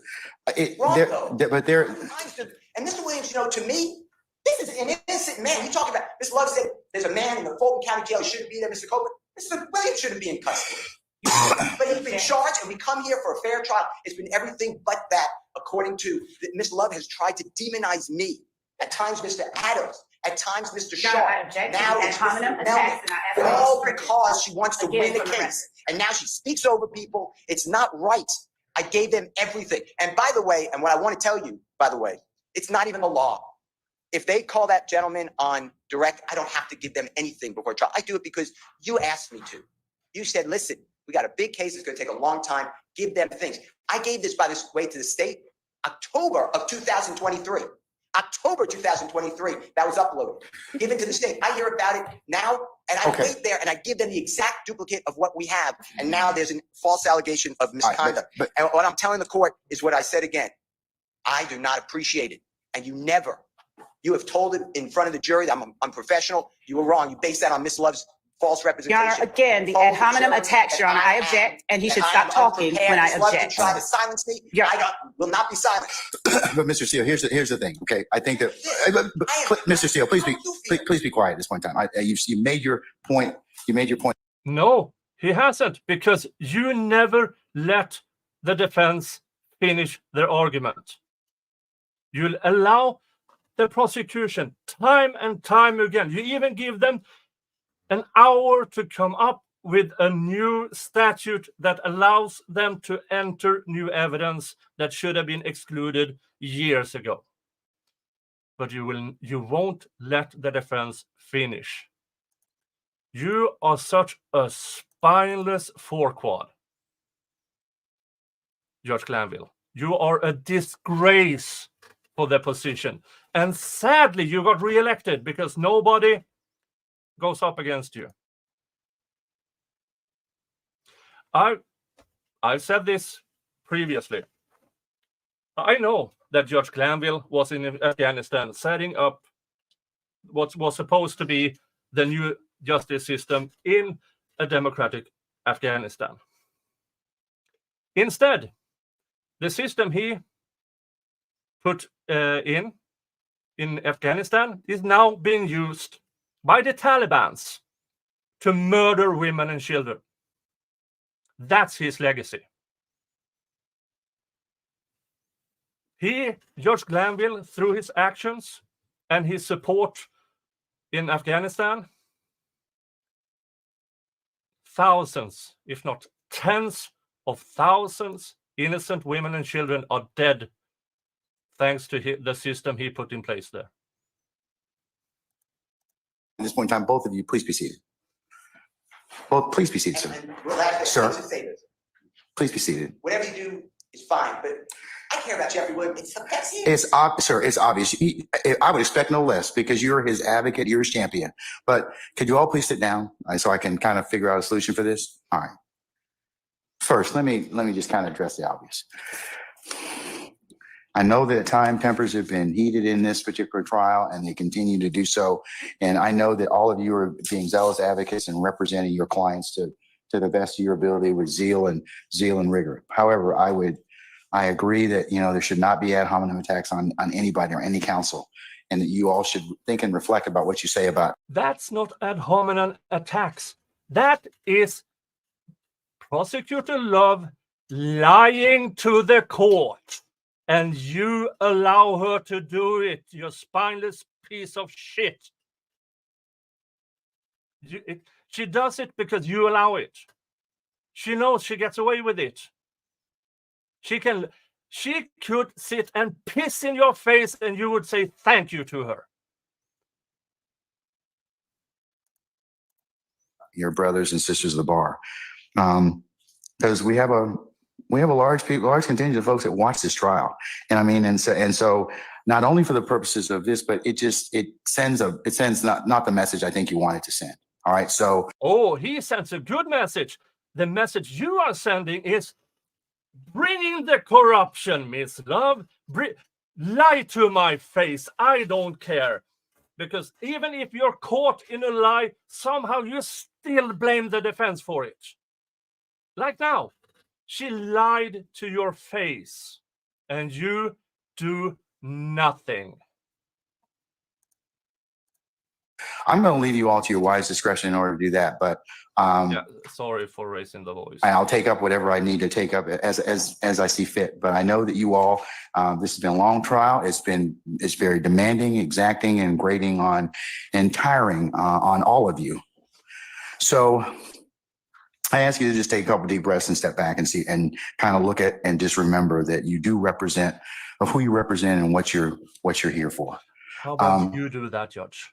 Wrong, though. But there, And Mr. Williams, to me, this is an innocent man. You talk about, Ms. Love said there's a man in the Fulton County Jail who shouldn't be there, Mr. Copeland. Mr. Williams shouldn't be in custody. But he's been charged, and we come here for a fair trial. It's been everything but that, according to Ms. Love has tried to demonize me. At times, Mr. Adams. At times, Mr. Shaw. Now it's Mr. Melvin. All because she wants to win the case. And now she speaks over people. It's not right. I gave them everything. And by the way, and what I want to tell you, by the way, it's not even the law. If they call that gentleman on direct, I don't have to give them anything before trial. I do it because you asked me to. You said, listen, we got a big case. It's going to take a long time. Give them things. I gave this, by the way, to the state, October of 2023. October 2023, that was uploaded, given to the state. I hear about it now, and I wait there, and I give them the exact duplicate of what we have. And now there's a false allegation of misconduct. And what I'm telling the court is what I said again. I do not appreciate it. And you never, You have told it in front of the jury that I'm unprofessional. You were wrong. You based that on Miss Love's false Your representation. Honor, again, the ad hominem attacks, Your Honor. I object, and he should stop talking when I object. Try to silence me. Yeah. I will not be silenced. But Mr. Steele, here's the thing. Okay, I think that Mr. Steele, please be quiet at this point in time. You made your point. You made your point. No, he hasn't, because you never let the defense finish their argument. You'll allow the prosecution time and time again. You even give them an hour to come up with a new statute that allows them to enter new evidence that should have been excluded years ago. But you won't let the defense finish. You are such a spineless forequad, Judge Glanville. You are a disgrace for the position. And sadly, you got reelected because nobody goes up against you. I've said this previously. I know that Judge Glanville was in Afghanistan setting up what was supposed to be the new justice system in a democratic Afghanistan. Instead, the system he put in Afghanistan is now being used by the Taliban to murder women and children. That's his legacy. Judge Glanville, through his actions and his support in Afghanistan, thousands, if not tens of thousands, innocent women and children are dead thanks to the system he put in place there. At this point in time, both of you, please be seated. Both, please be seated, sir. And relax. Sir. Let's just say this. Please be seated. Whatever you do is fine, but I care about Jeffrey Williams. That's it. Sir, it's obvious. I would expect no less because you're his advocate, you're his champion. But could you all please sit down so I can kind of figure out a solution for this? All right. First, let me just kind of address the obvious. I know that tempers have been heated in this particular trial, and they continue to do so. And I know that all of you are being zealous advocates and representing your clients to the best of your ability with zeal and rigor. However, I agree that there should not be ad hominem attacks on anybody or any counsel, and that you all should think and reflect about what you say about. That's not ad hominem attacks. That is Prosecutor Love lying to the court. And you allow her to do it, you spineless piece of shit. She does it because you allow it. She knows she gets away with it. She could sit and piss in your face and you would say thank you to her. Your brothers and sisters of the bar. Because we have a large contingent of folks that watch this trial. And I mean, and so not only for the purposes of this, but it sends not the message I think you wanted to send. All right. So. Oh, he sends a good message. The message you are sending is bringing the corruption, Miss Love. Lie to my face. I don't care. Because even if you're caught in a lie, somehow you still blame the defense for it. Like now. She lied to your face, and you do nothing. I'm going to leave you all to your wise discretion in order to do that. But yeah, sorry for raising the voice. I'll take up whatever I need to take up as I see fit. But I know that you all, this has been a long trial. It's very demanding, exacting, and grating on and tiring on all of you. So I ask you to just take a couple deep breaths and step back and see and kind of look at and just remember that you do represent of who you represent and what you're here for. How about you do that, Judge?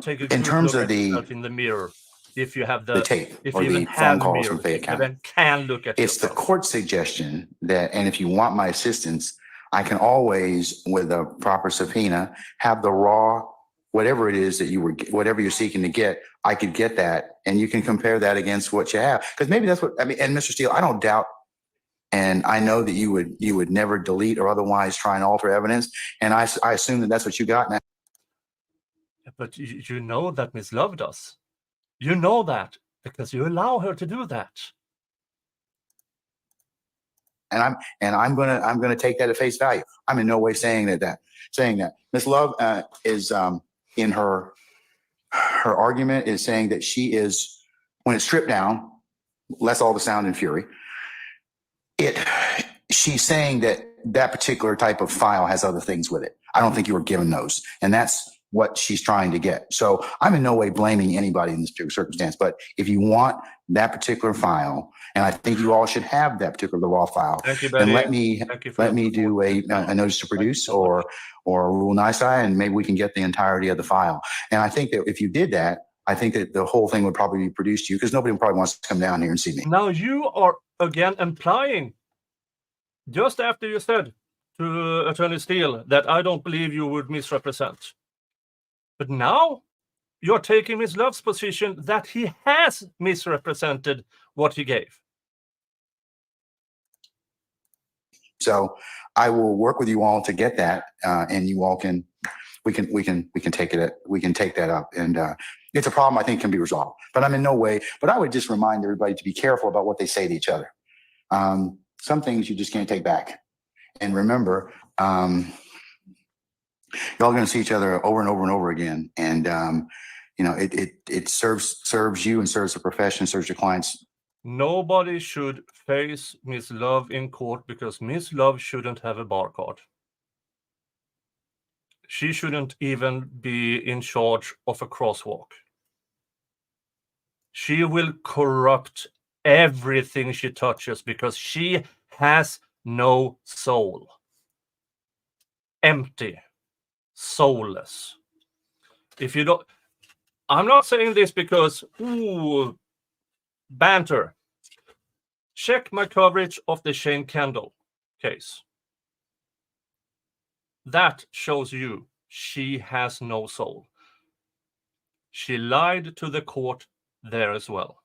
Take a in terms look of the in the mirror, if you have the tape if or you even the have phone calls mirror, from Fayette County. then can look at It's the yourself. court suggestion that, and if you want my assistance, I can always, with a proper subpoena, have the raw, whatever it is that whatever you're seeking to get, I could get that, and you can compare that against what you have. Because maybe that's what I mean. And Mr. Steele, I don't doubt, and I know that you would never delete or otherwise try and alter evidence. And I assume that that's what you got now. But you know that Miss Love does. You know that because you allow her to do that. And I'm gonna take that at face value. I'm in no way saying that. Miss Love is in her argument is saying that she is, when it's stripped down, less all the sound and fury. She's saying that that particular type of file has other things with it. I don't think you were given those, and that's what she's trying to get. So I'm in no way blaming anybody in this particular circumstance, but if you want that particular file, and I think you all should have that particular raw file, then let me do a notice to produce or a rule nisi, and maybe we can get the entirety of the file. And I think that if you did that, I think that the whole thing would probably be produced to you because nobody probably wants to come down here and see me. Now you are again implying, just after you said to Attorney Steele that I don't believe you would misrepresent. But now you're taking Ms. Love's position that he has misrepresented what he gave. So I will work with you all to get that, and you all can, we can take that up, and it's a problem I think can be resolved. But I'm in no way. But I would just remind everybody to be careful about what they say to each other. Some things you just can't take back. And remember, y'all are going to see each other over and over and over again, and you know it serves you and serves the profession, serves your clients. Nobody should face Miss Love in court because Miss Love shouldn't have a bar card. She shouldn't even be in charge of a crosswalk. She will corrupt everything she touches because she has no soul. Empty. Soulless. If you don't, I'm not saying this because, ooh, banter. Check my coverage of the Shane Kendall case. That shows you she has no soul. She lied to the court there as well,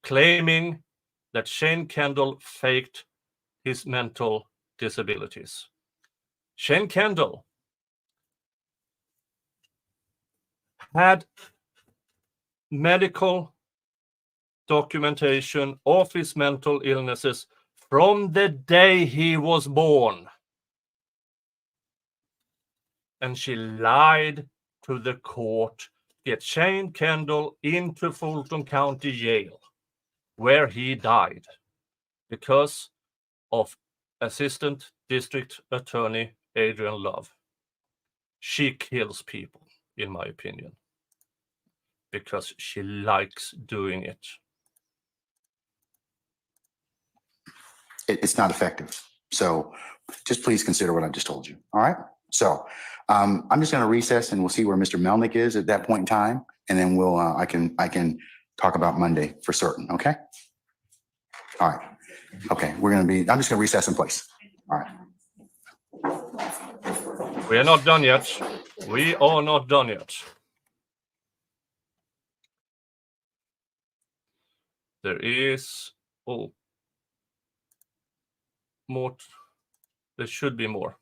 claiming that Shane Kendall faked his mental disabilities. Shane Kendall had medical documentation of his mental illnesses from the day he was born. And she lied to the court to get Shane Kendall into Fulton County Jail, where he died because of Assistant District Attorney Adrian Love. She kills people, in my opinion, because she likes doing it. It's not effective. So just please consider what I just told you. All right. So I'm just going to recess and we'll see where Mr. Melnick is at that point in time. And then we'll, I can talk about Monday for certain. Okay. All right. Okay. I'm just going to recess in place. All right. We are not done yet. We are not done yet. There is, more. There should be more.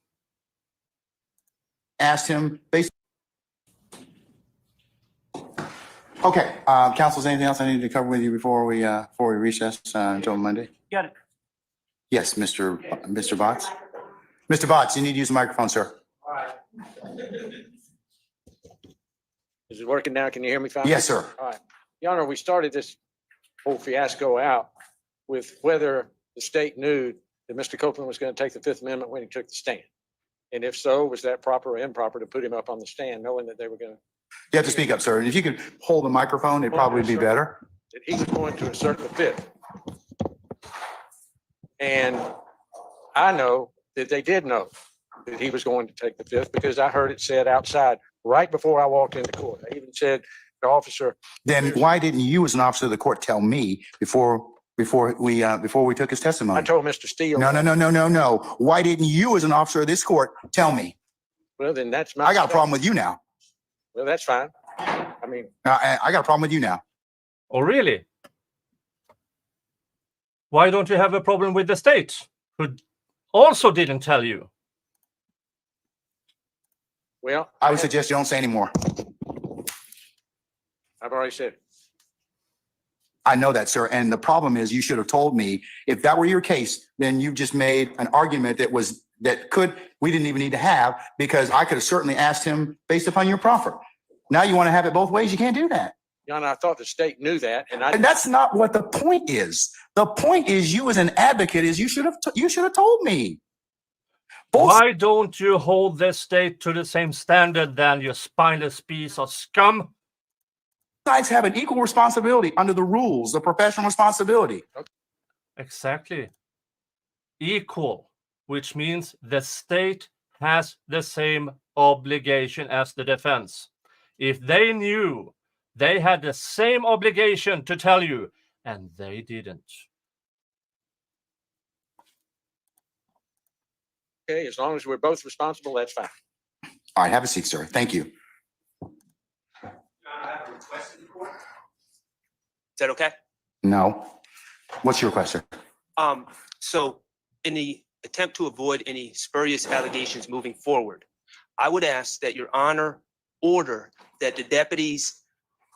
Asked him basically. Okay, counsel, is anything else I need to cover with you before we recess until Monday? Got it. Yes, Mr. Botts. Mr. Botts, you need to use the microphone, sir. All right. Is it working now? Can you hear me fine? Yes, sir. All right. Your Honor, we started this whole fiasco out with whether the state knew that Mr. Copeland was going to take the Fifth Amendment when he took the stand. And if so, was that proper or improper to put him up on the stand, knowing that they were going to? You have to speak up, sir. And if you could hold the microphone, it'd probably be better. That he was going to assert the Fifth. And I know that they did know that he was going to take the Fifth because I heard it said outside right before I walked into court. I even said, the officer. Then why didn't you, as an officer of the court, tell me before we took his testimony? I told Mr. Steele. No. Why didn't you, as an officer of this court, tell me? Well, then that's my. I got a problem with you now. Well, that's fine. I mean, I got a problem with you now. Oh, really? Why don't you have a problem with the state, who also didn't tell you? Well, I would suggest you don't say anymore. I've already said it. I know that, sir. And the problem is you should have told me if that were your case, then you just made an argument we didn't even need to have, because I could have certainly asked him based upon your proffer. Now you want to have it both ways. You can't do that. Your Honor, I thought the state knew that, and And that's not what the point is. The point is you as an advocate is you should have told me. Both Why don't you hold the state to the same standard then, you spineless piece of scum? sides have an equal responsibility under the rules, the professional responsibility. Exactly. Equal, which means the state has the same obligation as the defense. If they knew, they had the same obligation to tell you, and they didn't. okay, as long as we're both responsible, that's fine. All right, have a seat, sir. Thank you. Is that okay? No. What's your question? So in the attempt to avoid any spurious allegations moving forward, I would ask that Your Honor order that the deputies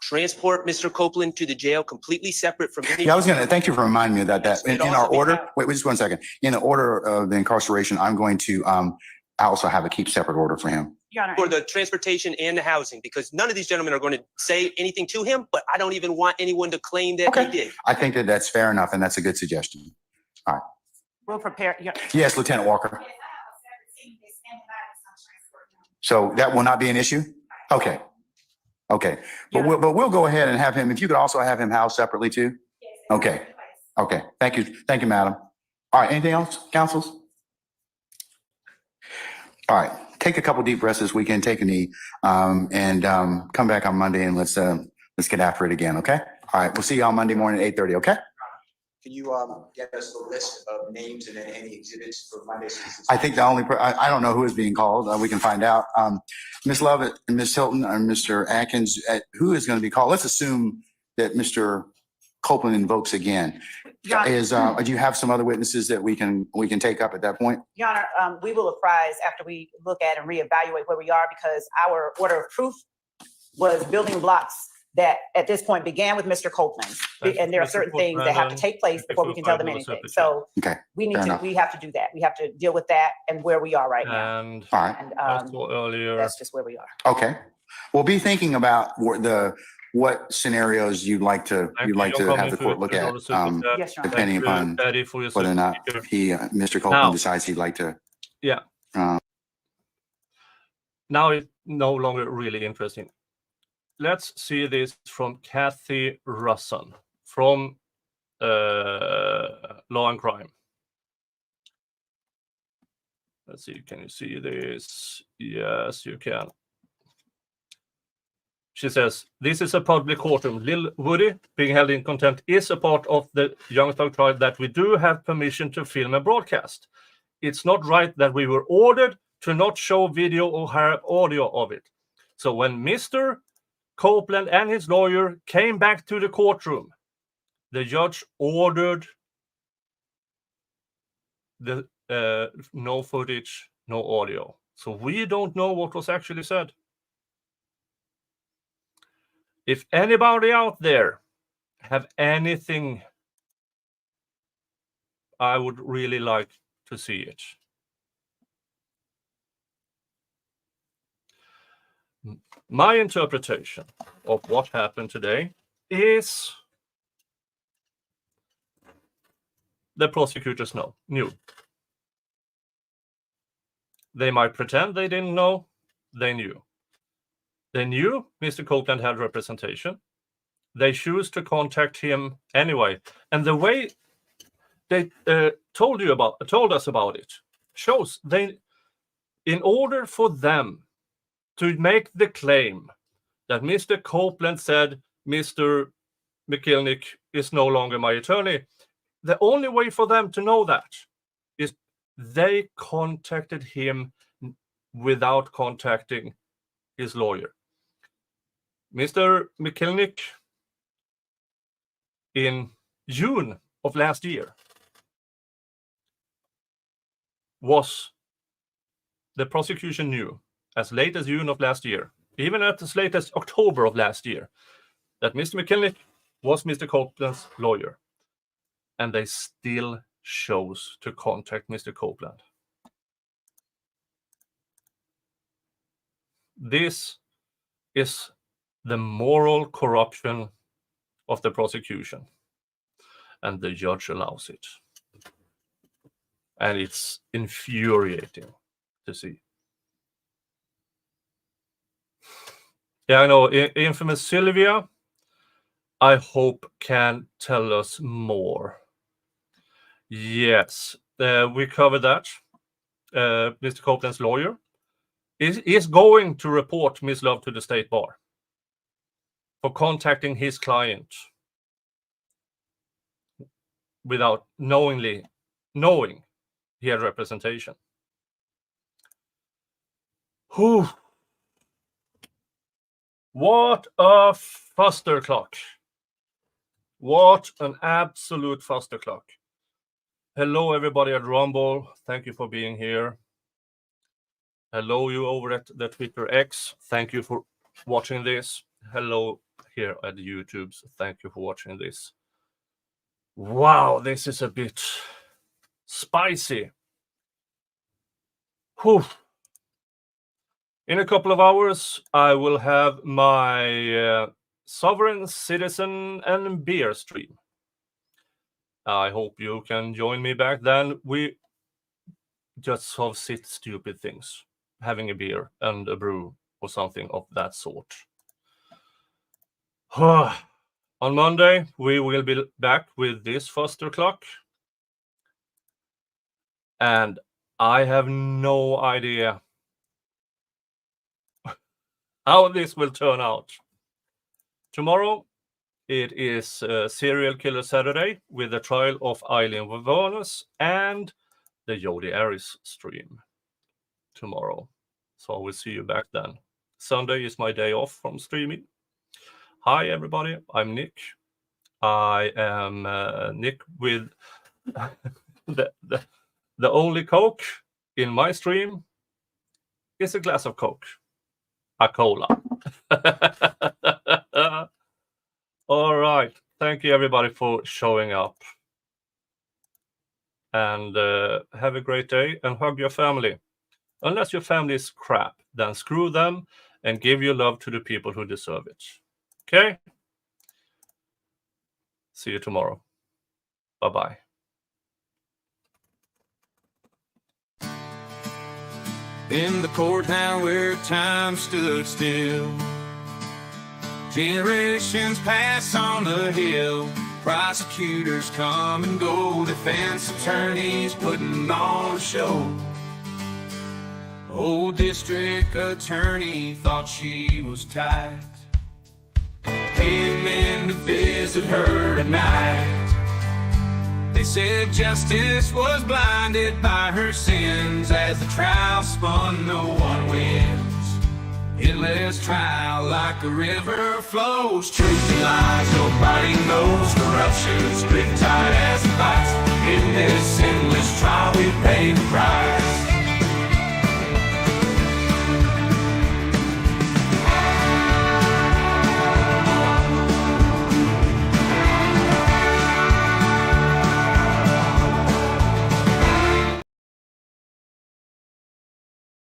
transport Mr. Copeland to the jail completely separate from any. Yeah, I was gonna, thank you for reminding me of that. Yes, In it our also order, became- wait just one second. In the order of the incarceration, I'm going to, I also have a keep separate order for him. Your Honor, For the transportation and the housing, because none of these gentlemen are going to say anything to him, but I don't even want anyone to claim that they Okay. did. I think that that's fair enough, and that's a good suggestion. we'll prepare. Yes, Lieutenant Walker. So that will not be an issue? Okay. Okay. But we'll go ahead and have him, if you could also have him housed separately too? Okay. Okay. Thank you. Thank you, madam. All right. Anything else, counsels? All right. Take a couple deep breaths this weekend, take a knee, and come back on Monday and let's get after it again. Okay. All right. We'll see you on Monday morning at 8:30. Okay. Can you get us the list of names and then any exhibits for Monday? I think the only, I don't know who is being called. We can find out. Ms. Lovett and Ms. Hilton or Mr. Atkins, who is going to be called? Let's assume that Mr. Copeland invokes again. Your Honor, Do you have some other witnesses that we can take up at that point? Your Honor, we will apprise after we look at and reevaluate where we are, because our order of proof was building blocks that at this point began with Mr. Copeland. And there are certain things that have to take place before we can tell them anything. So Okay. we Fair enough. we have to do that. We have to deal with that and where we are right now. And All right. And I saw earlier, that's just where we are. Okay. We'll be thinking about what scenarios you'd like to have the court look at, Yes, Your Honor. depending upon Daddy, for your whether or not certificate. Mr. Copeland Now- decides he'd like to. Yeah. Now it's no longer really interesting. Let's see this from Kathy Russon from Law and Crime. Let's see, can you see this? Yes, you can. She says, this is a public courtroom. Lil Woody being held in contempt is a part of the Young Thug trial that we do have permission to film and broadcast. It's not right that we were ordered to not show video or have audio of it. So when Mr. Copeland and his lawyer came back to the courtroom, the judge ordered the no footage, no audio. So we don't know what was actually said. If anybody out there have anything, I would really like to see it. My interpretation of what happened today is the prosecutors knew. They might pretend they didn't know, they knew. They knew Mr. Copeland had representation. They choose to contact him anyway. And the way they told us about it shows in order for them to make the claim that Mr. Copeland said Mr. McKilnick is no longer my attorney, the only way for them to know that is they contacted him without contacting his lawyer. Mr. McKilnick, in June of last year, the prosecution knew as late as June of last year, even as late as October of last year, that Mr. McKinley was Mr. Copeland's lawyer. And they still chose to contact Mr. Copeland. This is the moral corruption of the prosecution. And the judge allows it. And it's infuriating to see. Yeah, I know. Infamous Sylvia, I hope, can tell us more. Yes, we covered that. Mr. Copeland's lawyer is going to report Miss Love to the State Bar for contacting his client without knowing he had representation. Whew. What a fusterclock. What an absolute fusterclock. Hello, everybody at Rumble. Thank you for being here. Hello, you over at the Twitter X. Thank you for watching this. Hello here at YouTube. Thank you for watching this. Wow, this is a bit spicy. Whew. In a couple of hours, I will have my Sovereign Citizen and Beer stream. I hope you can join me back then. We just sort of sit stupid things, having a beer and a brew or something of that sort. On Monday, we will be back with this fusterclock. And I have no idea how this will turn out. Tomorrow, it is Serial Killer Saturday with the trial of Eileen Vavanus and the Jodi Arias stream tomorrow. So I will see you back then. Sunday is my day off from streaming. Hi, everybody. I'm Nick. I am Nick with the only Coke in my stream is a glass of Coke. A cola. All right. Thank you, everybody, for showing up. And have a great day and hug your family. Unless your family is crap, then screw them and give your love to the people who deserve it. Okay? See you tomorrow. Bye-bye. In the courthouse where time stood still, generations pass on the hill. Prosecutors come and go, defense attorneys putting on a show. Old district attorney thought she was tight, came in to visit her at night. They said justice was blinded by her sins. As the trial spun, no one wins. Endless trial like a river flows. Truth and lies, nobody knows. Corruption's big tight as a vice. In this endless trial, we pay the price.